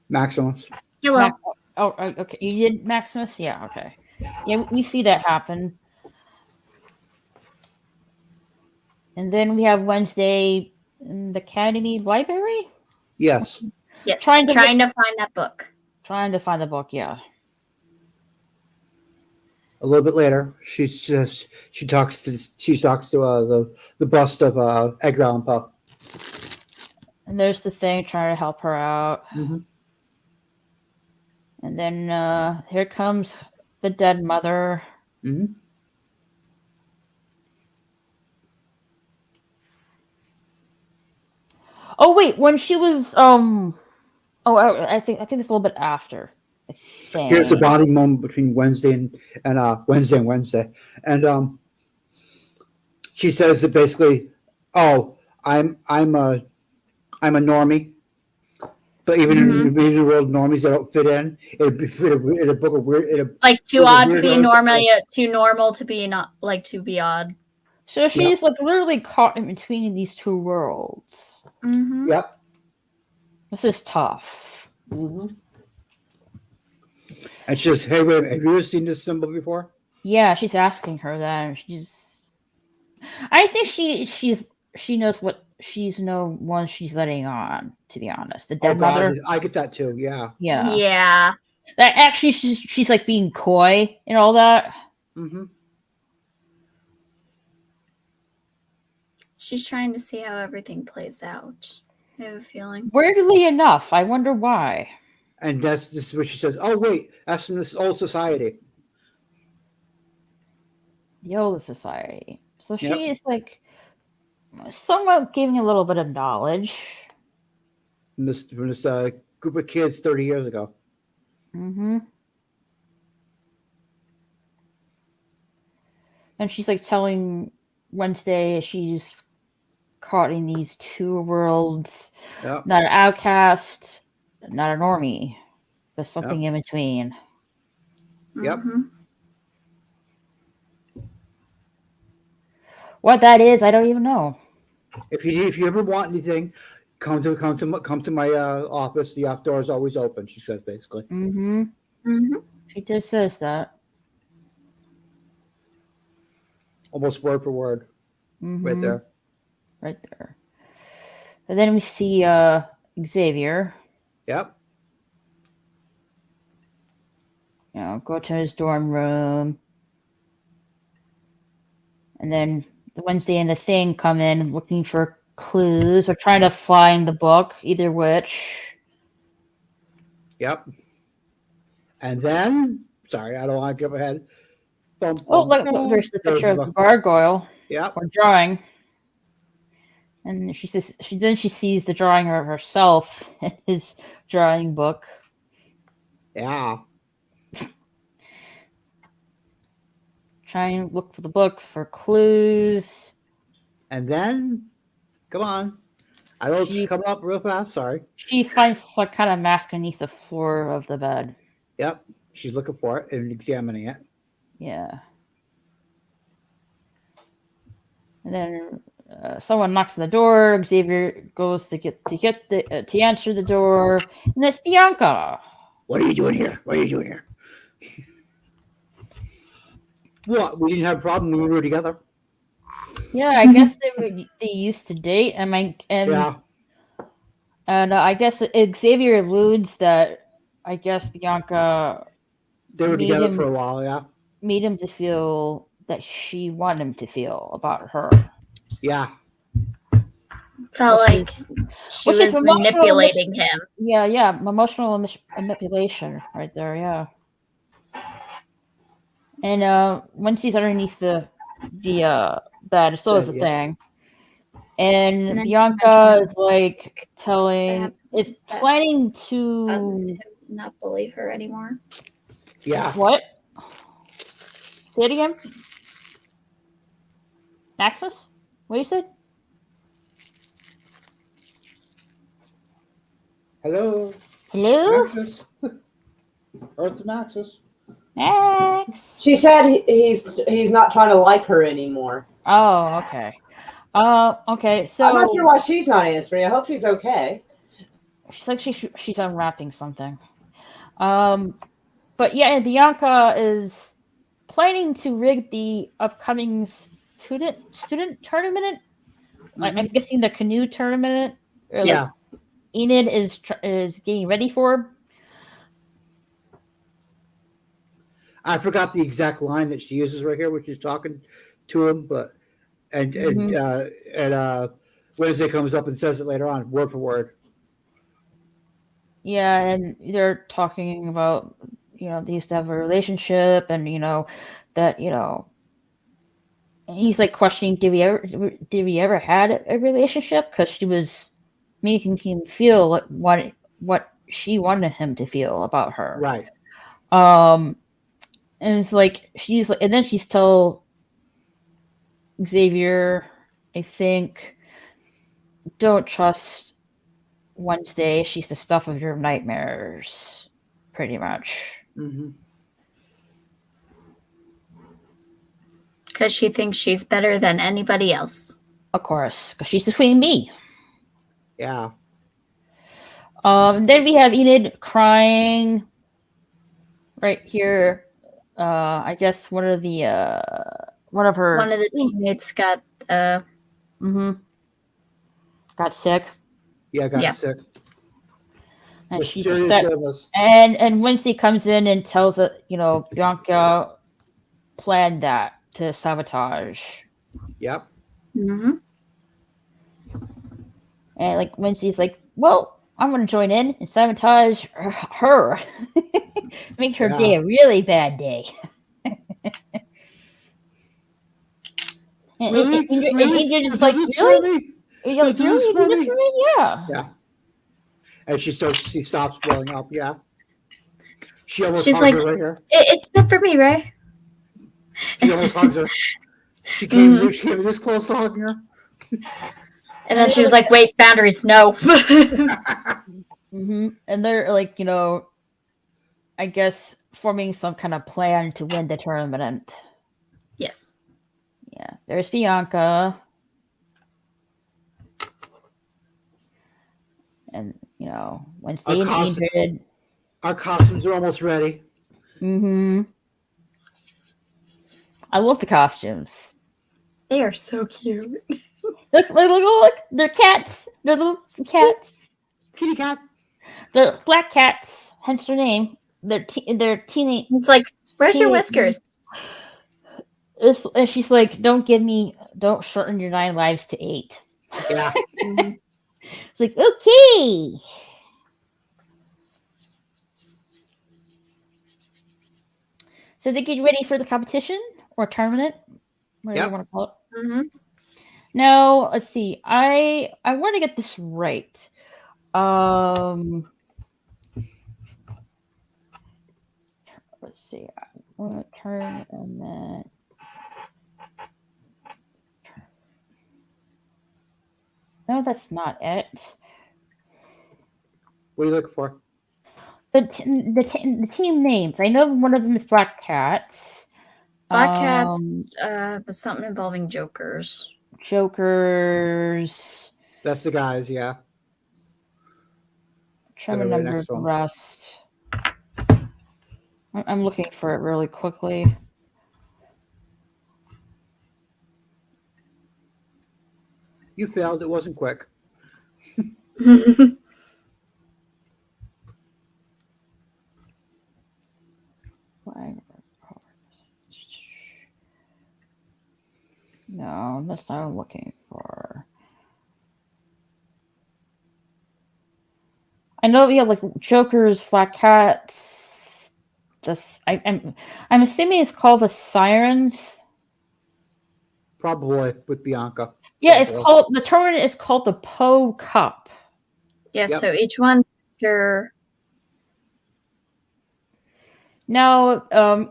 [SPEAKER 4] Maximus.
[SPEAKER 2] Hello.
[SPEAKER 1] Okay. You did Maximus? Yeah, okay. Yeah, we see that happen. And then we have Wednesday in the Academy Library?
[SPEAKER 4] Yes.
[SPEAKER 2] Yes. Trying to find that book.
[SPEAKER 1] Trying to find the book, yeah.
[SPEAKER 4] A little bit later, she talks to the bust of Edgar Allan Poe.
[SPEAKER 1] And there's the thing trying to help her out. And then here comes the dead mother. Oh wait, when she was I think it's a little bit after.
[SPEAKER 4] Here's the bonding moment between Wednesday and Wednesday. And she says that basically, I'm a normie. But even in the world, normies that don't fit in. In a book of weird.
[SPEAKER 2] Like too odd to be normal, yet too normal to be not to be odd.
[SPEAKER 1] So she's like literally caught in between these two worlds.
[SPEAKER 4] Yep.
[SPEAKER 1] This is tough.
[SPEAKER 4] And she says, "Hey, wait, have you ever seen this symbol before?"
[SPEAKER 1] Yeah, she's asking her that. I think she knows what she's no one she's letting on. To be honest, the dead mother.
[SPEAKER 4] I get that too. Yeah.
[SPEAKER 2] Yeah.
[SPEAKER 1] That actually she's like being coy and all that.
[SPEAKER 2] She's trying to see how everything plays out. I have a feeling.
[SPEAKER 1] Weirdly enough, I wonder why.
[SPEAKER 4] And this is what she says. Oh wait, that's from this old society.
[SPEAKER 1] The old society. So she is like somewhat giving a little bit of knowledge.
[SPEAKER 4] From this group of kids 30 years ago.
[SPEAKER 1] And she's like telling Wednesday she's caught in these two worlds. Not an outcast, not a normie, but something in between. What that is, I don't even know.
[SPEAKER 4] If you ever want anything, come to my office. The door is always open. She says basically.
[SPEAKER 6] Mm-hmm.
[SPEAKER 1] She just says that.
[SPEAKER 4] Almost word for word. Right there.
[SPEAKER 1] Right there. And then we see Xavier.
[SPEAKER 4] Yep.
[SPEAKER 1] Go to his dorm room. And then the Wednesday and the Thing come in looking for clues or trying to find the book, either which.
[SPEAKER 4] Yep. And then, sorry, I don't want to give ahead.
[SPEAKER 1] Look, there's the picture of the gargoyle.
[SPEAKER 4] Yep.
[SPEAKER 1] Or drawing. And she says she sees the drawing of herself in his drawing book.
[SPEAKER 4] Yeah.
[SPEAKER 1] Trying to look for the book for clues.
[SPEAKER 4] And then, come on. I know it's coming up real fast. Sorry.
[SPEAKER 1] She finds some kind of mask beneath the floor of the bed.
[SPEAKER 4] Yep. She's looking for it and examining it.
[SPEAKER 1] Yeah. And then someone knocks on the door. Xavier goes to answer the door, and it's Bianca.
[SPEAKER 4] What are you doing here? What are you doing here? What? We didn't have a problem when we were together.
[SPEAKER 1] Yeah, I guess they used to date, and
[SPEAKER 4] yeah.
[SPEAKER 1] And I guess Xavier alludes that I guess Bianca.
[SPEAKER 4] They were together for a while. Yeah.
[SPEAKER 1] Made him to feel that she wanted him to feel about her.
[SPEAKER 4] Yeah.
[SPEAKER 2] Felt like she was manipulating him.
[SPEAKER 1] Yeah, emotional manipulation right there, yeah. And once he's underneath the bed, so is the Thing. And Bianca is like planning to
[SPEAKER 6] causes him to not believe her anymore.
[SPEAKER 4] Yeah.
[SPEAKER 1] What? Say it again. Maximus? What you said?
[SPEAKER 4] Hello.
[SPEAKER 1] Hello.
[SPEAKER 4] Maxis. Earth Maxis.
[SPEAKER 1] Max.
[SPEAKER 3] She said he's not trying to like her anymore.
[SPEAKER 1] Oh, okay. Okay. So
[SPEAKER 3] I'm not sure why she's not answering. I hope she's okay.
[SPEAKER 1] She's like she's unwrapping something. But yeah, Bianca is planning to rig the upcoming student tournament. Mm-hmm. I'm guessing the canoe tournament.
[SPEAKER 4] Yeah.
[SPEAKER 1] Enid is getting ready for.
[SPEAKER 4] I forgot the exact line that she uses right here, when she's talking to him, but and Wednesday comes up and says it later on, word for word.
[SPEAKER 1] Yeah, and they're talking about they used to have a relationship, and that and he's like questioning, did we ever had a relationship? Because she was making him feel like what she wanted him to feel about her,
[SPEAKER 4] right?
[SPEAKER 1] And it's like and then she's told Xavier, I think, don't trust Wednesday. She's the stuff of your nightmares, pretty much.
[SPEAKER 4] Mm-hmm.
[SPEAKER 2] Because she thinks she's better than anybody else.
[SPEAKER 1] Of course, because she's the queen bee.
[SPEAKER 4] Yeah.
[SPEAKER 1] Then we have Enid crying right here. I guess one of the
[SPEAKER 2] teammates got
[SPEAKER 1] got sick.
[SPEAKER 4] Yeah, got sick.
[SPEAKER 1] And she's upset. And Wednesday comes in and tells that Bianca planned that to sabotage.
[SPEAKER 4] Yep.
[SPEAKER 2] Mm-hmm.
[SPEAKER 1] And like Wednesday's like, well, I'm gonna join in and sabotage her, make her day a really bad day. And Ingrid is like, really? You're like, really? Yeah.
[SPEAKER 4] Yeah. And she stops blowing up. Yeah.
[SPEAKER 2] She's like, right here. It's not for me, right?
[SPEAKER 4] She almost hugs her. She came this close to hugging her.
[SPEAKER 2] And then she was like, wait, boundaries, no.
[SPEAKER 1] Mm-hmm. And they're like, I guess forming some kind of plan to win the tournament.
[SPEAKER 2] Yes.
[SPEAKER 1] Yeah. There's Bianca. And, Wednesday and Ingrid.
[SPEAKER 4] Our costumes are almost ready.
[SPEAKER 1] Mm-hmm. I love the costumes.
[SPEAKER 2] They are so cute.
[SPEAKER 1] Look! They're cats. They're little cats.
[SPEAKER 4] Kitty cat.
[SPEAKER 1] They're black cats. Hence their name. They're teeny.
[SPEAKER 2] It's like, where's your
[SPEAKER 1] teeny-
[SPEAKER 2] whiskers?
[SPEAKER 1] And she's like, don't shorten your 9 lives to 8.
[SPEAKER 4] Yeah.
[SPEAKER 1] It's like, okay. So they get ready for the competition or tournament, whatever you want to call it.
[SPEAKER 2] Mm-hmm.
[SPEAKER 1] Now, let's see. I want to get this right. Let's see. I want to turn and then. No, that's not it.
[SPEAKER 4] What are you looking for?
[SPEAKER 1] The team names. I know one of them is Black Cats.
[SPEAKER 2] Black Cats was something involving Jokers.
[SPEAKER 1] Jokers.
[SPEAKER 4] That's the guys, yeah.
[SPEAKER 1] Trying to remember the rest. I'm looking for it really quickly.
[SPEAKER 4] You failed. It wasn't quick.
[SPEAKER 1] No, that's not what I'm looking for. I know we have like Jokers, Black Cats. I'm assuming it's called the Sirens.
[SPEAKER 4] Probably with Bianca.
[SPEAKER 1] Yeah, it's called the tournament is called the Po Cup.
[SPEAKER 2] Yes, so each one
[SPEAKER 1] Now,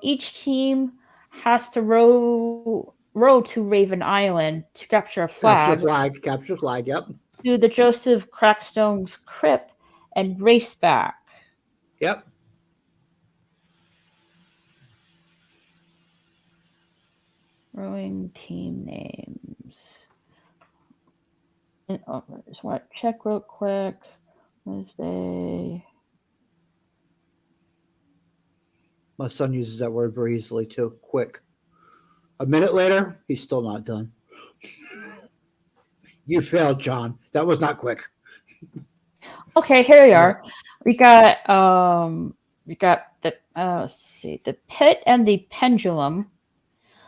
[SPEAKER 1] each team has to row to Raven Island to capture a flag.
[SPEAKER 4] Capture flag, yep.
[SPEAKER 1] To the Joseph Crackstone's crypt and race back.
[SPEAKER 4] Yep.
[SPEAKER 1] Rowing team names. And, I just want to check real quick. Wednesday.
[SPEAKER 4] My son uses that word very easily too. Quick. A minute later, he's still not done. You failed, John. That was not quick.
[SPEAKER 1] Okay, here we are. We got the let's see, the pit and the pendulum.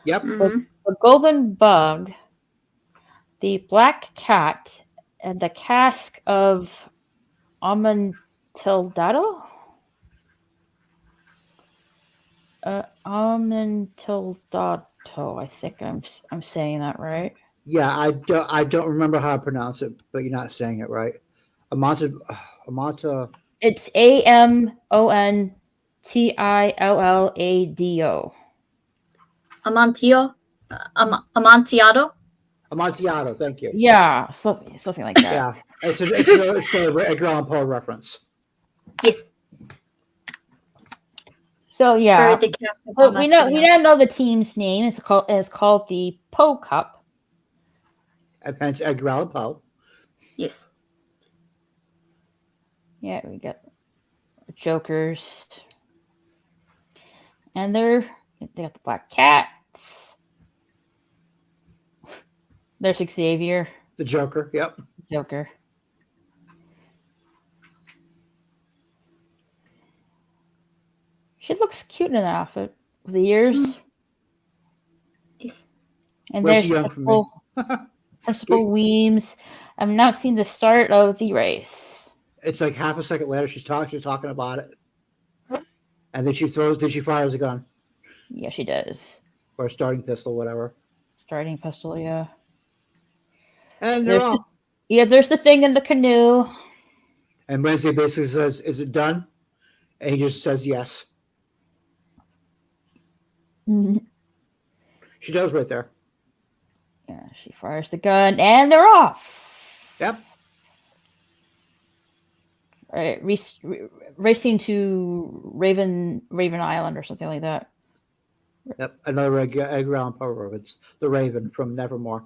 [SPEAKER 4] Yep.
[SPEAKER 1] The golden bug, the black cat, and the cask of Amontillado. Amontillado. I think I'm saying that right.
[SPEAKER 4] Yeah, I don't remember how to pronounce it, but you're not saying it right. Amanta.
[SPEAKER 1] It's Amontillado.
[SPEAKER 2] Amontillado.
[SPEAKER 4] Amontillado. Thank you.
[SPEAKER 1] Yeah, something like that.
[SPEAKER 4] Yeah, it's an Edgar Allan Poe reference.
[SPEAKER 2] Yes.
[SPEAKER 1] So yeah, but we don't know the team's name. It's called the Poe Cup.
[SPEAKER 4] And hence Edgar Allan Poe.
[SPEAKER 2] Yes.
[SPEAKER 1] Yeah, we got the Jokers, and they got the Black Cats. There's Xavier.
[SPEAKER 4] The Joker. Yep.
[SPEAKER 1] Joker. She looks cute in an outfit with the ears.
[SPEAKER 2] Yes.
[SPEAKER 1] And there's Principal Weems. I've not seen the start of the race.
[SPEAKER 4] It's like half a second later, she's talking about it, and then she fires a gun.
[SPEAKER 1] Yeah, she does.
[SPEAKER 4] Or a starting pistol, whatever.
[SPEAKER 1] Starting pistol, yeah.
[SPEAKER 4] And
[SPEAKER 1] there's the thing in the canoe.
[SPEAKER 4] And Wednesday basically says, "Is it done?" And he just says yes.
[SPEAKER 1] Mm-hmm.
[SPEAKER 4] She does right there.
[SPEAKER 1] Yeah, she fires the gun, and they're off.
[SPEAKER 4] Yep.
[SPEAKER 1] Right, racing to Raven Island or something like that.
[SPEAKER 4] Yep, another Edgar Allan Poe reference. The Raven from Nevermore.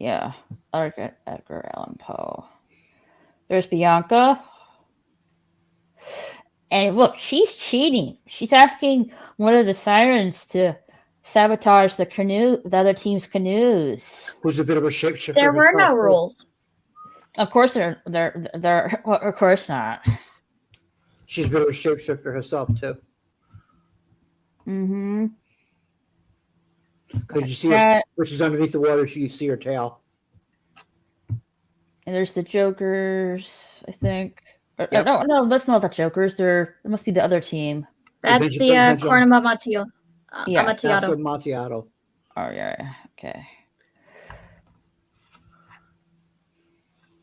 [SPEAKER 1] Yeah, Edgar Allan Poe. There's Bianca. And look, she's cheating. She's asking one of the sirens to sabotage the other team's canoes.
[SPEAKER 4] Who's a bit of a shapeshifter?
[SPEAKER 2] There were no rules.
[SPEAKER 1] Of course, they're of course not.
[SPEAKER 4] She's a bit of a shapeshifter herself too.
[SPEAKER 1] Mm-hmm.
[SPEAKER 4] Because you see her when she's underneath the water, you see her tail.
[SPEAKER 1] And there's the Jokers, I think.
[SPEAKER 4] Yep.
[SPEAKER 1] No, that's not the Jokers. It must be the other team.
[SPEAKER 2] That's the Corn Amontillado.
[SPEAKER 1] Yeah,
[SPEAKER 4] that's the Amontillado.
[SPEAKER 1] Oh yeah, okay.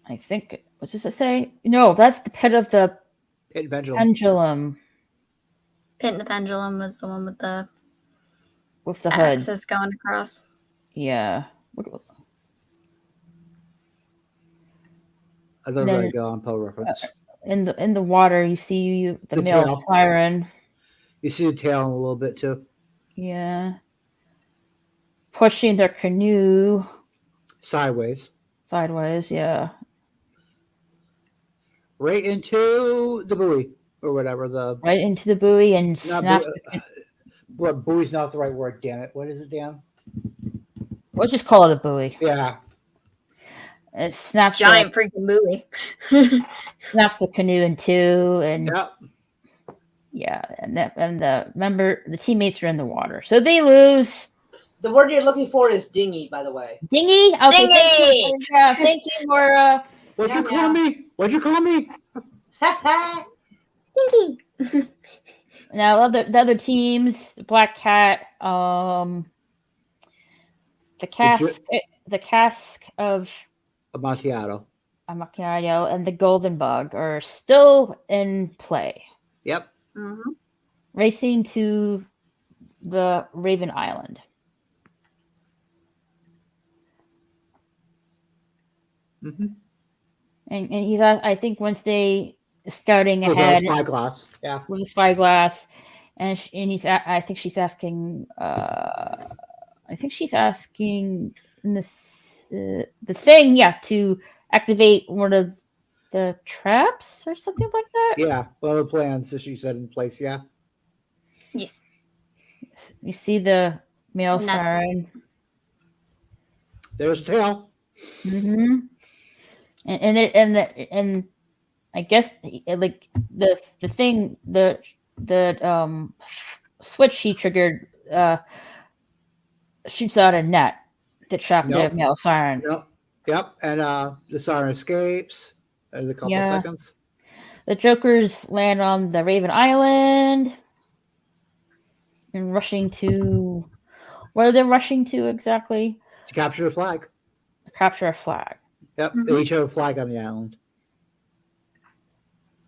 [SPEAKER 1] I think. What's this to say? No, that's the pit of the pendulum.
[SPEAKER 2] Pit and the pendulum was the one with the
[SPEAKER 1] hoods
[SPEAKER 2] axis going across.
[SPEAKER 1] Yeah.
[SPEAKER 4] Another on Poe reference.
[SPEAKER 1] In the water, you see the male tail. Siren.
[SPEAKER 4] You see the tail a little bit too.
[SPEAKER 1] Yeah. Pushing their canoe
[SPEAKER 4] sideways.
[SPEAKER 1] Yeah.
[SPEAKER 4] Right into the buoy or whatever
[SPEAKER 1] right into the buoy and snap.
[SPEAKER 4] Buoy's not the right word. Damn it! What is it, Dan?
[SPEAKER 1] We'll just call it a buoy.
[SPEAKER 4] Yeah.
[SPEAKER 1] It snaps.
[SPEAKER 2] Giant freaking buoy.
[SPEAKER 1] Snaps the canoe in two, and
[SPEAKER 4] yep.
[SPEAKER 1] Yeah, and the teammates are in the water, so they lose.
[SPEAKER 3] The word you're looking for is dinghy, by the way.
[SPEAKER 1] Dinghy? Okay,
[SPEAKER 3] dinghy!
[SPEAKER 1] Thank you, Laura.
[SPEAKER 4] What'd you call me? What'd you call me?
[SPEAKER 1] Dinghy. Now, the other teams, the Black Cat, the cask of
[SPEAKER 4] Amontillado,
[SPEAKER 1] and the Golden Bug are still in play.
[SPEAKER 4] Yep.
[SPEAKER 2] Mm-hmm.
[SPEAKER 1] Racing to the Raven Island.
[SPEAKER 4] Mm-hmm.
[SPEAKER 1] And he's, I think, Wednesday scouting ahead
[SPEAKER 4] with a spyglass. Yeah.
[SPEAKER 1] With a spyglass, and he's. I think she's asking. I think she's asking this the thing, to activate one of the traps or something like that.
[SPEAKER 4] Yeah, one of the plans that she said in place. Yeah.
[SPEAKER 2] Yes.
[SPEAKER 1] You see the male siren.
[SPEAKER 4] There's a tail.
[SPEAKER 1] Mm-hmm. And I guess like the thing the switch she triggered shoots out a net to trap the male siren.
[SPEAKER 4] Yep. And the siren escapes in a couple seconds.
[SPEAKER 1] The Jokers land on the Raven Island and rushing to where they're rushing to exactly?
[SPEAKER 4] To capture a flag.
[SPEAKER 1] To capture a flag.
[SPEAKER 4] Yep, mm-hmm. They each have a flag on the island.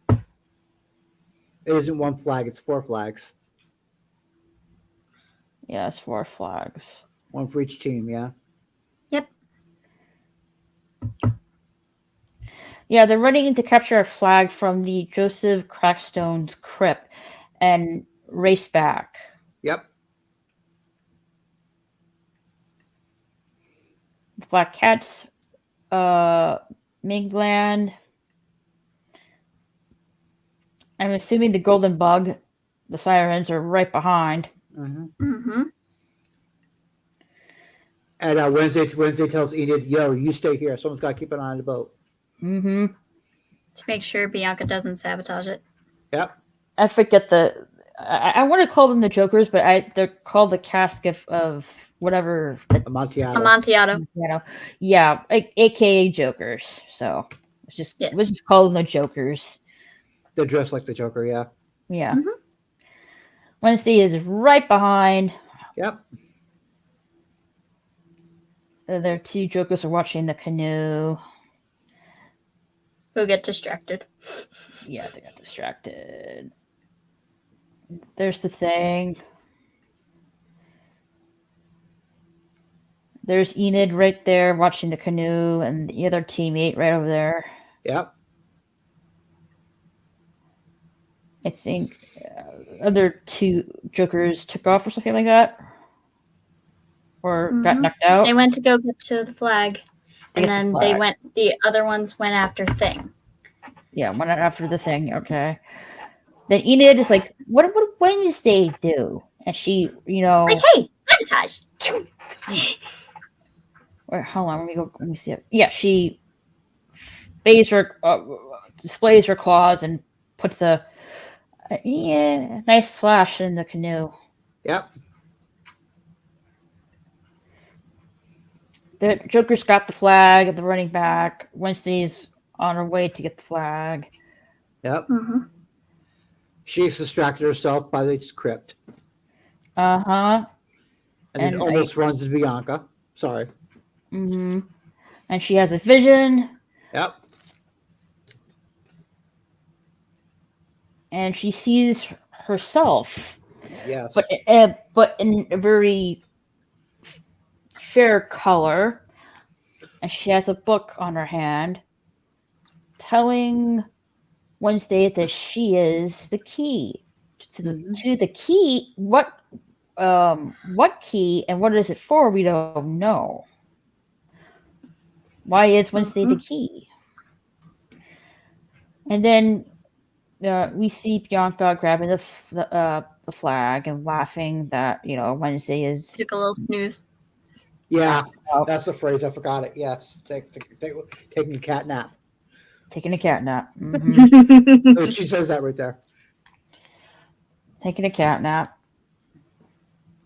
[SPEAKER 4] It isn't one flag, it's 4 flags.
[SPEAKER 1] Yeah, it's 4 flags.
[SPEAKER 4] One for each team, yeah?
[SPEAKER 2] Yep.
[SPEAKER 1] Yeah, they're running to capture a flag from the Joseph Crackstone's crypt and race back.
[SPEAKER 4] Yep.
[SPEAKER 1] The Black Cat's Mingland. I'm assuming the Golden Bug, the sirens are right behind.
[SPEAKER 4] Mm-hmm.
[SPEAKER 2] Mm-hmm.
[SPEAKER 4] And Wednesday tells Enid, "Yo, you stay here. Someone's got to keep an eye on the boat."
[SPEAKER 1] Mm-hmm.
[SPEAKER 2] To make sure Bianca doesn't sabotage it.
[SPEAKER 4] Yep.
[SPEAKER 1] I forget I want to call them the Jokers, but they're called the cask of whatever.
[SPEAKER 2] Amontillado.
[SPEAKER 1] Yeah, aka Jokers. So let's just call them the Jokers.
[SPEAKER 4] They're dressed like the Joker, yeah.
[SPEAKER 1] Yeah. Mm-hmm. Wednesday is right behind.
[SPEAKER 4] Yep.
[SPEAKER 1] Their 2 Jokers are watching the canoe.
[SPEAKER 2] Who get distracted.
[SPEAKER 1] Yeah, they got distracted. There's the thing. There's Enid right there watching the canoe and the other teammate right over there.
[SPEAKER 4] Yep.
[SPEAKER 1] I think other 2 Jokers took off or something like that. Or got knocked out.
[SPEAKER 2] They went to go get to the flag. And then the other ones went after Thing.
[SPEAKER 1] Yeah, went after the Thing. Okay. then Enid is like, what would Wednesday do? And she,
[SPEAKER 2] like, hey, sabotage.
[SPEAKER 1] Or hold on, let me see it. Yeah, she displays her claws and puts a nice slash in the canoe.
[SPEAKER 4] Yep.
[SPEAKER 1] The Joker's got the flag, the running back. Wednesday's on her way to get the flag.
[SPEAKER 4] Yep.
[SPEAKER 2] Mm-hmm.
[SPEAKER 4] She's distracted herself by the crypt.
[SPEAKER 1] Uh-huh.
[SPEAKER 4] And it almost runs into Bianca. Sorry.
[SPEAKER 1] Mm-hmm. And she has a vision.
[SPEAKER 4] Yep.
[SPEAKER 1] And she sees herself.
[SPEAKER 4] Yes.
[SPEAKER 1] But in a very fair color. And she has a book on her hand telling Wednesday that she is the key. To the key. What key and what is it for? We don't know. Why is Wednesday the key? And then we see Bianca grabbing the flag and laughing that Wednesday is
[SPEAKER 2] took a little snooze.
[SPEAKER 4] Yeah, that's the phrase. I forgot it. Yes, taking a cat nap.
[SPEAKER 1] Taking a cat nap. Mm-hmm.
[SPEAKER 4] She says that right there.
[SPEAKER 1] Taking a cat nap.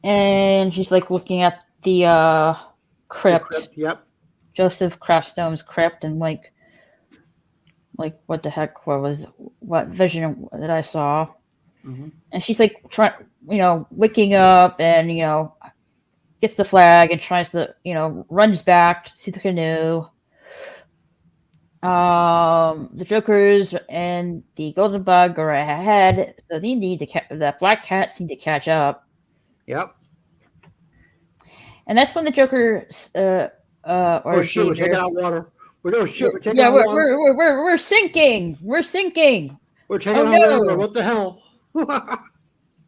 [SPEAKER 1] And she's like looking at the crypt.
[SPEAKER 4] Yep.
[SPEAKER 1] Joseph Craftstone's crypt and like what the heck what vision that I saw.
[SPEAKER 4] Mm-hmm.
[SPEAKER 1] And she's like waking up and gets the flag and tries to runs back to the canoe. The Jokers and the Golden Bug are ahead, so they need the Black Cats need to catch up.
[SPEAKER 4] Yep.
[SPEAKER 1] And that's when the Jokers
[SPEAKER 4] we're taking out water. We're taking
[SPEAKER 1] out
[SPEAKER 4] water.
[SPEAKER 1] We're sinking. We're sinking.
[SPEAKER 4] We're taking out water. What the hell?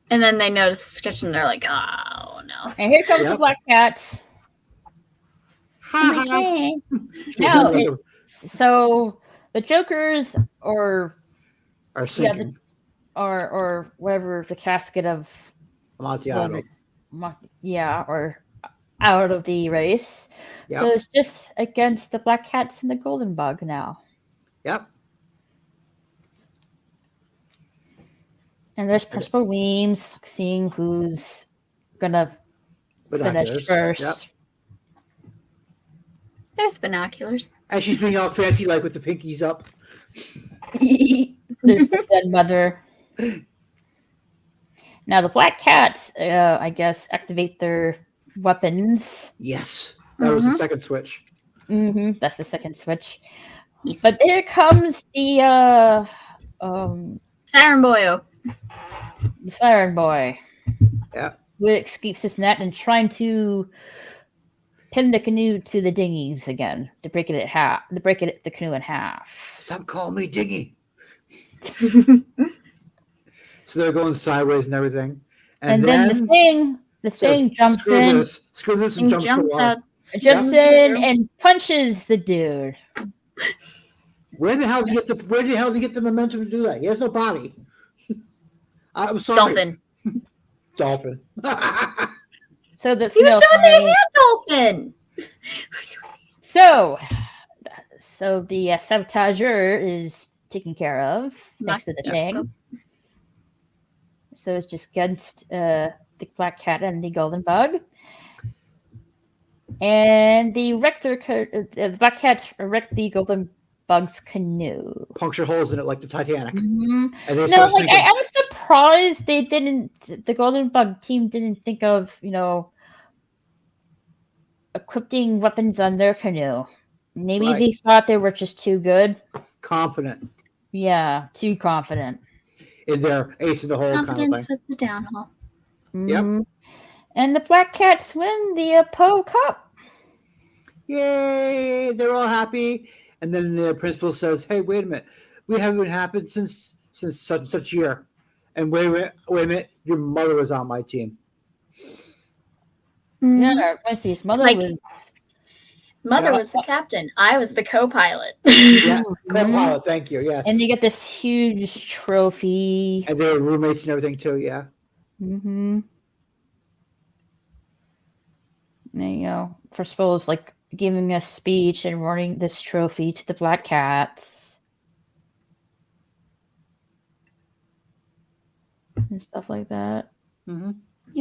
[SPEAKER 2] And then they notice the sketch and they're like, oh no.
[SPEAKER 1] And here comes the Black Cats.
[SPEAKER 2] Hey.
[SPEAKER 1] No, so the Jokers are
[SPEAKER 4] sinking.
[SPEAKER 1] Or whatever the casket of
[SPEAKER 4] Amontillado.
[SPEAKER 1] Or out of the race. Yep. So it's just against the Black Cats and the Golden Bug now.
[SPEAKER 4] Yep.
[SPEAKER 1] And there's Principal Weems seeing who's gonna finish first. Yep.
[SPEAKER 2] There's binoculars.
[SPEAKER 4] And she's being all fancy like with the pinkies up.
[SPEAKER 1] There's the dead mother. Now the Black Cats, I guess, activate their weapons.
[SPEAKER 4] Yes. That was the second switch.
[SPEAKER 1] Mm-hmm. That's the second switch. Yes. But there comes the
[SPEAKER 2] Siren Boy.
[SPEAKER 1] The Siren Boy.
[SPEAKER 4] Yeah.
[SPEAKER 1] Who escapes his net and trying to pin the canoe to the dinghies again to break the canoe in half.
[SPEAKER 4] Stop calling me dinghy. So they're going sideways and everything. And then the thing jumps in. Screw this and jumps out.
[SPEAKER 1] Jumps in and punches the dude.
[SPEAKER 4] Where the hell did he get the momentum to do that? He has no body. I'm sorry. Dolphin.
[SPEAKER 1] So the
[SPEAKER 2] he was doing the hand dolphin.
[SPEAKER 1] So the sabotager is taken care of next to the thing. So it's just against the Black Cat and the Golden Bug. And the Black Cat wrecked the Golden Bug's canoe.
[SPEAKER 4] Puncture holes in it like the Titanic.
[SPEAKER 1] Mm-hmm. And I was surprised the Golden Bug team didn't think of, equipping weapons on their canoe. Maybe they thought they were just too good.
[SPEAKER 4] Confident.
[SPEAKER 1] Yeah, too confident.
[SPEAKER 4] In their ace in the hole
[SPEAKER 2] Confidence
[SPEAKER 4] kind of thing.
[SPEAKER 2] was the downhill.
[SPEAKER 1] Mm-hmm. Yep. And the Black Cats win the Poe Cup.
[SPEAKER 4] Yay! They're all happy. And then the principal says, "Hey, wait a minute. We haven't been happy since such and such year. And wait a minute. Your mother was on my team."
[SPEAKER 1] Yeah, Wednesday's mother was.
[SPEAKER 2] Mother was the captain. I was the co-pilot.
[SPEAKER 4] Yeah, co-pilot. Thank you. Yes.
[SPEAKER 1] And you get this huge trophy.
[SPEAKER 4] And they were roommates and everything too. Yeah.
[SPEAKER 1] Mm-hmm. And, first of all, it's like giving a speech and awarding this trophy to the Black Cats and stuff like that.
[SPEAKER 4] Mm-hmm.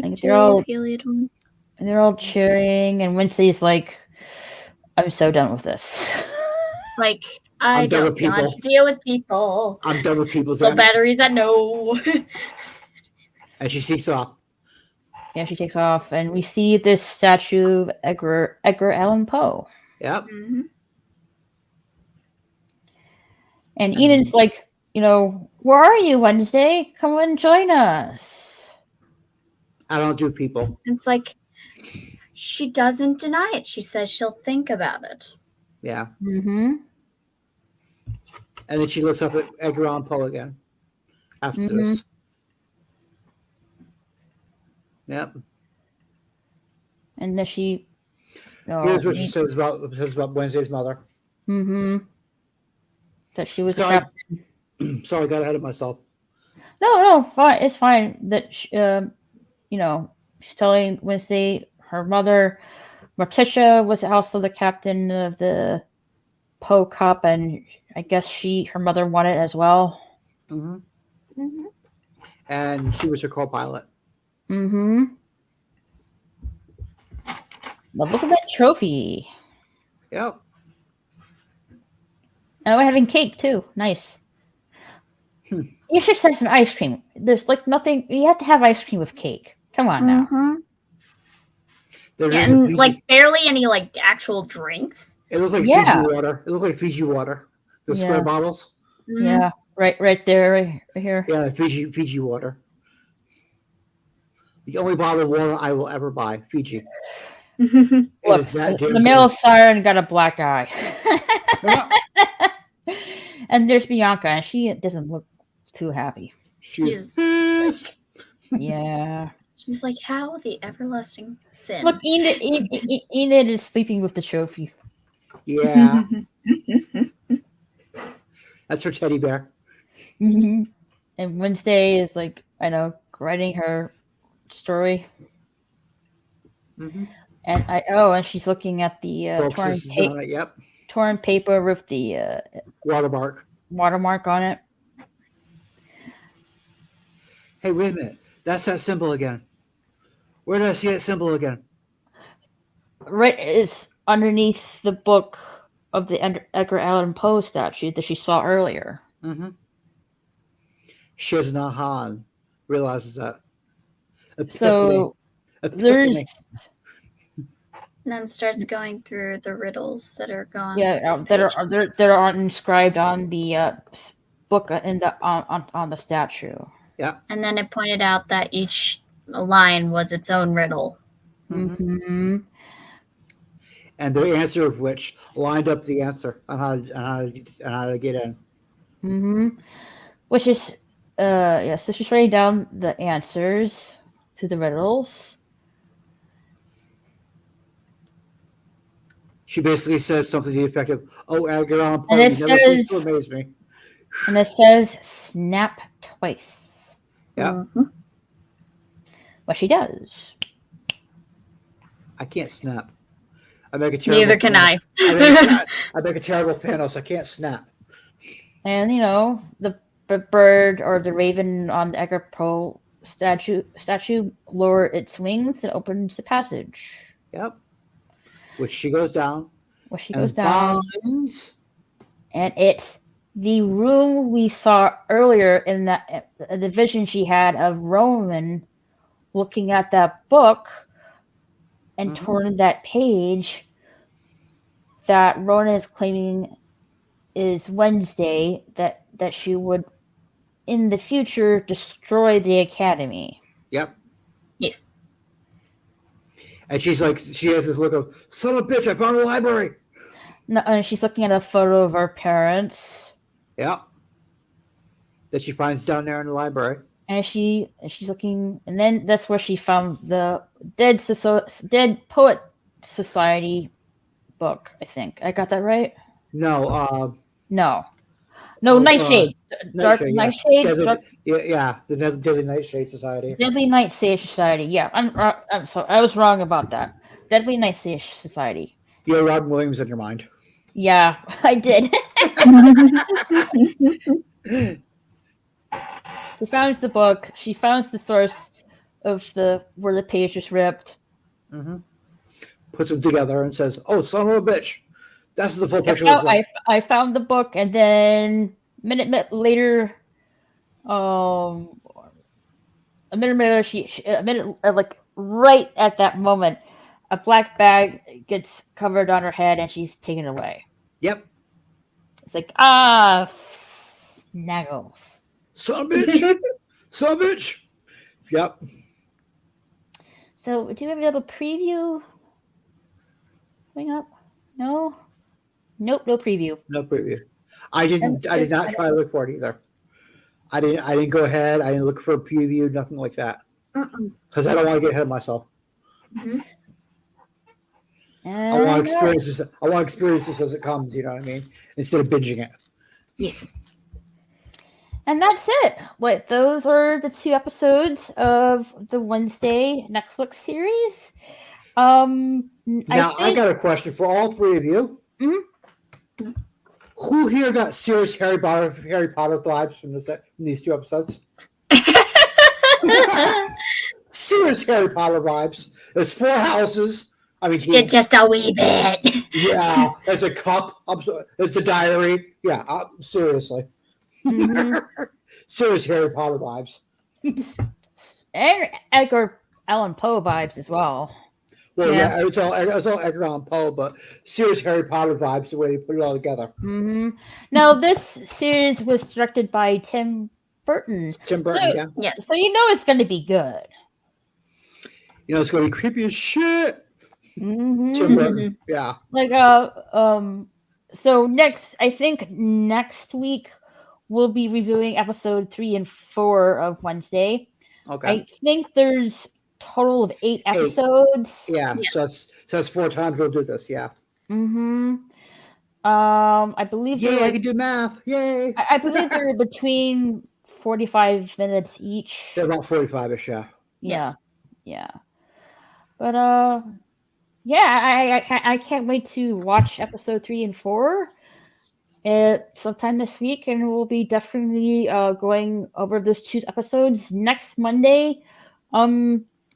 [SPEAKER 1] And they're all cheering, and Wednesday's like, "I'm so done with this."
[SPEAKER 2] Like, I don't want to deal with people.
[SPEAKER 4] I'm done with people.
[SPEAKER 2] So batteries, I know.
[SPEAKER 4] And she takes off.
[SPEAKER 1] Yeah, she takes off, and we see this statue of Edgar Allan Poe.
[SPEAKER 4] Yep.
[SPEAKER 2] Mm-hmm.
[SPEAKER 1] And Enid's like, where are you, Wednesday? Come and join us.
[SPEAKER 4] I don't do people.
[SPEAKER 2] It's like, she doesn't deny it. She says she'll think about it.
[SPEAKER 4] Yeah.
[SPEAKER 1] Mm-hmm.
[SPEAKER 4] And then she looks up at Edgar Allan Poe again after this. Yep.
[SPEAKER 1] And then she.
[SPEAKER 4] Here's what she says about Wednesday's mother.
[SPEAKER 1] Mm-hmm. That she was a captain.
[SPEAKER 4] Sorry, I got ahead of myself.
[SPEAKER 1] No, fine. It's fine that she's telling Wednesday her mother, Morticia, was also the captain of the Poe Cup, and I guess her mother won it as well.
[SPEAKER 4] Mm-hmm. Mm-hmm. And she was her co-pilot.
[SPEAKER 1] Mm-hmm. But look at that trophy.
[SPEAKER 4] Yep.
[SPEAKER 1] And we're having cake too. Nice. You should send some ice cream. There's like nothing. You have to have ice cream with cake. Come on now.
[SPEAKER 2] Yeah, and like barely any like actual drinks.
[SPEAKER 4] It looks like Fiji water. It looks like Fiji water. The square bottles.
[SPEAKER 1] Yeah, right there, right here.
[SPEAKER 4] Yeah, Fiji water. The only bottle of water I will ever buy. Fiji.
[SPEAKER 1] Look, the male siren got a black eye. And there's Bianca, and she doesn't look too happy.
[SPEAKER 4] She's pissed.
[SPEAKER 1] Yeah.
[SPEAKER 2] She's like, how the everlasting sin?
[SPEAKER 1] Look, Enid is sleeping with the trophy.
[SPEAKER 4] Yeah. That's her teddy bear.
[SPEAKER 1] Mm-hmm. And Wednesday is like, writing her story.
[SPEAKER 4] Mm-hmm.
[SPEAKER 1] And she's looking at the torn paper with the watermark on it.
[SPEAKER 4] Hey, wait a minute. That's that symbol again. Where did I see that symbol again?
[SPEAKER 1] Right, is underneath the book of the Edgar Allan Poe statue that she saw earlier.
[SPEAKER 4] Mm-hmm. Shiznahan realizes that.
[SPEAKER 1] So there's.
[SPEAKER 2] And then starts going through the riddles that are gone.
[SPEAKER 1] Yeah, that are inscribed on the book in the on the statue.
[SPEAKER 4] Yeah.
[SPEAKER 2] And then it pointed out that each line was its own riddle.
[SPEAKER 1] Mm-hmm.
[SPEAKER 4] And the answer of which lined up the answer on how to get in.
[SPEAKER 1] Mm-hmm. Which is so she's writing down the answers to the riddles.
[SPEAKER 4] She basically says something to the effect of, "Oh, Edgar Allan Poe, you never cease to amaze me."
[SPEAKER 1] And it says, "Snap twice."
[SPEAKER 4] Yeah.
[SPEAKER 1] Mm-hmm. What she does.
[SPEAKER 4] I can't snap. I make a terrible.
[SPEAKER 2] Neither can I.
[SPEAKER 4] I make a terrible Thanos. I can't snap.
[SPEAKER 1] And the bird or the raven on the Edgar Poe statue lower its wings and opens the passage.
[SPEAKER 4] Yep. Which she goes down. Finds.
[SPEAKER 1] And it's the room we saw earlier in the vision she had of Roman looking at that book and turning that page that Ronan is claiming is Wednesday, that she would in the future destroy the academy.
[SPEAKER 4] Yep.
[SPEAKER 2] Yes.
[SPEAKER 4] And she has this look of, son of a bitch, I found a library.
[SPEAKER 1] No, and she's looking at a photo of her parents.
[SPEAKER 4] Yeah. That she finds down there in the library.
[SPEAKER 1] And she's looking, and then that's where she found the Dead Poet Society book, I think. I got that right?
[SPEAKER 4] No.
[SPEAKER 1] No,
[SPEAKER 4] Oh,
[SPEAKER 1] Nightshade. Dark
[SPEAKER 4] Nightshade,
[SPEAKER 1] Nightshade.
[SPEAKER 4] the Deadly Nightshade Society.
[SPEAKER 1] Deadly Nightshade Society. Yeah, I'm sorry. I was wrong about that. Deadly Nightshade Society.
[SPEAKER 4] You have Robin Williams in your mind.
[SPEAKER 1] Yeah, I did. She finds the book. She finds the source of where the page was ripped.
[SPEAKER 4] Mm-hmm. Puts them together and says, "Oh, son of a bitch." That's the full picture.
[SPEAKER 1] I found the book, and then a minute later, a minute later, like right at that moment, a black bag gets covered on her head, and she's taken away.
[SPEAKER 4] Yep.
[SPEAKER 1] It's like snaggles.
[SPEAKER 4] Son of a bitch. Son of a bitch. Yep.
[SPEAKER 1] So, do you have a little preview coming up? No. Nope, no preview.
[SPEAKER 4] No preview. I did not try to look for it either. I didn't go ahead. I didn't look for a preview. Nothing like that. Because I don't want to get ahead of myself.
[SPEAKER 1] Mm-hmm.
[SPEAKER 4] I want to experience this. I want to experience this as it comes. You know what I mean? Instead of binging it.
[SPEAKER 1] Yes. And that's it. Those are the 2 episodes of the Wednesday Netflix series.
[SPEAKER 4] Now I got a question for all 3 of you.
[SPEAKER 1] Mm-hmm.
[SPEAKER 4] Who here got serious Harry Potter vibes from these 2 episodes? Serious Harry Potter vibes. There's 4 houses. I mean,
[SPEAKER 2] just a wee bit.
[SPEAKER 4] Yeah, there's a cup. There's the diary. Yeah, seriously. Mm-hmm. Serious Harry Potter vibes.
[SPEAKER 1] And Edgar Allan Poe vibes as well.
[SPEAKER 4] Well, yeah, it's all Edgar Allan Poe, but serious Harry Potter vibes the way they put it all together.
[SPEAKER 1] Mm-hmm. Now, this series was directed by Tim Burton.
[SPEAKER 4] Tim Burton,
[SPEAKER 1] Yes. So you know it's going to be good.
[SPEAKER 4] You know it's going to be creepy as shit.
[SPEAKER 1] Mm-hmm.
[SPEAKER 4] Tim Burton, yeah.
[SPEAKER 1] So I think next week we'll be reviewing episode 3 and 4 of Wednesday.
[SPEAKER 4] Okay.
[SPEAKER 1] I think there's total of 8 episodes.
[SPEAKER 4] Yeah, yes. So that's 4 times we'll do this. Yeah.
[SPEAKER 1] Mm-hmm. I believe.
[SPEAKER 4] Yeah, I can do math. Yay!
[SPEAKER 1] I believe they're between 45 minutes each.
[SPEAKER 4] They're about 45ish. Yeah.
[SPEAKER 1] Yes. Yeah. But I can't wait to watch episode 3 and 4. Sometime this week, and we'll be definitely going over those 2 episodes next Monday.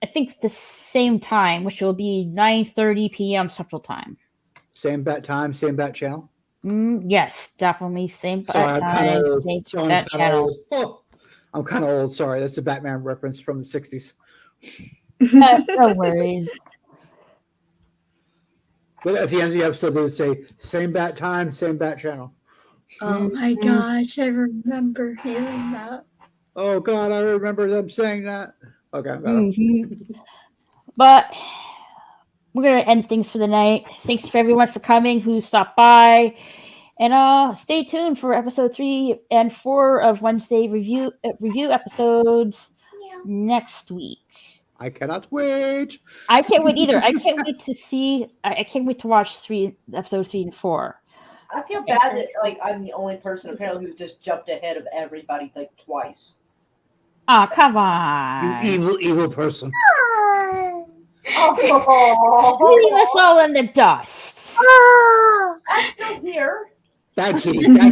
[SPEAKER 1] I think the same time, which will be 9:30 p.m. Central Time.
[SPEAKER 4] Same bat time, same bat channel.
[SPEAKER 1] Yes, definitely same bat
[SPEAKER 4] time. I'm kind of old. Sorry, that's a Batman reference from the '60s.
[SPEAKER 1] No worries.
[SPEAKER 4] But at the end of the episode, they would say same bat time, same bat channel.
[SPEAKER 2] Oh my gosh, I remember hearing that.
[SPEAKER 4] Oh God, I remember them saying that. Okay.
[SPEAKER 1] Mm-hmm. But we're going to end things for the night. Thanks for everyone for coming who stopped by. And stay tuned for episode 3 and 4 of Wednesday review episodes next week.
[SPEAKER 4] I cannot wait.
[SPEAKER 1] I can't wait either. I can't wait to watch episodes 3 and 4.
[SPEAKER 3] I feel bad that I'm the only person apparently who just jumped ahead of everybody twice.
[SPEAKER 1] Oh, come on.
[SPEAKER 4] You evil person.
[SPEAKER 1] Leaving us all in the dust.
[SPEAKER 3] I'm still here.
[SPEAKER 4] Bad kitty.
[SPEAKER 3] No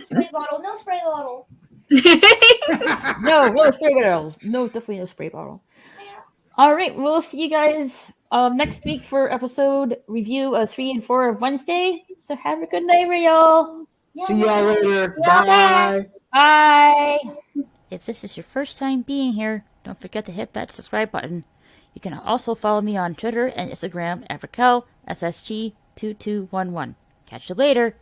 [SPEAKER 3] spray bottle. No spray bottle.
[SPEAKER 1] No spray bottle. No, definitely no spray bottle. All right, we'll see you guys next week for episode review of 3 and 4 of Wednesday. So have a good night, y'all.
[SPEAKER 4] See y'all later. Bye.
[SPEAKER 1] Bye. If this is your first time being here, don't forget to hit that subscribe button. You can also follow me on Twitter and Instagram at RaquelSSG2211. Catch you later.